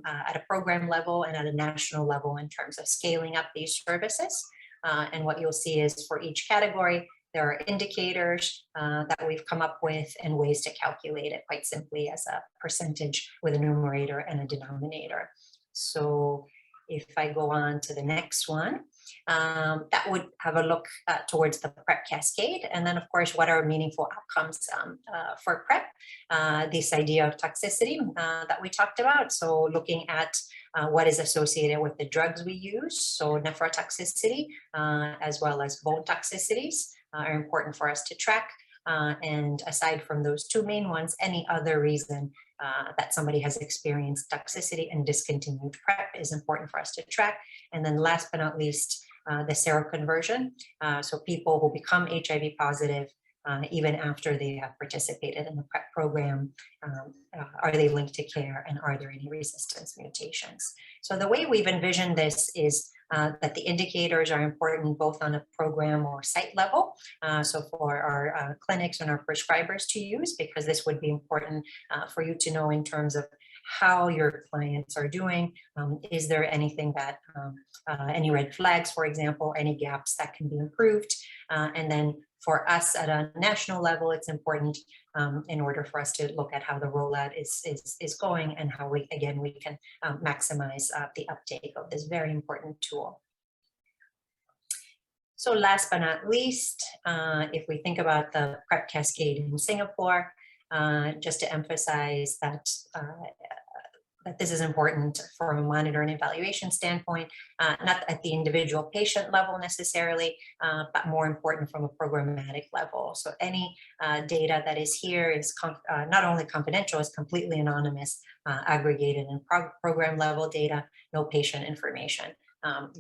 at a program level and at a national level in terms of scaling up these services. And what you'll see is for each category, there are indicators that we've come up with and ways to calculate it quite simply as a percentage with a numerator and a denominator. So if I go on to the next one, that would have a look towards the PrEP cascade. And then, of course, what are meaningful outcomes for PrEP? This idea of toxicity that we talked about. So looking at what is associated with the drugs we use. So nephrotoxicity, as well as bone toxicities are important for us to track. And aside from those two main ones, any other reason that somebody has experienced toxicity and discontinued PrEP is important for us to track. And then last but not least, the seroconversion. So people who become HIV positive, even after they have participated in the PrEP program, are they linked to care, and are there any resistance mutations? So the way we've envisioned this is that the indicators are important both on a program or site level. So for our clinics and our prescribers to use, because this would be important for you to know in terms of how your clients are doing. Is there anything that, any red flags, for example, any gaps that can be improved? And then for us at a national level, it's important in order for us to look at how the rollout is going and how we can maximize the uptake of this very important tool. So last but not least, if we think about the PrEP cascade in Singapore, just to emphasize that that this is important from a monitor and evaluation standpoint, not at the individual patient level necessarily, but more important from a programmatic level. So any data that is here is not only confidential, it's completely anonymous, aggregated and program level data, no patient information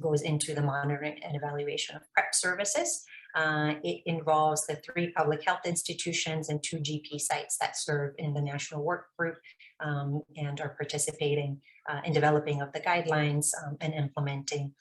goes into the monitoring and evaluation of PrEP services. It involves the 3 public health institutions and 2 GP sites that serve in the national work group and are participating in developing of the guidelines and implementing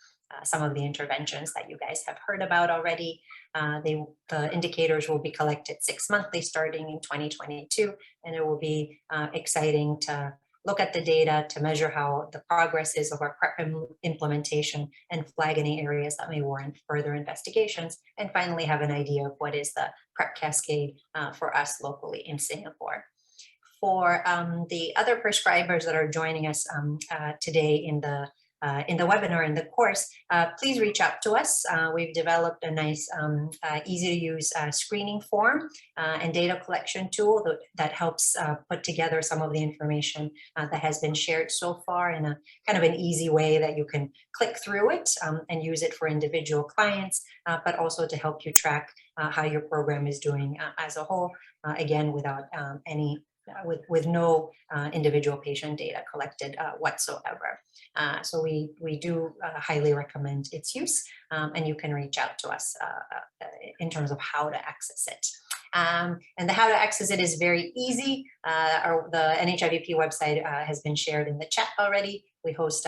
some of the interventions that you guys have heard about already. The indicators will be collected 6 monthly starting in 2022, and it will be exciting to look at the data to measure how the progress is of our PrEP implementation and flag any areas that may warrant further investigations, and finally have an idea of what is the PrEP cascade for us locally in Singapore. For the other prescribers that are joining us today in the webinar, in the course, please reach out to us. We've developed a nice, easy to use screening form and data collection tool that helps put together some of the information that has been shared so far in a kind of an easy way that you can click through it and use it for individual clients, but also to help you track how your program is doing as a whole, again, without with no individual patient data collected whatsoever. So we do highly recommend its use, and you can reach out to us in terms of how to access it. And the how to access it is very easy. The NHIVP website has been shared in the chat already. We host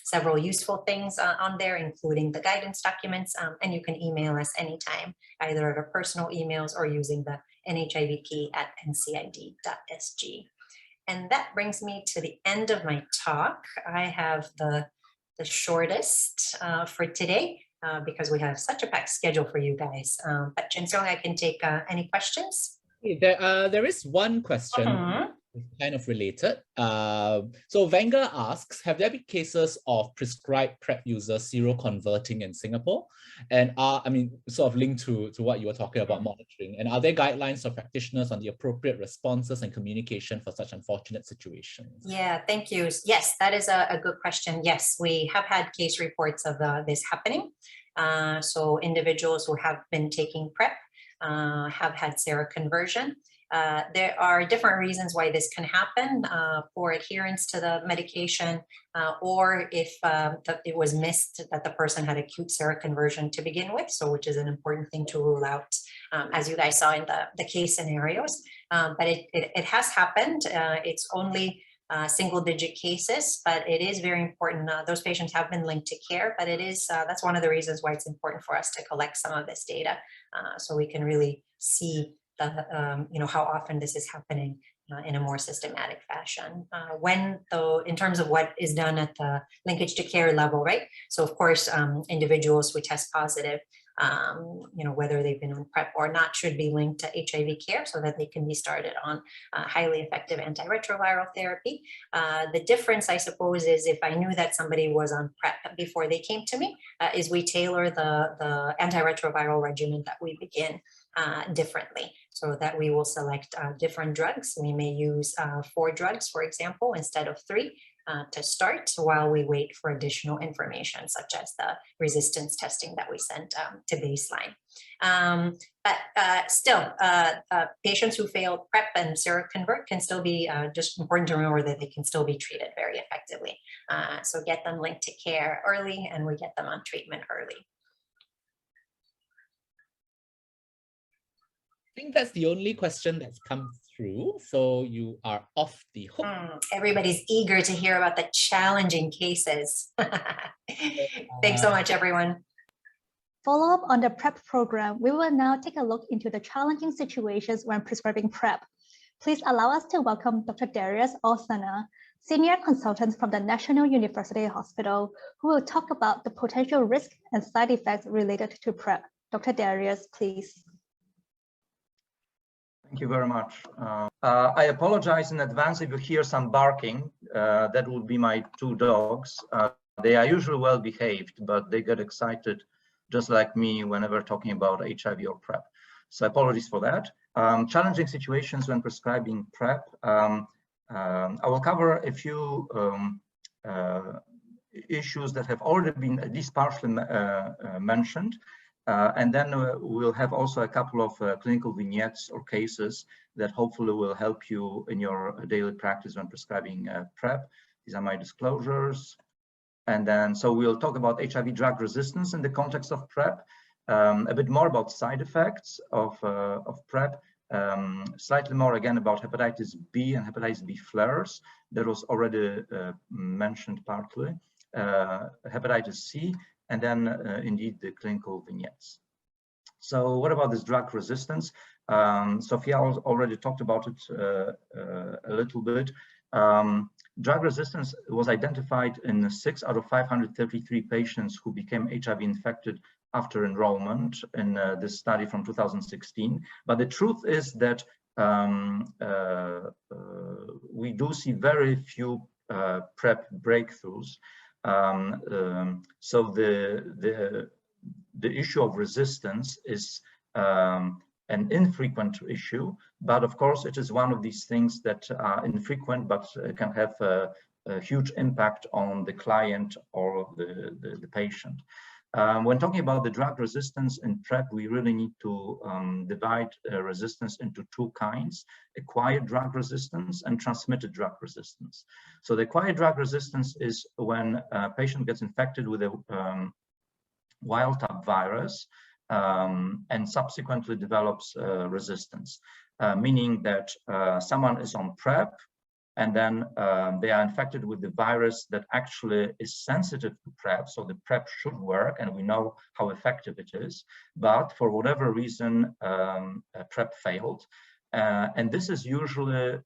several useful things on there, including the guidance documents, and you can email us anytime, either at our personal emails or using the nhivp@ncid.sg. And that brings me to the end of my talk. I have the shortest for today because we have such a packed schedule for you guys. But Jinsong, I can take any questions. There is one question. Kind of related. So Venga asks, have there been cases of prescribed PrEP users seroconverting in Singapore? And sort of linked to what you were talking about monitoring. And are there guidelines for practitioners on the appropriate responses and communication for such unfortunate situations? Yeah, thank you. Yes, that is a good question. Yes, we have had case reports of this happening. So individuals who have been taking PrEP have had seroconversion. There are different reasons why this can happen for adherence to the medication, or if it was missed that the person had acute seroconversion to begin with, so which is an important thing to rule out, as you guys saw in the case scenarios. But it has happened. It's only single-digit cases, but it is very important. Those patients have been linked to care, but it is that's one of the reasons why it's important for us to collect some of this data, so we can really see how often this is happening in a more systematic fashion. In terms of what is done at the linkage to care level, right? So of course, individuals who test positive whether they've been on PrEP or not should be linked to HIV care so that they can be started on highly effective antiretroviral therapy. The difference, I suppose, is if I knew that somebody was on PrEP before they came to me, is we tailor the antiretroviral regimen that we begin differently, so that we will select different drugs. We may use 4 drugs, for example, instead of 3 to start, while we wait for additional information, such as the resistance testing that we sent to baseline. But still, patients who fail PrEP and seroconvert can still be, just important to remember that they can still be treated very effectively. So get them linked to care early, and we get them on treatment early. I think that's the only question that's come through, so you are off the hook. Everybody's eager to hear about the challenging cases. Thanks so much, everyone. Follow up on the PrEP program, we will now take a look into the challenging situations when prescribing PrEP. Please allow us to welcome Dr. Darius Olsana, Senior Consultant from the National University Hospital, who will talk about the potential risk and side effects related to PrEP. Dr. Darius, please. Thank you very much. I apologize in advance if you hear some barking. That will be my 2 dogs. They are usually well behaved, but they get excited just like me whenever talking about HIV or PrEP. So apologies for that. Challenging situations when prescribing PrEP. I will cover a few issues that have already been at least partially mentioned. And then we'll have also a couple of clinical vignettes or cases that hopefully will help you in your daily practice when prescribing PrEP. These are my disclosures. And then, so we'll talk about HIV drug resistance in the context of PrEP, a bit more about side effects of PrEP, slightly more again about hepatitis B and hepatitis B flares that was already mentioned partly, hepatitis C, and then indeed the clinical vignettes. So what about this drug resistance? Sophia already talked about it a little bit. Drug resistance was identified in 6 out of 533 patients who became HIV infected after enrollment in this study from 2016. But the truth is that we do see very few PrEP breakthroughs. So the issue of resistance is an infrequent issue, but of course it is one of these things that are infrequent but can have a huge impact on the client or the patient. When talking about the drug resistance in PrEP, we really need to divide resistance into 2 kinds: acquired drug resistance and transmitted drug resistance. So the acquired drug resistance is when a patient gets infected with a wild-type virus and subsequently develops resistance, meaning that someone is on PrEP and then they are infected with the virus that actually is sensitive to PrEP. So the PrEP should work and we know how effective it is, but for whatever reason, PrEP failed. And this is usually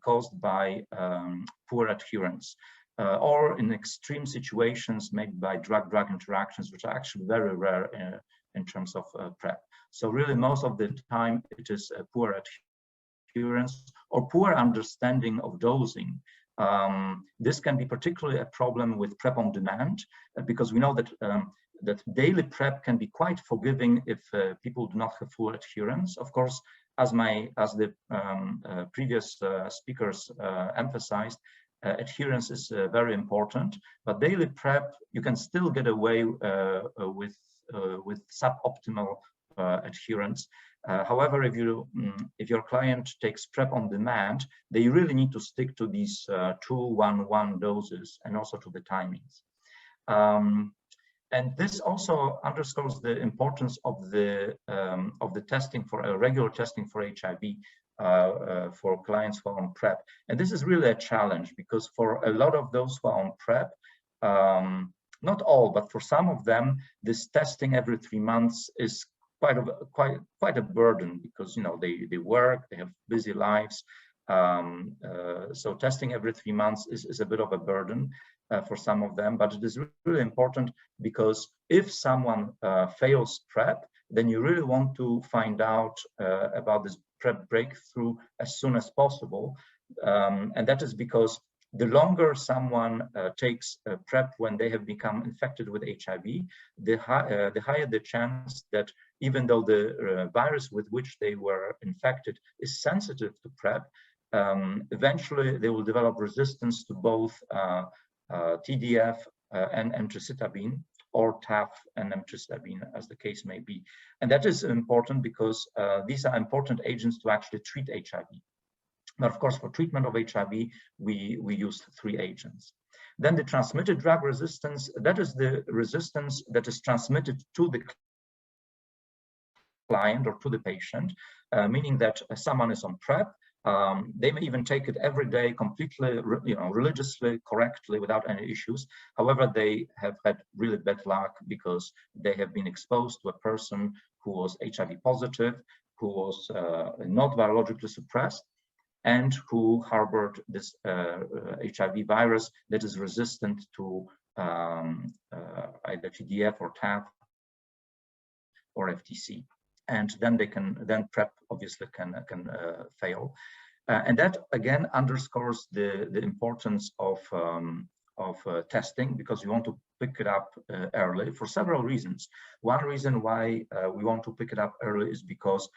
caused by poor adherence or in extreme situations maybe by drug-drug interactions, which are actually very rare in terms of PrEP. So really most of the time it is poor adherence or poor understanding of dosing. This can be particularly a problem with PrEP on demand because we know that that daily PrEP can be quite forgiving if people do not have full adherence. Of course, as the previous speakers emphasized, adherence is very important, but daily PrEP you can still get away with suboptimal adherence. However, if your client takes PrEP on demand, they really need to stick to these 2-1-1 doses and also to the timings. And this also underscores the importance of the testing for regular testing for HIV for clients who are on PrEP. And this is really a challenge because for a lot of those who are on PrEP, not all, but for some of them, this testing every 3 months is quite a burden because they work, they have busy lives. So testing every 3 months is a bit of a burden. for some of them, but it is really important because if someone fails PrEP, then you really want to find out about this PrEP breakthrough as soon as possible. And that is because the longer someone takes PrEP when they have become infected with HIV, the higher the chance that even though the virus with which they were infected is sensitive to PrEP, eventually they will develop resistance to both TDF and emtricitabine, or TAF and emtricitabine, as the case may be. And that is important because these are important agents to actually treat HIV. But of course, for treatment of HIV, we use 3 agents. Then the transmitted drug resistance, that is the resistance that is transmitted to the client or to the patient, meaning that someone is on PrEP. They may even take it every day completely, religiously, correctly, without any issues. However, they have had really bad luck because they have been exposed to a person who was HIV positive, who was not virologically suppressed, and who harbored this HIV virus that is resistant to either TDF or TAF or FTC. And then PrEP obviously can fail. And that again underscores the importance of testing, because you want to pick it up early for several reasons. One reason why we want to pick it up early is because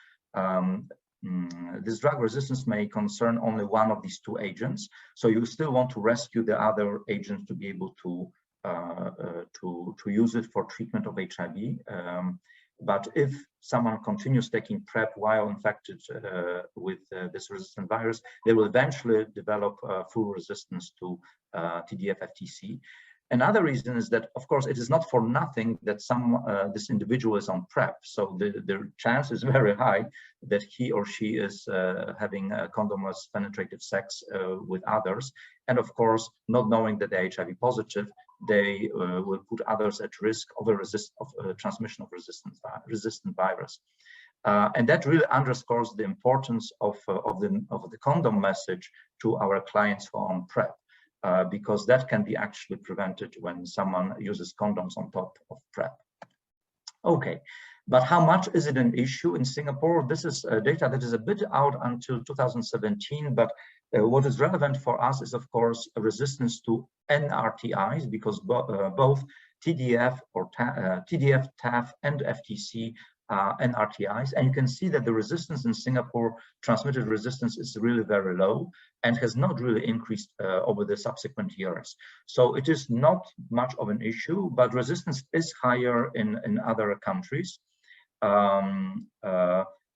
this drug resistance may concern only one of these 2 agents. So you still want to rescue the other agents to be able to use it for treatment of HIV. But if someone continues taking PrEP while infected with this resistant virus, they will eventually develop full resistance to TDF-FTC. Another reason is that, of course, it is not for nothing that this individual is on PrEP. So the chance is very high that he or she is having condomless penetrative sex with others. And of course, not knowing that they're HIV positive, they will put others at risk of transmission of resistant virus. And that really underscores the importance of the condom message to our clients who are on PrEP. Because that can be actually prevented when someone uses condoms on top of PrEP. Okay, but how much is it an issue in Singapore? This is data that is a bit out until 2017, but what is relevant for us is, of course, a resistance to NRTIs, because both TDF, TAF, and FTC NRTIs, and you can see that the resistance in Singapore, transmitted resistance, is really very low and has not really increased over the subsequent years. So it is not much of an issue, but resistance is higher in other countries.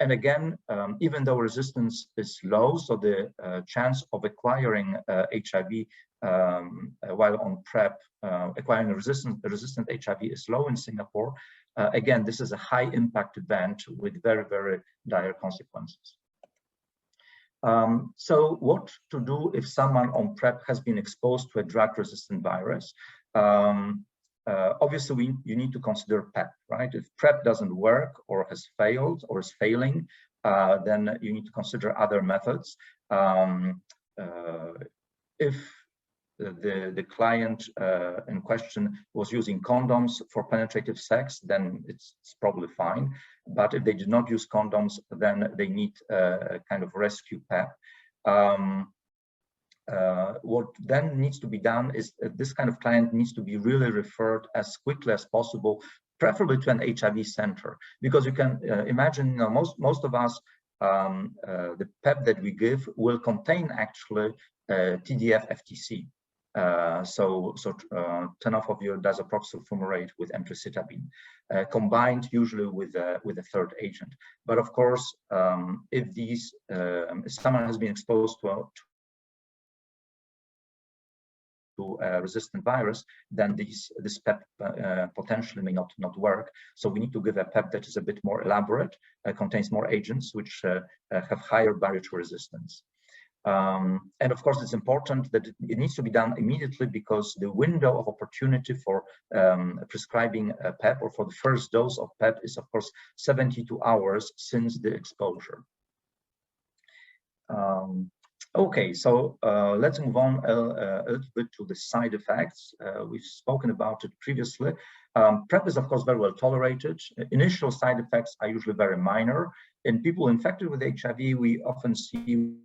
And again, even though resistance is low, so the chance of acquiring HIV while on PrEP, acquiring resistant HIV is low in Singapore. Again, this is a high impact event with very, very dire consequences. So what to do if someone on PrEP has been exposed to a drug-resistant virus? Obviously, you need to consider PEP, right? If PrEP doesn't work or has failed or is failing, then you need to consider other methods. If the client in question was using condoms for penetrative sex, then it's probably fine. But if they did not use condoms, then they need a kind of rescue PEP. What then needs to be done is this kind of client needs to be really referred as quickly as possible, preferably to an HIV center, because you can imagine, most of us, the PEP that we give will contain actually TDF-FTC. So tenofovir disoproxyl fumarate with emtricitabine, combined usually with a third agent. But of course, if someone has been exposed to a resistant virus, then this PEP potentially may not work. So we need to give a PEP that is a bit more elaborate, contains more agents which have higher barrier to resistance. And of course, it's important that it needs to be done immediately, because the window of opportunity for prescribing a PEP or for the first dose of PEP is, of course, 72 hours since the exposure. Okay, so let's move on a little bit to the side effects. We've spoken about it previously. PrEP is, of course, very well tolerated. Initial side effects are usually very minor. In people infected with HIV, we often see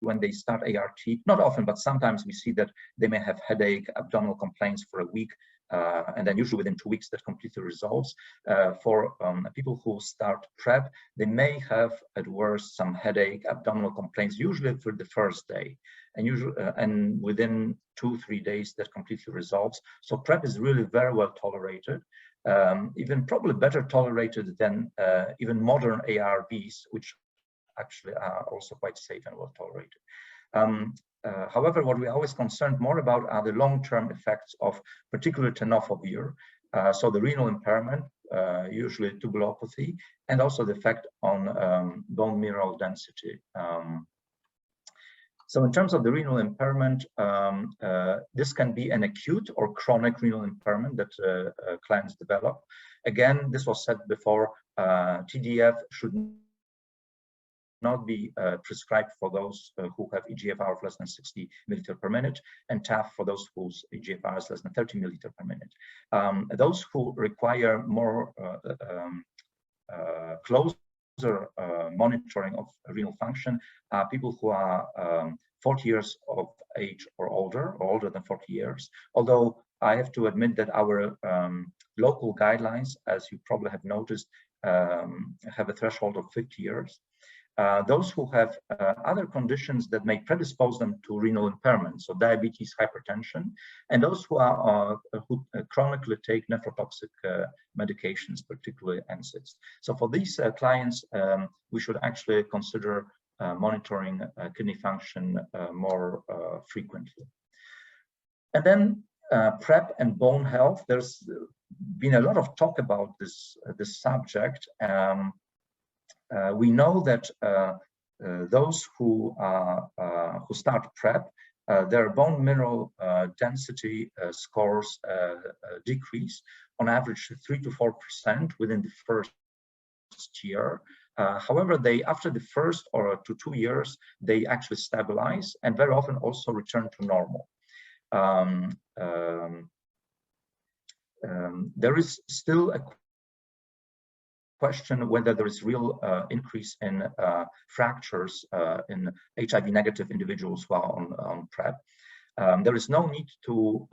when they start ART, not often, but sometimes we see that they may have headache, abdominal complaints for a week, and then usually within 2 weeks that completely resolves. For people who start PrEP, they may have at worst some headache, abdominal complaints, usually for the first day, and within 2-3 days that completely resolves. So PrEP is really very well tolerated, even probably better tolerated than even modern ARVs, which actually are also quite safe and well tolerated. However, what we're always concerned more about are the long-term effects of particularly tenofovir, so the renal impairment, usually tubulopathy, and also the effect on bone mineral density. So in terms of the renal impairment, this can be an acute or chronic renal impairment that clients develop. Again, this was said before, TDF should not be prescribed for those who have eGFR of less than 60 milliliter per minute, and TAF for those whose eGFR is less than 30 milliliter per minute. Those who require more closer monitoring of renal function are people who are 40 years of age or older than 40 years. Although I have to admit that our local guidelines, as you probably have noticed, have a threshold of 50 years. Those who have other conditions that may predispose them to renal impairment, so diabetes, hypertension, and those who are who chronically take nephrotoxic medications, particularly NSAIDs. So for these clients, we should actually consider monitoring kidney function more frequently. And then PrEP and bone health. There's been a lot of talk about this subject. We know that those who start PrEP, their bone mineral density scores decrease on average 3 to 4% within the first year. However, after the first or 2 years, they actually stabilize and very often also return to normal. There is still a question whether there is real increase in fractures in HIV negative individuals who are on PrEP. There is no need to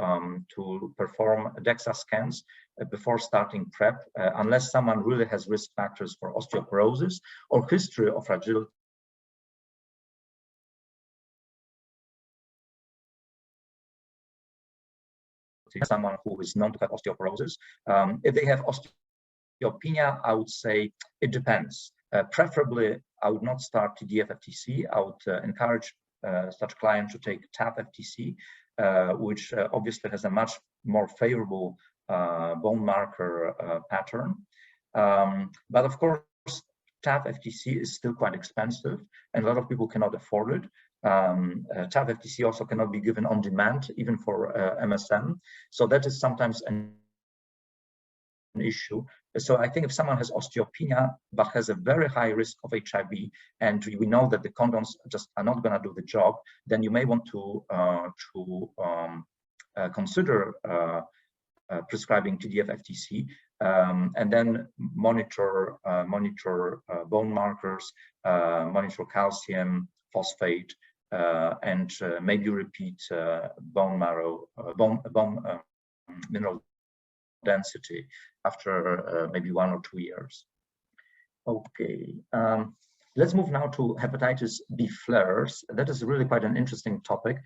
perform DEXA scans before starting PrEP unless someone really has risk factors for osteoporosis or history of fragility. Someone who is known to have osteoporosis. If they have osteopenia, I would say it depends. Preferably, I would not start TDF-FTC. I would encourage such client to take TAF-FTC, which obviously has a much more favorable bone marker pattern. But of course, TAF-FTC is still quite expensive, and a lot of people cannot afford it. TAF-FTC also cannot be given on demand, even for MSM. So that is sometimes an issue. So I think if someone has osteopenia but has a very high risk of HIV, and we know that the condoms just are not going to do the job, then you may want to consider prescribing TDF-FTC, and then monitor bone markers, monitor calcium, phosphate, and maybe repeat bone mineral density after maybe 1 or 2 years. Okay, let's move now to hepatitis B flares. That is really quite an interesting topic.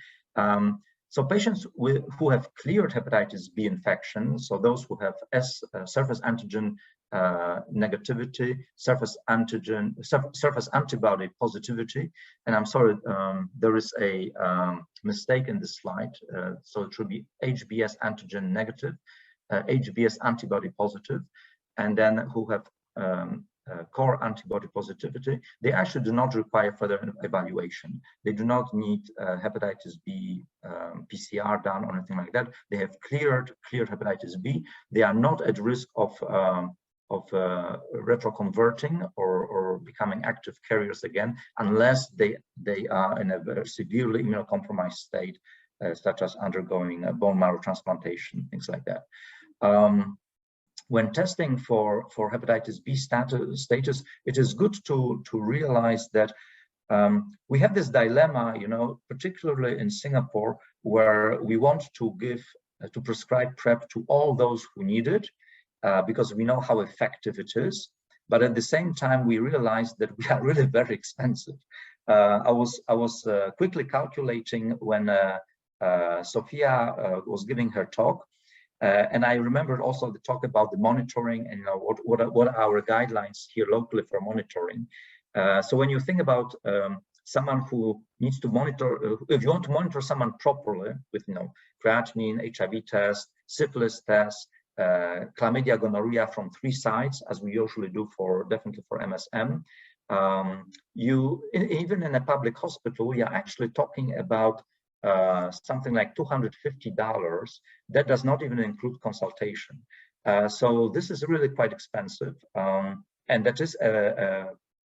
So patients who have cleared hepatitis B infection, so those who have surface antigen negativity, surface antibody positivity, and I'm sorry, there is a mistake in this slide. So it should be HBs antigen negative, HBs antibody positive, and then who have core antibody positivity, they actually do not require further evaluation. They do not need hepatitis B PCR done or anything like that. They have cleared hepatitis B. They are not at risk of retroconverting or becoming active carriers again, unless they are in a very severely immunocompromised state, such as undergoing a bone marrow transplantation, things like that. When testing for hepatitis B status, it is good to realize that we have this dilemma, particularly in Singapore, where we want to prescribe PrEP to all those who need it, because we know how effective it is. But at the same time, we realize that we are really very expensive. I was quickly calculating when Sophia was giving her talk, and I remembered also the talk about the monitoring and what are our guidelines here locally for monitoring. So when you think about someone who needs to monitor, if you want to monitor someone properly with creatinine, HIV test, syphilis test, chlamydia, gonorrhea from 3 sites, as we usually do definitely for MSM, even in a public hospital, we are actually talking about something like $250. That does not even include consultation. So this is really quite expensive, and that is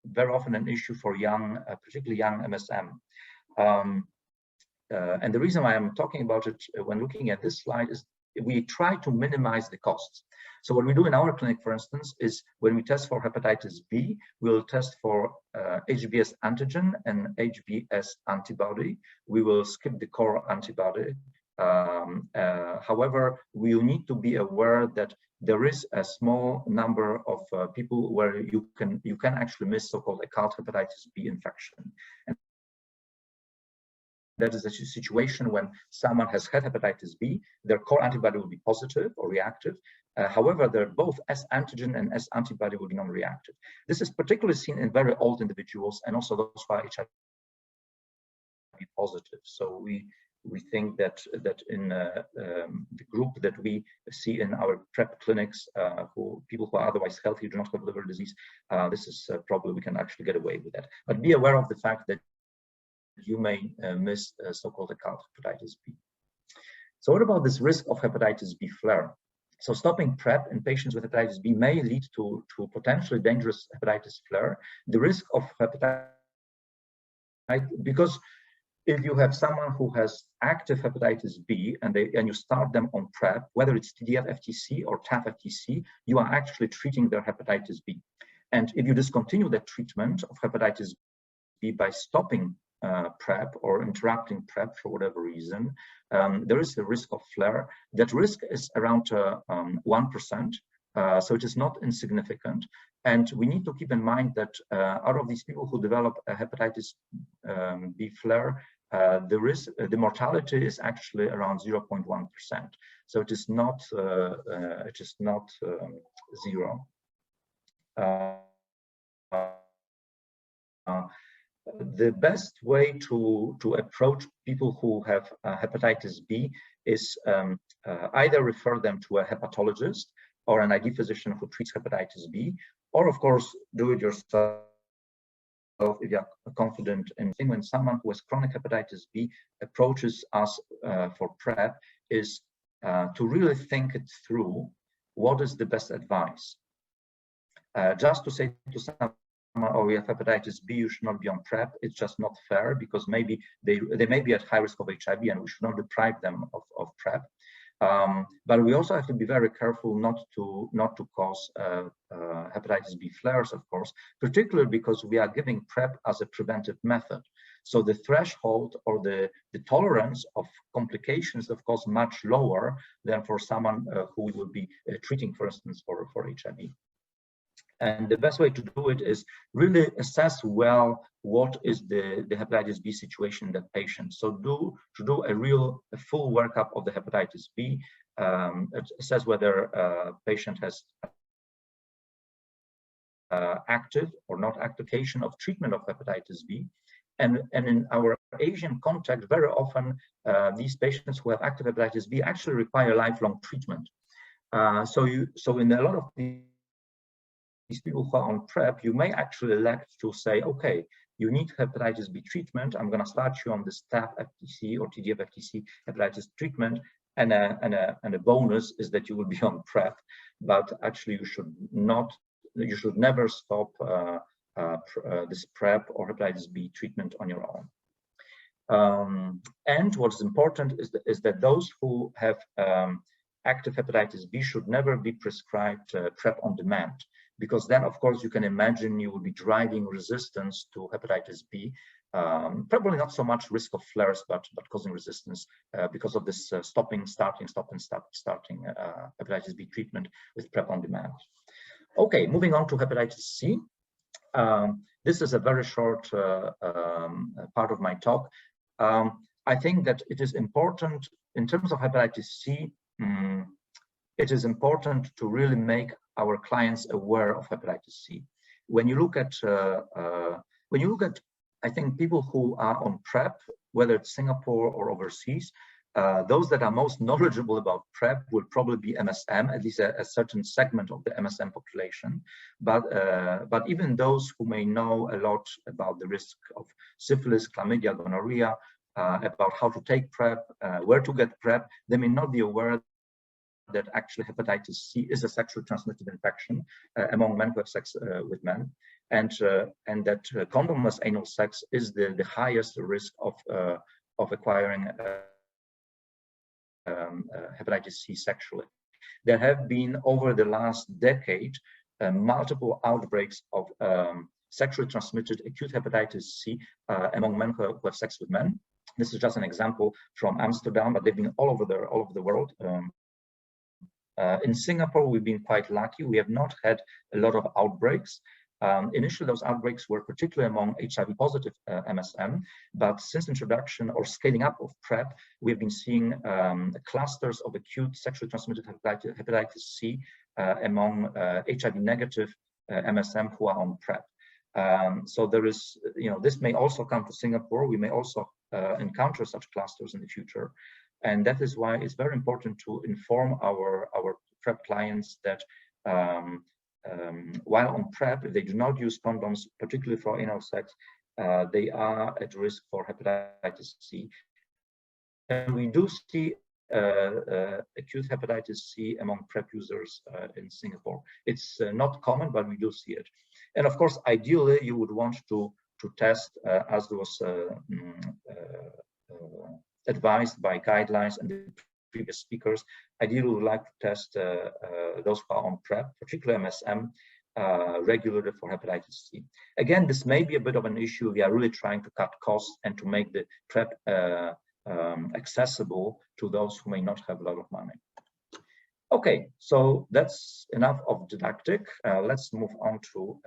very often an issue for particularly young MSM. And the reason why I'm talking about it when looking at this slide is we try to minimize the costs. So what we do in our clinic, for instance, is when we test for hepatitis B, we'll test for HBs antigen and HBs antibody. We will skip the core antibody. However, we need to be aware that there is a small number of people where you can actually miss so-called occult hepatitis B infection. And that is a situation when someone has had hepatitis B, their core antibody will be positive or reactive. However, both S antigen and S antibody will be non-reactive. This is particularly seen in very old individuals and also those who are HIV positive. So we think that in the group that we see in our PrEP clinics, people who are otherwise healthy, do not have liver disease, this is probably we can actually get away with that. But be aware of the fact that you may miss so-called occult hepatitis B. So what about this risk of hepatitis B flare? So stopping PrEP in patients with hepatitis B may lead to potentially dangerous hepatitis flare. The risk of hepatitis, because if you have someone who has active hepatitis B and you start them on PrEP, whether it's TDF-FTC or TAF-FTC, you are actually treating their hepatitis B. And if you discontinue the treatment of hepatitis B by stopping PrEP or interrupting PrEP for whatever reason, there is a risk of flare. That risk is around 1%, so it is not insignificant. And we need to keep in mind that out of these people who develop a hepatitis B flare, the mortality is actually around 0.1%. So it is not zero. The best way to approach people who have hepatitis B is either refer them to a hepatologist or an ID physician who treats hepatitis B, or of course do it yourself if you are confident in. When someone who has chronic hepatitis B approaches us for PrEP is to really think it through. What is the best advice? Just to say to someone, oh, we have hepatitis B, you should not be on PrEP, it's just not fair, because maybe they may be at high risk of HIV and we should not deprive them of PrEP. But we also have to be very careful not to cause hepatitis B flares, of course, particularly because we are giving PrEP as a preventive method. So the threshold or the tolerance of complications, of course, much lower than for someone who we would be treating, for instance, for HIV. And the best way to do it is really assess well what is the hepatitis B situation in that patient. So do a full workup of the hepatitis B, assess whether a patient has active or not application of treatment of hepatitis B. And in our Asian context, very often these patients who have active hepatitis B actually require lifelong treatment. So in a lot of these people who are on PrEP, you may actually elect to say, okay, you need hepatitis B treatment. I'm going to start you on this TAF-FTC or TDF-FTC hepatitis treatment. And a bonus is that you will be on PrEP, but actually you should never stop this PrEP or hepatitis B treatment on your own. And what's important is that those who have active hepatitis B should never be prescribed PrEP on demand, because then, of course, you can imagine you will be driving resistance to hepatitis B. Probably not so much risk of flares, but causing resistance because of this starting hepatitis B treatment with PrEP on demand. Okay, moving on to hepatitis C. This is a very short part of my talk. I think that it is important in terms of hepatitis C. It is important to really make our clients aware of hepatitis C. When you look at I think people who are on PrEP, whether it's Singapore or overseas, those that are most knowledgeable about PrEP will probably be MSM, at least a certain segment of the MSM population. But even those who may know a lot about the risk of syphilis, chlamydia, gonorrhea, about how to take PrEP, where to get PrEP, they may not be aware that actually hepatitis C is a sexually transmitted infection among men who have sex with men, and that condomless anal sex is the highest risk of acquiring hepatitis C sexually. There have been over the last decade multiple outbreaks of sexually transmitted acute hepatitis C among men who have sex with men. This is just an example from Amsterdam, but they've been all over the world. In Singapore, we've been quite lucky. We have not had a lot of outbreaks. Initially, those outbreaks were particularly among HIV positive MSM, but since introduction or scaling up of PrEP, we've been seeing clusters of acute sexually transmitted hepatitis C among HIV negative MSM who are on PrEP. So there is, this may also come to Singapore. We may also encounter such clusters in the future. And that is why it's very important to inform our PrEP clients that while on PrEP, if they do not use condoms, particularly for anal sex, they are at risk for hepatitis C. And we do see acute hepatitis C among PrEP users in Singapore. It's not common, but we do see it. And of course, ideally, you would want to test, as was advised by guidelines and the previous speakers. Ideally, we would like to test those who are on PrEP, particularly MSM, regularly for hepatitis C. Again, this may be a bit of an issue. We are really trying to cut costs and to make the PrEP accessible to those who may not have a lot of money. Okay, so that's enough of didactic. Let's move on to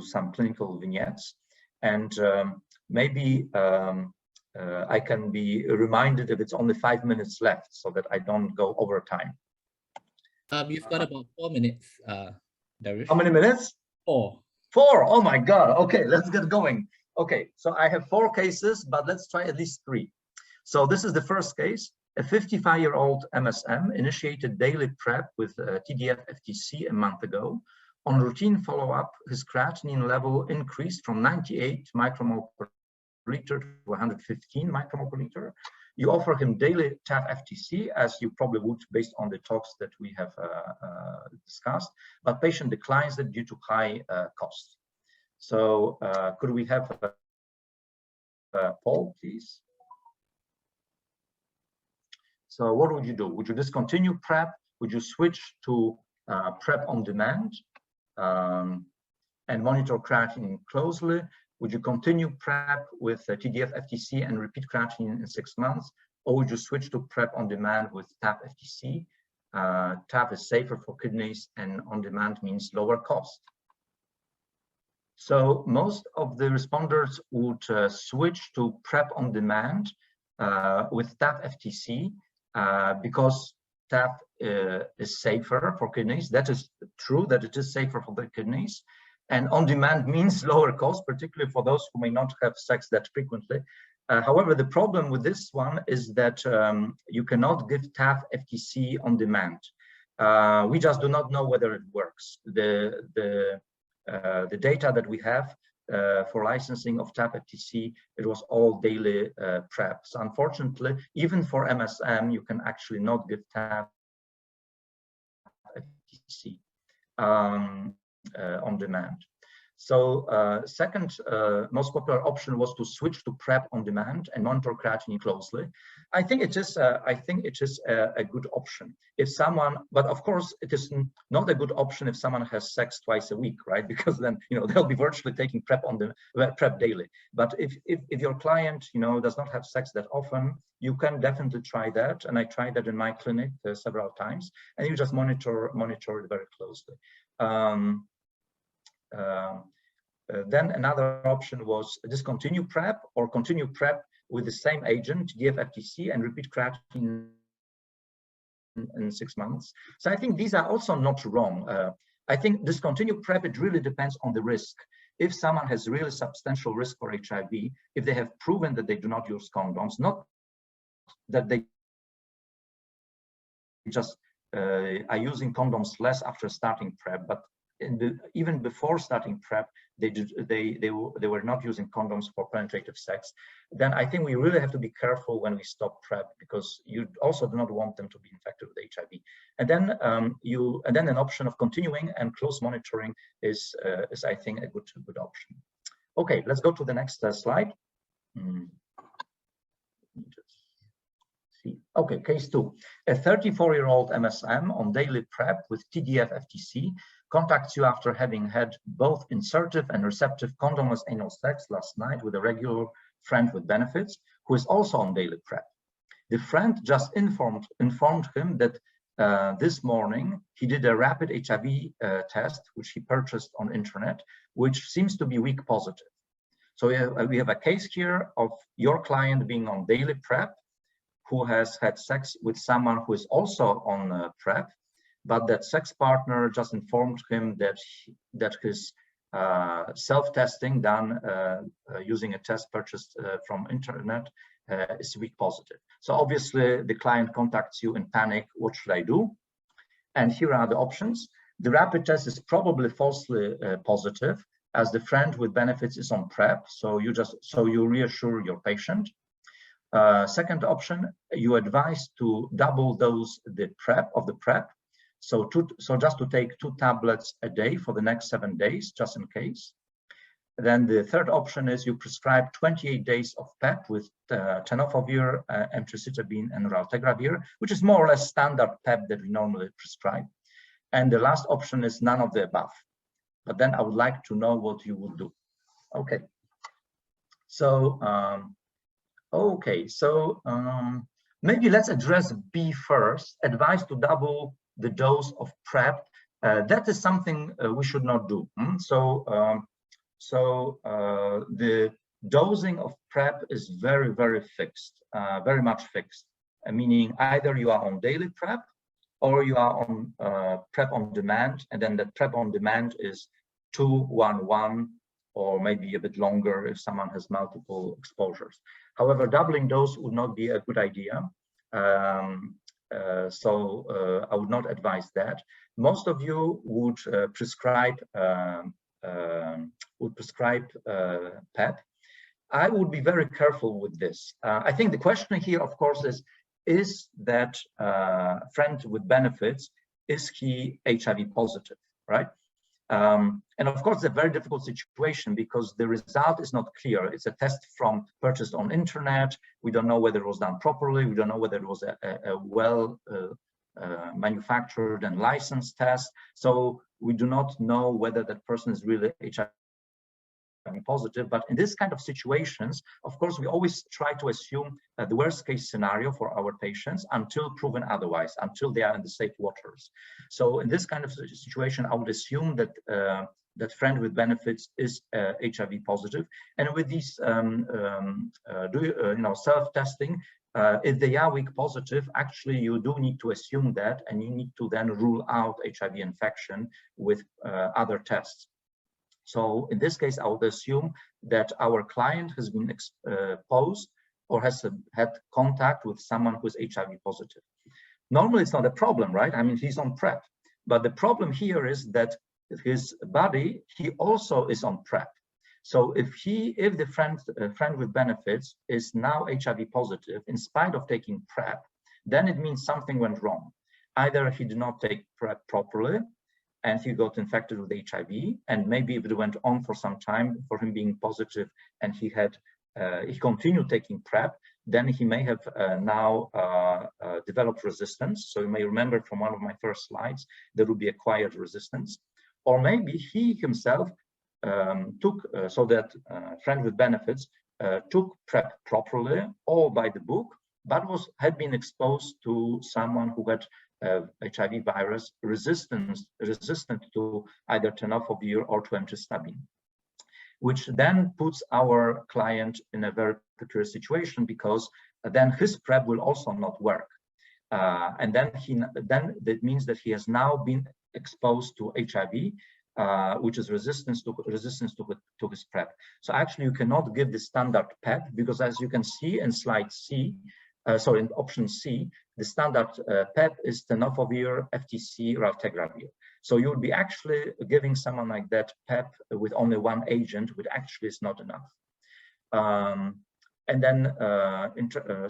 some clinical vignettes, and maybe I can be reminded if it's only 5 minutes left so that I don't go over time. You've got about 4 minutes, Darius. How many minutes? 4. 4, oh my God, okay, let's get going. Okay, so I have 4 cases, but let's try at least 3. So this is the first case. A 55-year-old MSM initiated daily PrEP with TDF-FTC a month ago. On routine follow-up, his creatinine level increased from 98 micromole per liter to 115 micromole per liter. You offer him daily TAF-FTC, as you probably would based on the talks that we have discussed, but patient declines it due to high costs. So could we have a poll, please? So what would you do? Would you discontinue PrEP? Would you switch to PrEP on demand and monitor creatinine closely? Would you continue PrEP with TDF-FTC and repeat creatinine in 6 months? Or would you switch to PrEP on demand with TAF-FTC? TAF is safer for kidneys and on demand means lower cost. So most of the responders would switch to PrEP on demand with TAF-FTC because TAF is safer for kidneys. That is true that it is safer for the kidneys. And on demand means lower cost, particularly for those who may not have sex that frequently. However, the problem with this one is that you cannot give TAF-FTC on demand. We just do not know whether it works. The data that we have for licensing of TAP FTC, it was all daily PrEP. So unfortunately, even for MSM, you can actually not give TAP FTC on demand. So second most popular option was to switch to PrEP on demand and monitor creatinine closely. I think it is a good option if someone, but of course it is not a good option if someone has sex twice a week, right? Because then they'll be virtually taking PrEP on the PrEP daily. But if your client does not have sex that often, you can definitely try that, and I tried that in my clinic several times, and you just monitor it very closely. Then another option was discontinue PrEP or continue PrEP with the same agent, DF-FTC, and repeat creatinine in 6 months. So I think these are also not wrong. I think discontinue PrEP, it really depends on the risk. If someone has really substantial risk for HIV, if they have proven that they do not use condoms, not that they just are using condoms less after starting PrEP, but even before starting PrEP, they were not using condoms for penetrative sex, then I think we really have to be careful when we stop PrEP, because you also do not want them to be infected with HIV. And then an option of continuing and close monitoring is I think a good option. Okay, let's go to the next slide. Okay, case 2. A 34-year-old MSM on daily PrEP with TDF-FTC contacts you after having had both insertive and receptive condomless anal sex last night with a regular friend with benefits who is also on daily PrEP. The friend just informed him that this morning he did a rapid HIV test, which he purchased on internet, which seems to be weak positive. So we have a case here of your client being on daily PrEP, who has had sex with someone who is also on PrEP, but that sex partner just informed him that his self-testing done using a test purchased from internet is weak positive. So obviously the client contacts you in panic, what should I do? And here are the options. The rapid test is probably falsely positive, as the friend with benefits is on PrEP, so you reassure your patient. Second option, you advise to double dose the PrEP, so just to take 2 tablets a day for the next 7 days, just in case. Then the third option is you prescribe 28 days of PEP with tenofovir, emtricitabine, and raltegravir, which is more or less standard PEP that we normally prescribe. And the last option is none of the above. But then I would like to know what you would do. Okay. So. Maybe let's address B first. Advice to double the dose of PrEP. That is something we should not do. The dosing of PrEP is very, very fixed, very much fixed. Meaning either you are on daily PrEP or you are on PrEP on demand, and then the PrEP on demand is 2-1-1. Or maybe a bit longer if someone has multiple exposures. However, doubling dose would not be a good idea. I would not advise that. Most of you would prescribe PEP. I would be very careful with this. I think the question here, of course, is that friend with benefits, is he HIV positive, right? And of course, it's a very difficult situation because the result is not clear. It's a test purchased on internet. We don't know whether it was done properly. We don't know whether it was a well manufactured and licensed test. So we do not know whether that person is really HIV positive. But in this kind of situations, of course, we always try to assume the worst case scenario for our patients until proven otherwise, until they are in the safe waters. So in this kind of situation, I would assume that that friend with benefits is HIV positive. And with these self-testing, if they are weak positive, actually you do need to assume that, and you need to then rule out HIV infection with other tests. So in this case, I would assume that our client has been exposed or has had contact with someone who is HIV positive. Normally, it's not a problem, right? I mean, he's on PrEP, but the problem here is that his buddy, he also is on PrEP. So if the friend with benefits is now HIV positive in spite of taking PrEP, then it means something went wrong. Either he did not take PrEP properly and he got infected with HIV, and maybe if it went on for some time for him being positive and he continued taking PrEP, then he may have now developed resistance. So you may remember from one of my first slides, there will be acquired resistance. Or maybe he himself so that friend with benefits took PrEP properly or by the book, but had been exposed to someone who had HIV virus resistant to either tenofovir or to emtricitabine, which then puts our client in a very precarious situation, because then his PrEP will also not work. And then that means that he has now been exposed to HIV, which is resistance to his PrEP. So actually you cannot give the standard PEP, because as you can see in slide C, in option C, the standard PEP is tenofovir, FTC, raltegravir. So you would be actually giving someone like that PEP with only one agent, which actually is not enough.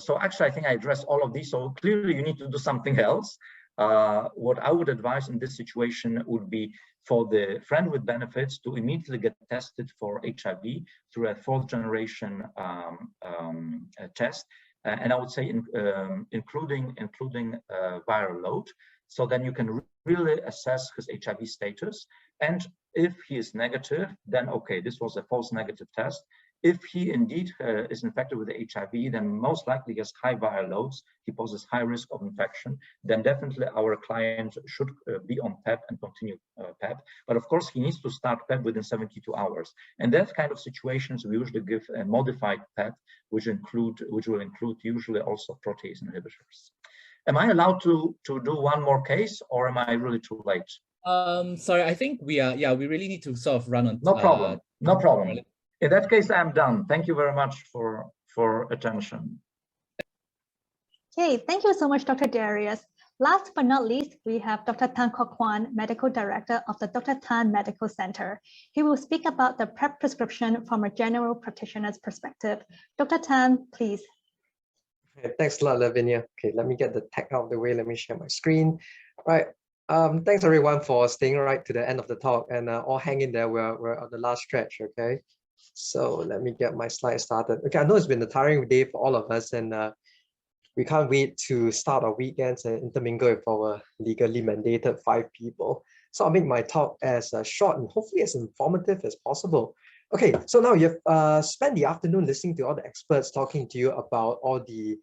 So actually I think I addressed all of these. So clearly you need to do something else. What I would advise in this situation would be for the friend with benefits to immediately get tested for HIV through a 4th generation test. And I would say including viral load. So then you can really assess his HIV status. And if he is negative, then okay, this was a false negative test. If he indeed is infected with HIV, then most likely he has high viral loads, he poses high risk of infection, then definitely our client should be on PEP and continue PEP. But of course, he needs to start PEP within 72 hours. And that kind of situations, we usually give a modified PEP, which will include usually also protease inhibitors. Am I allowed to do one more case, or am I really too late? Sorry, I think we really need to sort of run on. No problem, no problem. In that case, I'm done. Thank you very much for attention. Okay, thank you so much, Dr. Darius. Last but not least, we have Dr. Tan Kok Kwan, Medical Director of the Dr. Tan Medical Center. He will speak about the PrEP prescription from a general practitioner's perspective. Dr. Tan, please. Okay, thanks a lot, Lavinia. Okay, let me get the tech out of the way. Let me share my screen. Right. Thanks everyone for staying right to the end of the talk, and all hang in there. We're on the last stretch. Okay. So let me get my slide started. Okay, I know it's been a tiring day for all of us, and we can't wait to start our weekends and intermingle with our legally mandated 5 people. So I'll make my talk as short and hopefully as informative as possible. Okay, so now you've spent the afternoon listening to all the experts talking to you about all the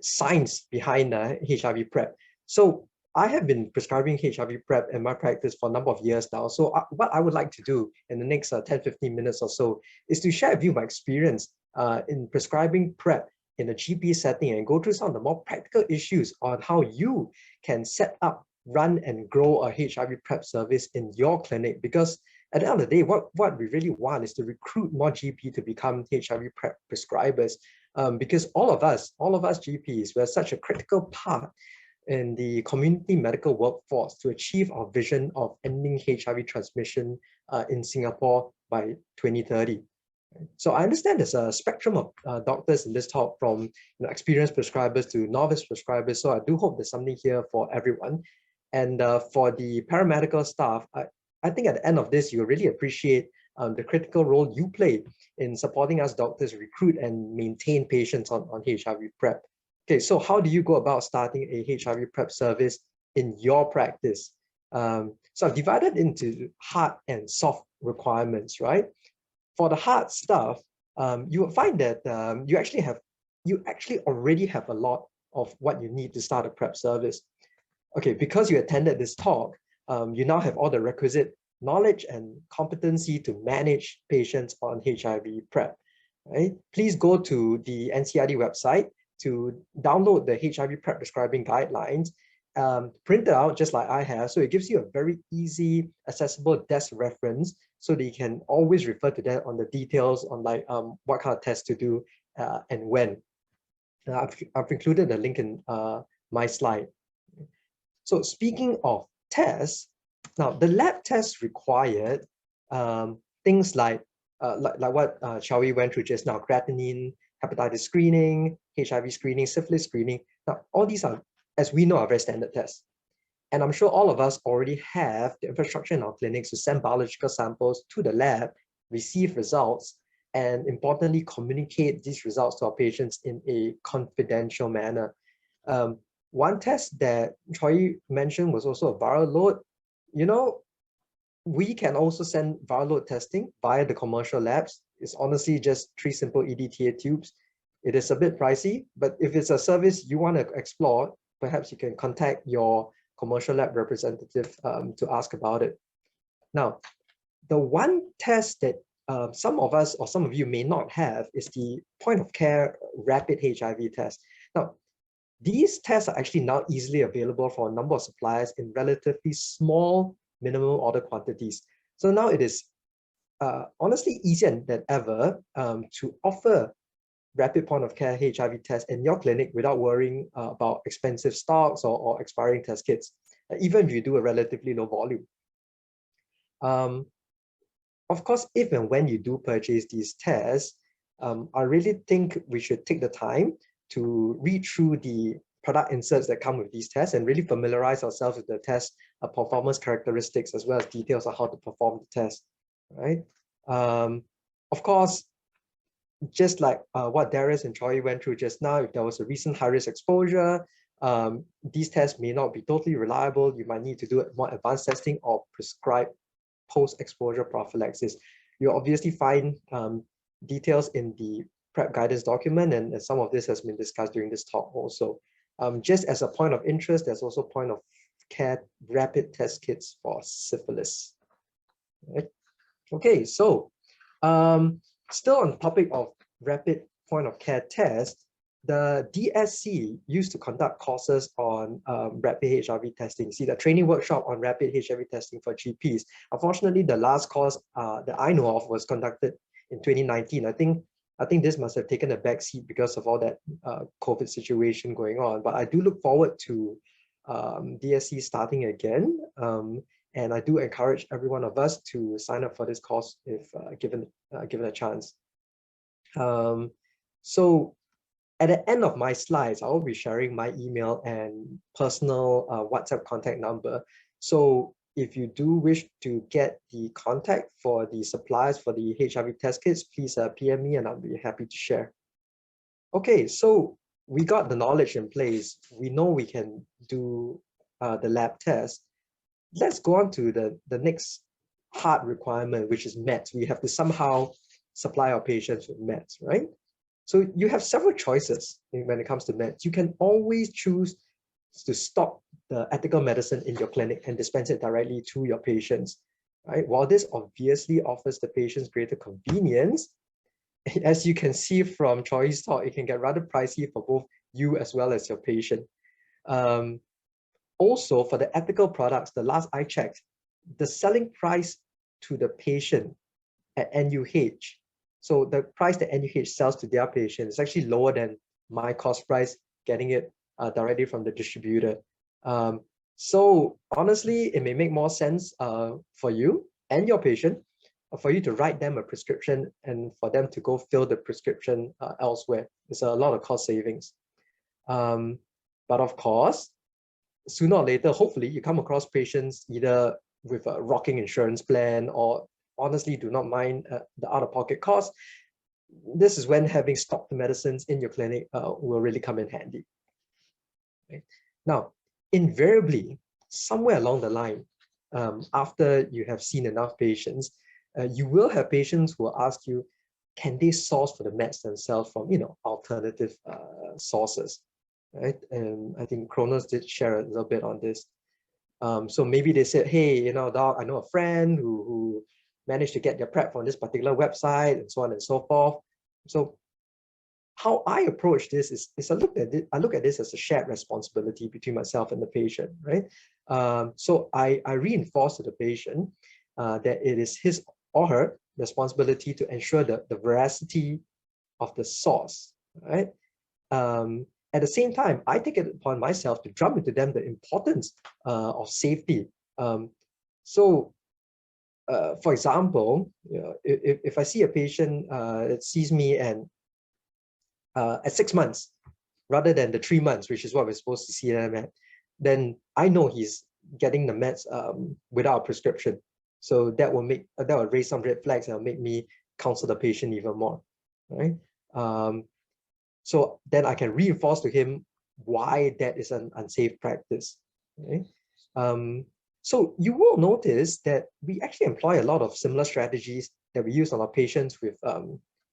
science behind HIV PrEP. So I have been prescribing HIV PrEP in my practice for a number of years now. So what I would like to do in the next 10-15 minutes or so is to share with you my experience in prescribing PrEP in a GP setting and go through some of the more practical issues on how you can set up, run and grow a HIV PrEP service in your clinic. Because at the end of the day, what we really want is to recruit more GP to become HIV PrEP prescribers. Because all of us GPs, we're such a critical part in the community medical workforce to achieve our vision of ending HIV transmission in Singapore by 2030. So I understand there's a spectrum of doctors in this talk, from experienced prescribers to novice prescribers. So I do hope there's something here for everyone. And for the paramedical staff, I think at the end of this, you'll really appreciate the critical role you play in supporting us doctors recruit and maintain patients on HIV PrEP. Okay, so how do you go about starting a HIV PrEP service in your practice? So I've divided into hard and soft requirements, right? For the hard stuff, you will find that you actually already have a lot of what you need to start a PrEP service. Okay, because you attended this talk, you now have all the requisite knowledge and competency to manage patients on HIV PrEP. Right? Please go to the NCRD website to download the HIV PrEP prescribing guidelines, print it out just like I have. So it gives you a very easy, accessible desk reference so that you can always refer to that on the details on like what kind of tests to do and when. I've included the link in my slide. So speaking of tests, now the lab tests required things like like what Xiaoyi went through just now, creatinine, hepatitis screening, HIV screening, syphilis screening. Now, all these are, as we know, are very standard tests. And I'm sure all of us already have the infrastructure in our clinics to send biological samples to the lab, receive results, and importantly, communicate these results to our patients in a confidential manner. One test that Choi mentioned was also a viral load. You know, we can also send viral load testing via the commercial labs. It's honestly just 3 simple EDTA tubes. It is a bit pricey, but if it's a service you want to explore, perhaps you can contact your commercial lab representative to ask about it. Now, the one test that some of us or some of you may not have is the point of care rapid HIV test. Now, these tests are actually now easily available for a number of suppliers in relatively small minimum order quantities. So now it is honestly easier than ever to offer rapid point of care HIV tests in your clinic without worrying about expensive stocks or expiring test kits, even if you do a relatively low volume. Of course, if and when you do purchase these tests, I really think we should take the time to read through the product inserts that come with these tests and really familiarize ourselves with the test performance characteristics as well as details on how to perform the test, right? Of course, just like what Darius and Choi went through just now, if there was a recent high-risk exposure, these tests may not be totally reliable. You might need to do more advanced testing or prescribe post-exposure prophylaxis. You'll obviously find details in the PrEP guidance document, and some of this has been discussed during this talk also. Just as a point of interest, there's also point of care rapid test kits for syphilis. Right? Okay, so still on the topic of rapid point of care tests, the DSC used to conduct courses on rapid HIV testing. See, the training workshop on rapid HIV testing for GPs. Unfortunately, the last course that I know of was conducted in 2019. I think this must have taken a back seat because of all that COVID situation going on. But I do look forward to DSC starting again. And I do encourage every one of us to sign up for this course if given a chance. So at the end of my slides, I will be sharing my email and personal WhatsApp contact number. So if you do wish to get the contact for the suppliers for the HIV test kits, please PM me and I'll be happy to share. Okay, so we got the knowledge in place. We know we can do the lab test. Let's go on to the next hard requirement, which is meds. We have to somehow supply our patients with meds, right? So you have several choices when it comes to meds. You can always choose to stock the ethical medicine in your clinic and dispense it directly to your patients, right? While this obviously offers the patients greater convenience, as you can see from Choi's talk, it can get rather pricey for both you as well as your patient. Also, for the ethical products, the last I checked, the selling price to the patient at NUH, so the price that NUH sells to their patient is actually lower than my cost price getting it directly from the distributor. So honestly, it may make more sense for you and your patient for you to write them a prescription and for them to go fill the prescription elsewhere. It's a lot of cost savings. But of course, sooner or later, hopefully you come across patients either with a rocking insurance plan or honestly do not mind the out-of-pocket cost. This is when having stocked medicines in your clinic will really come in handy. Okay. Now, invariably, somewhere along the line, after you have seen enough patients, you will have patients who will ask you, can they source for the meds themselves from alternative sources, right? And I think Kronos did share a little bit on this. So maybe they said, hey, doc, I know a friend who managed to get their PrEP from this particular website and so on and so forth. So how I approach this is I look at this as a shared responsibility between myself and the patient, right? So I reinforce to the patient that it is his or her responsibility to ensure the veracity of the source, right? At the same time, I take it upon myself to drum into them the importance of safety. So for example, if I see a patient that sees me and at 6 months, rather than the 3 months, which is what we're supposed to see them at, then I know he's getting the meds without a prescription. So that will raise some red flags and make me counsel the patient even more, right? So then I can reinforce to him why that is an unsafe practice, right? So you will notice that we actually employ a lot of similar strategies that we use on our patients with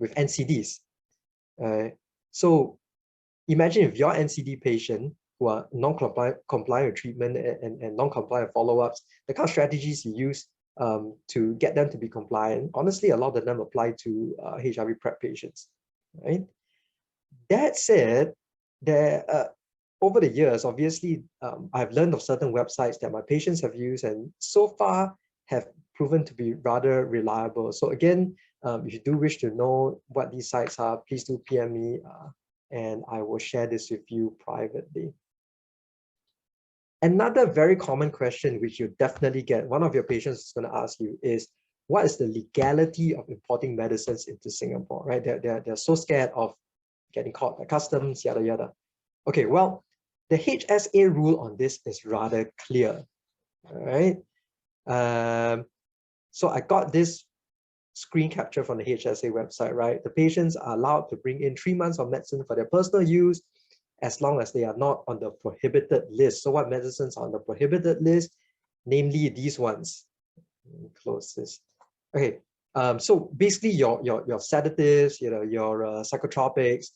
NCDs. So imagine if your NCD patient who are non-compliant with treatment and non-compliant follow-ups, the kind of strategies you use to get them to be compliant, honestly, a lot of them apply to HIV PrEP patients, right? That said, over the years, obviously, I've learned of certain websites that my patients have used and so far have proven to be rather reliable. So again, if you do wish to know what these sites are, please do PM me and I will share this with you privately. Another very common question, which you definitely get, one of your patients is going to ask you is, what is the legality of importing medicines into Singapore, right? They're so scared of getting caught by customs, yada, yada. Okay, well, the HSA rule on this is rather clear, all right? So I got this screen capture from the HSA website, right? The patients are allowed to bring in 3 months of medicine for their personal use as long as they are not on the prohibited list. So what medicines are on the prohibited list? Namely these ones. Close this. Okay, so basically your sedatives, your psychotropics,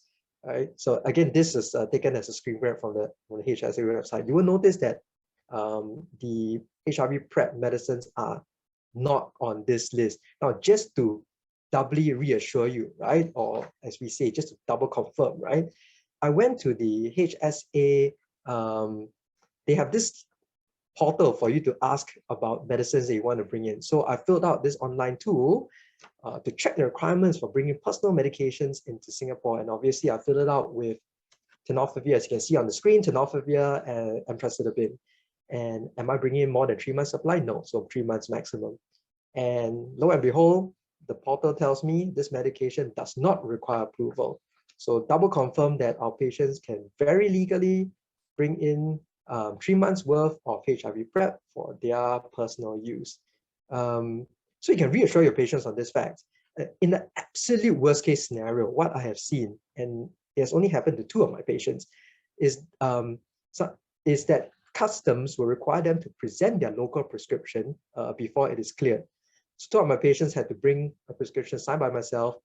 right? So again, this is taken as a screen grab from the HSA website. You will notice that the HIV PrEP medicines are not on this list. Now, just to doubly reassure you, right? Or as we say, just to double confirm, right? I went to the HSA, they have this portal for you to ask about medicines that you want to bring in. So I filled out this online tool to check the requirements for bringing personal medications into Singapore. And obviously I filled it out with tenofovir, as you can see on the screen, tenofovir and emtricitabine. And am I bringing in more than 3 months supply? No, so 3 months maximum. And lo and behold, the portal tells me this medication does not require approval. So double confirm that our patients can very legally bring in 3 months worth of HIV PrEP for their personal use. So you can reassure your patients on this fact. In the absolute worst case scenario, what I have seen, and it has only happened to 2 of my patients, is that customs will require them to present their local prescription before it is cleared. So 2 of my patients had to bring a prescription signed by myself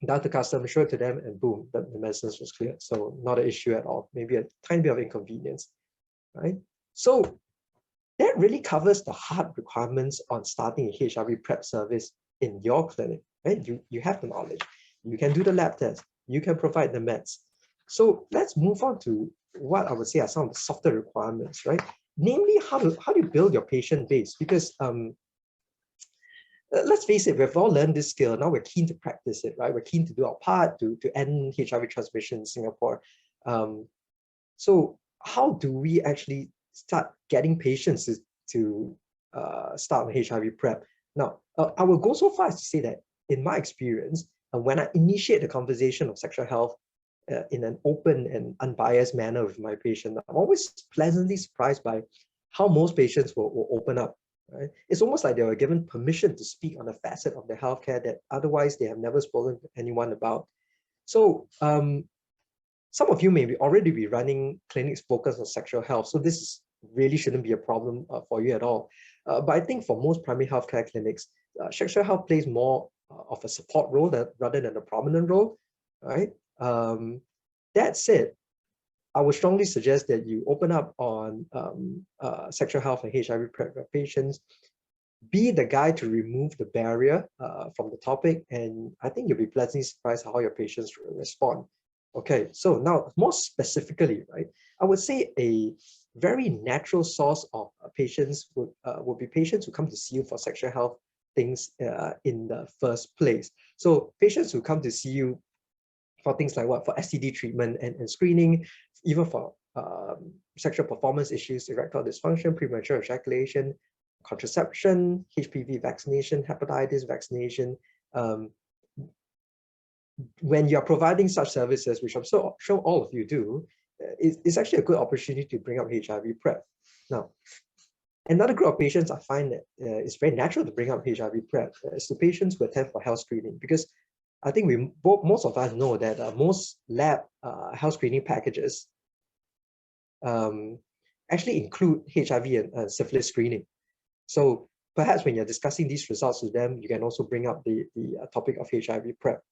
down to customs, show it to them, and boom, the medicines was cleared. So not an issue at all, maybe a tiny bit of inconvenience, right? So that really covers the hard requirements on starting a HIV PrEP service in your clinic, right? You have the knowledge, you can do the lab test, you can provide the meds. So let's move on to what I would say are some of the softer requirements, right? Namely, how do you build your patient base? Because let's face it, we've all learned this skill. Now we're keen to practice it, right? We're keen to do our part to end HIV transmission in Singapore. So how do we actually start getting patients to start on HIV PrEP? Now, I will go so far as to say that in my experience, when I initiate the conversation of sexual health in an open and unbiased manner with my patient, I'm always pleasantly surprised by how most patients will open up. Right? It's almost like they were given permission to speak on a facet of their healthcare that otherwise they have never spoken to anyone about. So some of you may already be running clinics focused on sexual health, so this really shouldn't be a problem for you at all. But I think for most primary healthcare clinics, sexual health plays more of a support role rather than a prominent role, right? That said, I would strongly suggest that you open up on sexual health and HIV PrEP patients. Be the guy to remove the barrier from the topic, and I think you'll be pleasantly surprised how your patients respond. Okay, so now more specifically, right? I would say a very natural source of patients would be patients who come to see you for sexual health things in the first place. So patients who come to see you for things like what? For STD treatment and screening, even for sexual performance issues, erectile dysfunction, premature ejaculation, contraception, HPV vaccination, hepatitis vaccination. When you're providing such services, which I'm so sure all of you do, it's actually a good opportunity to bring up HIV PrEP. Now, another group of patients I find that it's very natural to bring up HIV PrEP is the patients who attend for health screening, because I think most of us know that most lab health screening packages actually include HIV and syphilis screening. So perhaps when you're discussing these results with them, you can also bring up the topic of HIV PrEP.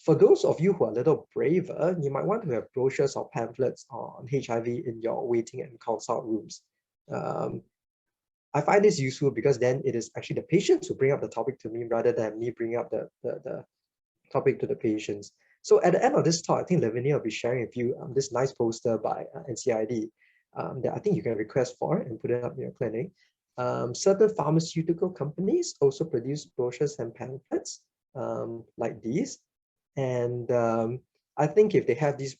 For those of you who are a little braver, you might want to have brochures or pamphlets on HIV in your waiting and consult rooms. I find this useful because then it is actually the patients who bring up the topic to me rather than me bringing up the topic to the patients. So at the end of this talk, I think Lavinia will be sharing with you this nice poster by NCID that I think you can request for and put it up in your clinic. Certain pharmaceutical companies also produce brochures and pamphlets like these. And I think if they have these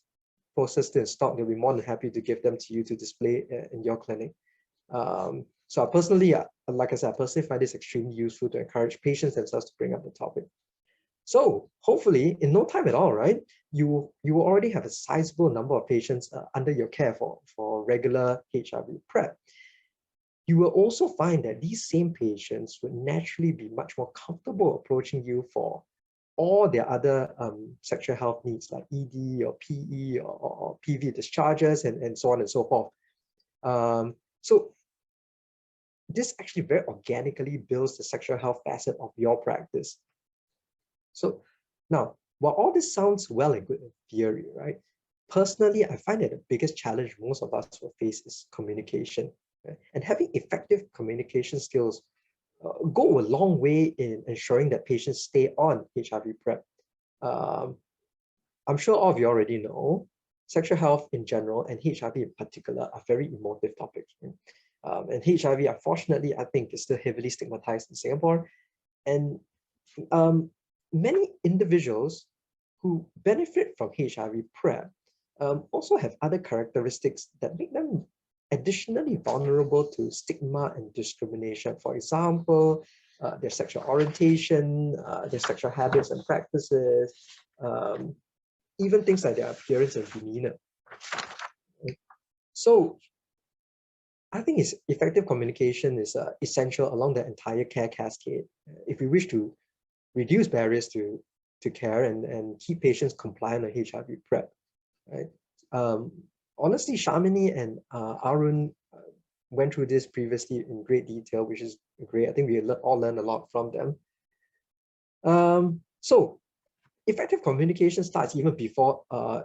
posters still in stock, they'll be more than happy to give them to you to display in your clinic. So I personally, like I said, I personally find this extremely useful to encourage patients themselves to bring up the topic. So hopefully in no time at all, right, you will already have a sizable number of patients under your care for regular HIV PrEP. You will also find that these same patients would naturally be much more comfortable approaching you for all their other sexual health needs like ED or PE or PV discharges and so on and so forth. So this actually very organically builds the sexual health facet of your practice. So now, while all this sounds well and good in theory, right? Personally, I find that the biggest challenge most of us will face is communication. Right? And having effective communication skills go a long way in ensuring that patients stay on HIV PrEP. I'm sure all of you already know, sexual health in general and HIV in particular are very emotive topics. Right? And HIV, unfortunately, I think is still heavily stigmatized in Singapore. And many individuals who benefit from HIV PrEP also have other characteristics that make them additionally vulnerable to stigma and discrimination. For example, their sexual orientation, their sexual habits and practices, even things like their appearance and demeanor. So I think effective communication is essential along the entire care cascade. If we wish to reduce barriers to care and keep patients compliant on HIV PrEP, right? Honestly, Shamini and Arun went through this previously in great detail, which is great. I think we all learned a lot from them. So effective communication starts even before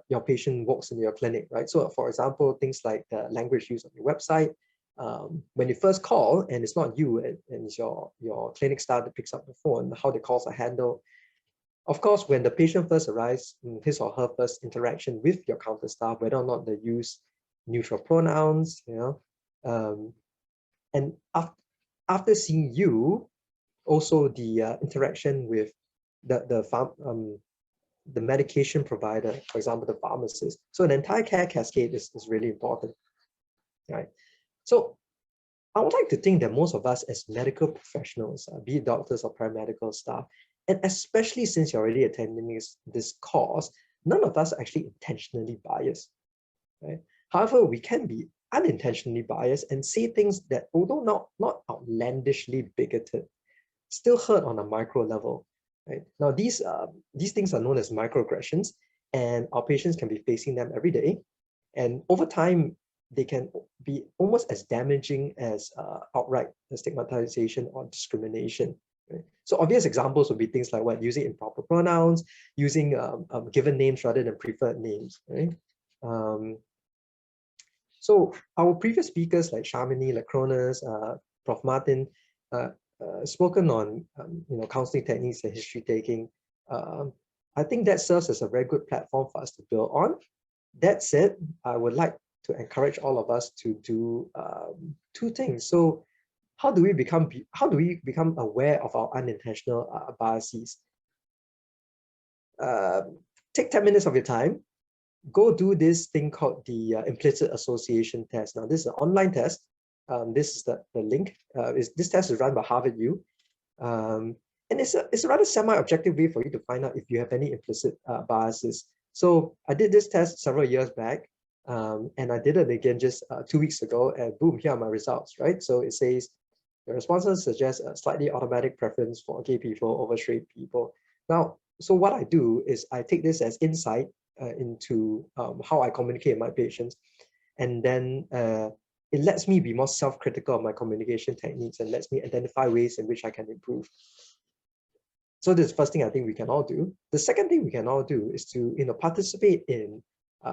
your patient walks into your clinic, right? So for example, things like the language used on your website, when you first call and it's not you and it's your clinic staff that picks up the phone, how the calls are handled. Of course, when the patient first arrives, his or her first interaction with your counter staff, whether or not they use neutral pronouns, and after seeing you, also the interaction with the medication provider, for example, the pharmacist. So an entire care cascade is really important, right? So I would like to think that most of us as medical professionals, be it doctors or paramedical staff, and especially since you're already attending this course, none of us are actually intentionally biased, right? However, we can be unintentionally biased and say things that, although not outlandishly bigoted, still hurt on a micro level, right? Now, these things are known as microaggressions, and our patients can be facing them every day. And over time, they can be almost as damaging as outright stigmatization or discrimination. Right? So obvious examples would be things like using improper pronouns, using given names rather than preferred names. Right? So our previous speakers like Shamini, like Kronos, Prof. Martin, spoken on counseling techniques and history taking. I think that serves as a very good platform for us to build on. That said, I would like to encourage all of us to do two things. So how do we become aware of our unintentional biases? Take 10 minutes of your time, go do this thing called the implicit association test. Now, this is an online test. This is the link. This test is run by Harvard U. And it's a rather semi-objective way for you to find out if you have any implicit biases. So I did this test several years back, and I did it again just 2 weeks ago, and boom, here are my results, right? So it says the responses suggest a slightly automatic preference for gay people over straight people. Now, so what I do is I take this as insight into how I communicate with my patients, and then it lets me be more self-critical of my communication techniques and lets me identify ways in which I can improve. So this is the first thing I think we can all do. The second thing we can all do is to participate in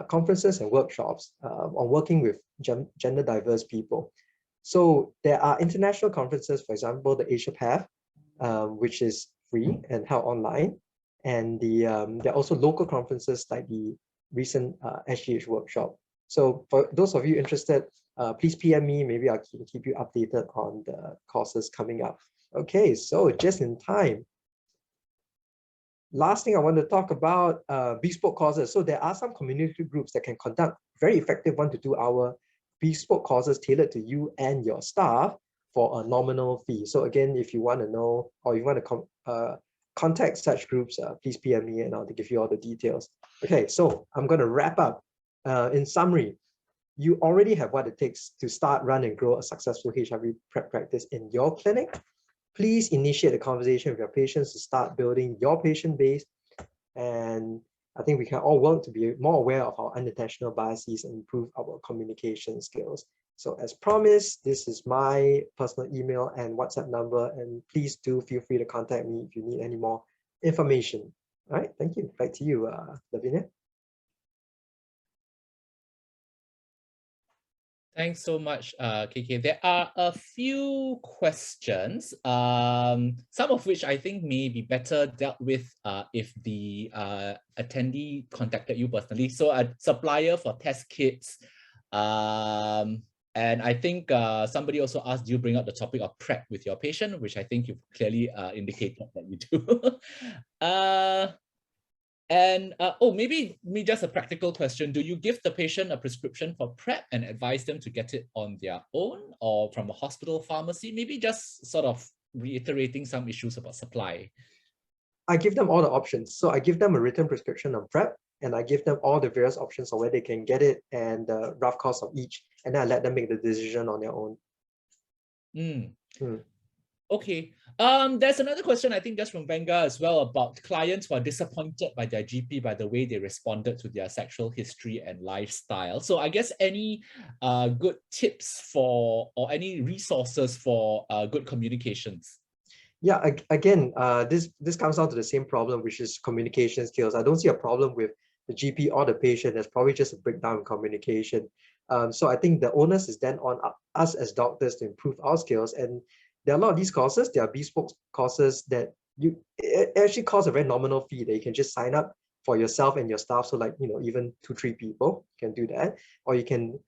conferences and workshops on working with gender diverse people. So there are international conferences, for example, the Asia PrEP, which is free and held online. And there are also local conferences like the recent SGH workshop. So for those of you interested, please PM me, maybe I can keep you updated on the courses coming up. Okay, so just in time. Last thing I want to talk about, bespoke courses. So there are some community groups that can conduct very effective 1 to 2 hour bespoke courses tailored to you and your staff for a nominal fee. So again, if you want to know or you want to contact such groups, please PM me and I'll give you all the details. Okay, so I'm going to wrap up. In summary, you already have what it takes to start, run, and grow a successful HIV PrEP practice in your clinic. Please initiate a conversation with your patients to start building your patient base. And I think we can all work to be more aware of our unintentional biases and improve our communication skills. So as promised, this is my personal email and WhatsApp number, and please do feel free to contact me if you need any more information. All right, thank you. Back to you, Lavinia. Thanks so much, KK. There are a few questions, some of which I think may be better dealt with if the attendee contacted you personally. So a supplier for test kits, and I think somebody also asked, do you bring up the topic of PrEP with your patient, which I think you've clearly indicated that you do. Oh, maybe just a practical question. Do you give the patient a prescription for PrEP and advise them to get it on their own or from a hospital pharmacy? Maybe just sort of reiterating some issues about supply. I give them all the options. So I give them a written prescription on PrEP, and I give them all the various options on where they can get it and the rough cost of each. And then I let them make the decision on their own. Okay. There's another question, I think just from Venga as well, about clients who are disappointed by their GP by the way they responded to their sexual history and lifestyle. So I guess any good tips for or any resources for good communications? Yeah, again, this comes down to the same problem, which is communication skills. I don't see a problem with the GP or the patient. There's probably just a breakdown in communication. So I think the onus is then on us as doctors to improve our skills. And there are a lot of these courses. There are bespoke courses that it actually costs a very nominal fee that you can just sign up for yourself and your staff. So like, even 2-3 people can do that. Or you can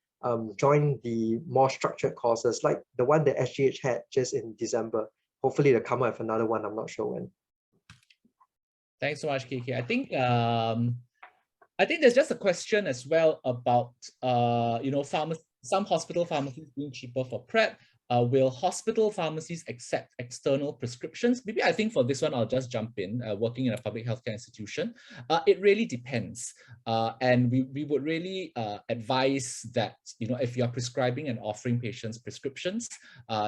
join the more structured courses like the one that SGH had just in December. Hopefully they'll come out with another one. I'm not sure when. Thanks so much, KK. I think there's just a question as well about some hospital pharmacies being cheaper for PrEP. Will hospital pharmacies accept external prescriptions? Maybe I think for this one, I'll just jump in, working in a public healthcare institution. It really depends. And we would really advise that, if you're prescribing and offering patients prescriptions,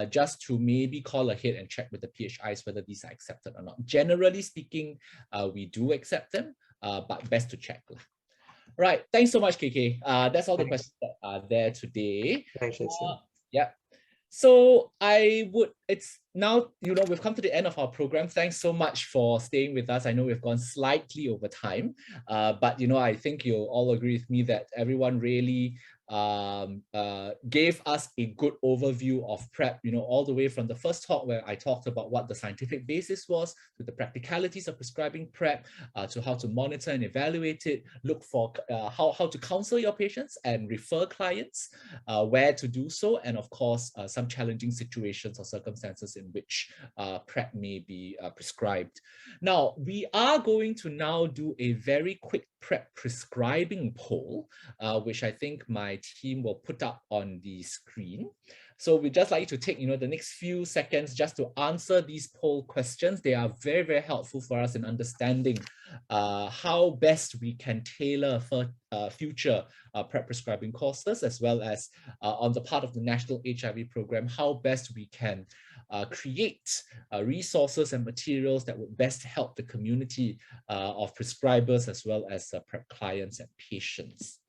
just to maybe call ahead and check with the PHIs whether these are accepted or not. Generally speaking, we do accept them, but best to check. Right, thanks so much, KK. That's all the questions that are there today. Thanks, yeah. So it's now, we've come to the end of our program. Thanks so much for staying with us. I know we've gone slightly over time, but I think you'll all agree with me that everyone really gave us a good overview of PrEP, all the way from the first talk where I talked about what the scientific basis was, to the practicalities of prescribing PrEP, to how to monitor and evaluate it, look for how to counsel your patients and refer clients, where to do so, and of course, some challenging situations or circumstances in which PrEP may be prescribed. Now, we are going to now do a very quick PrEP prescribing poll, which I think my team will put up on the screen. So we'd just like you to take, the next few seconds just to answer these poll questions. They are very, very helpful for us in understanding how best we can tailor for future PrEP prescribing courses, as well as on the part of the National HIV Program, how best we can create resources and materials that would best help the community of prescribers, as well as PrEP clients and patients.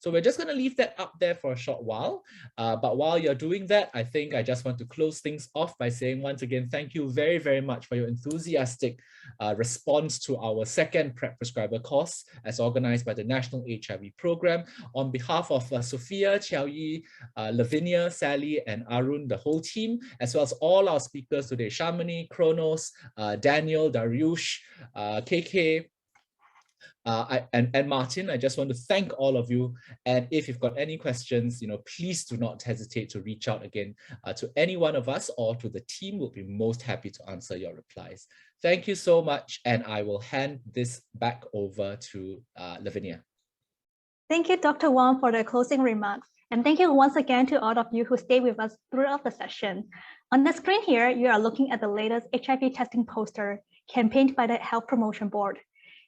So we're just going to leave that up there for a short while. But while you're doing that, I think I just want to close things off by saying once again, thank you very, very much for your enthusiastic response to our second PrEP prescriber course as organized by the National HIV Program. On behalf of Sophia, Chiao-Yi, Lavinia, Sally, and Arun, the whole team, as well as all our speakers today, Shamini, Kronos, Daniel, Dariush, KK, and Martin, I just want to thank all of you. And if you've got any questions, please do not hesitate to reach out again to any one of us or to the team. We'll be most happy to answer your replies. Thank you so much. And I will hand this back over to Lavinia. Thank you, Dr. Wong, for the closing remarks. And thank you once again to all of you who stayed with us throughout the session. On the screen here, you are looking at the latest HIV testing poster campaigned by the Health Promotion Board.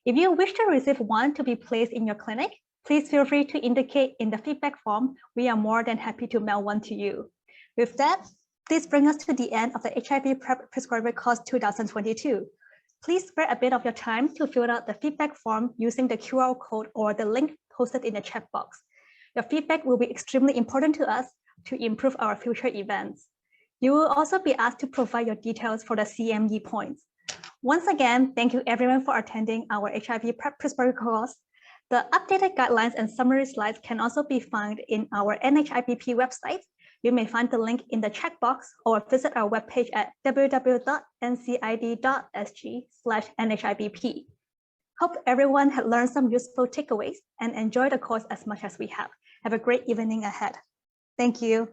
If you wish to receive one to be placed in your clinic, please feel free to indicate in the feedback form. We are more than happy to mail one to you. With that, this brings us to the end of the HIV PrEP Prescriber Course 2022. Please spare a bit of your time to fill out the feedback form using the QR code or the link posted in the chat box. Your feedback will be extremely important to us to improve our future events. You will also be asked to provide your details for the CME points. Once again, thank you everyone for attending our HIV PrEP prescriber course. The updated guidelines and summary slides can also be found in our NHIPP website. You may find the link in the chat box or visit our webpage at www.ncid.sg/NHIPP. Hope everyone had learned some useful takeaways and enjoyed the course as much as we have. Have a great evening ahead. Thank you.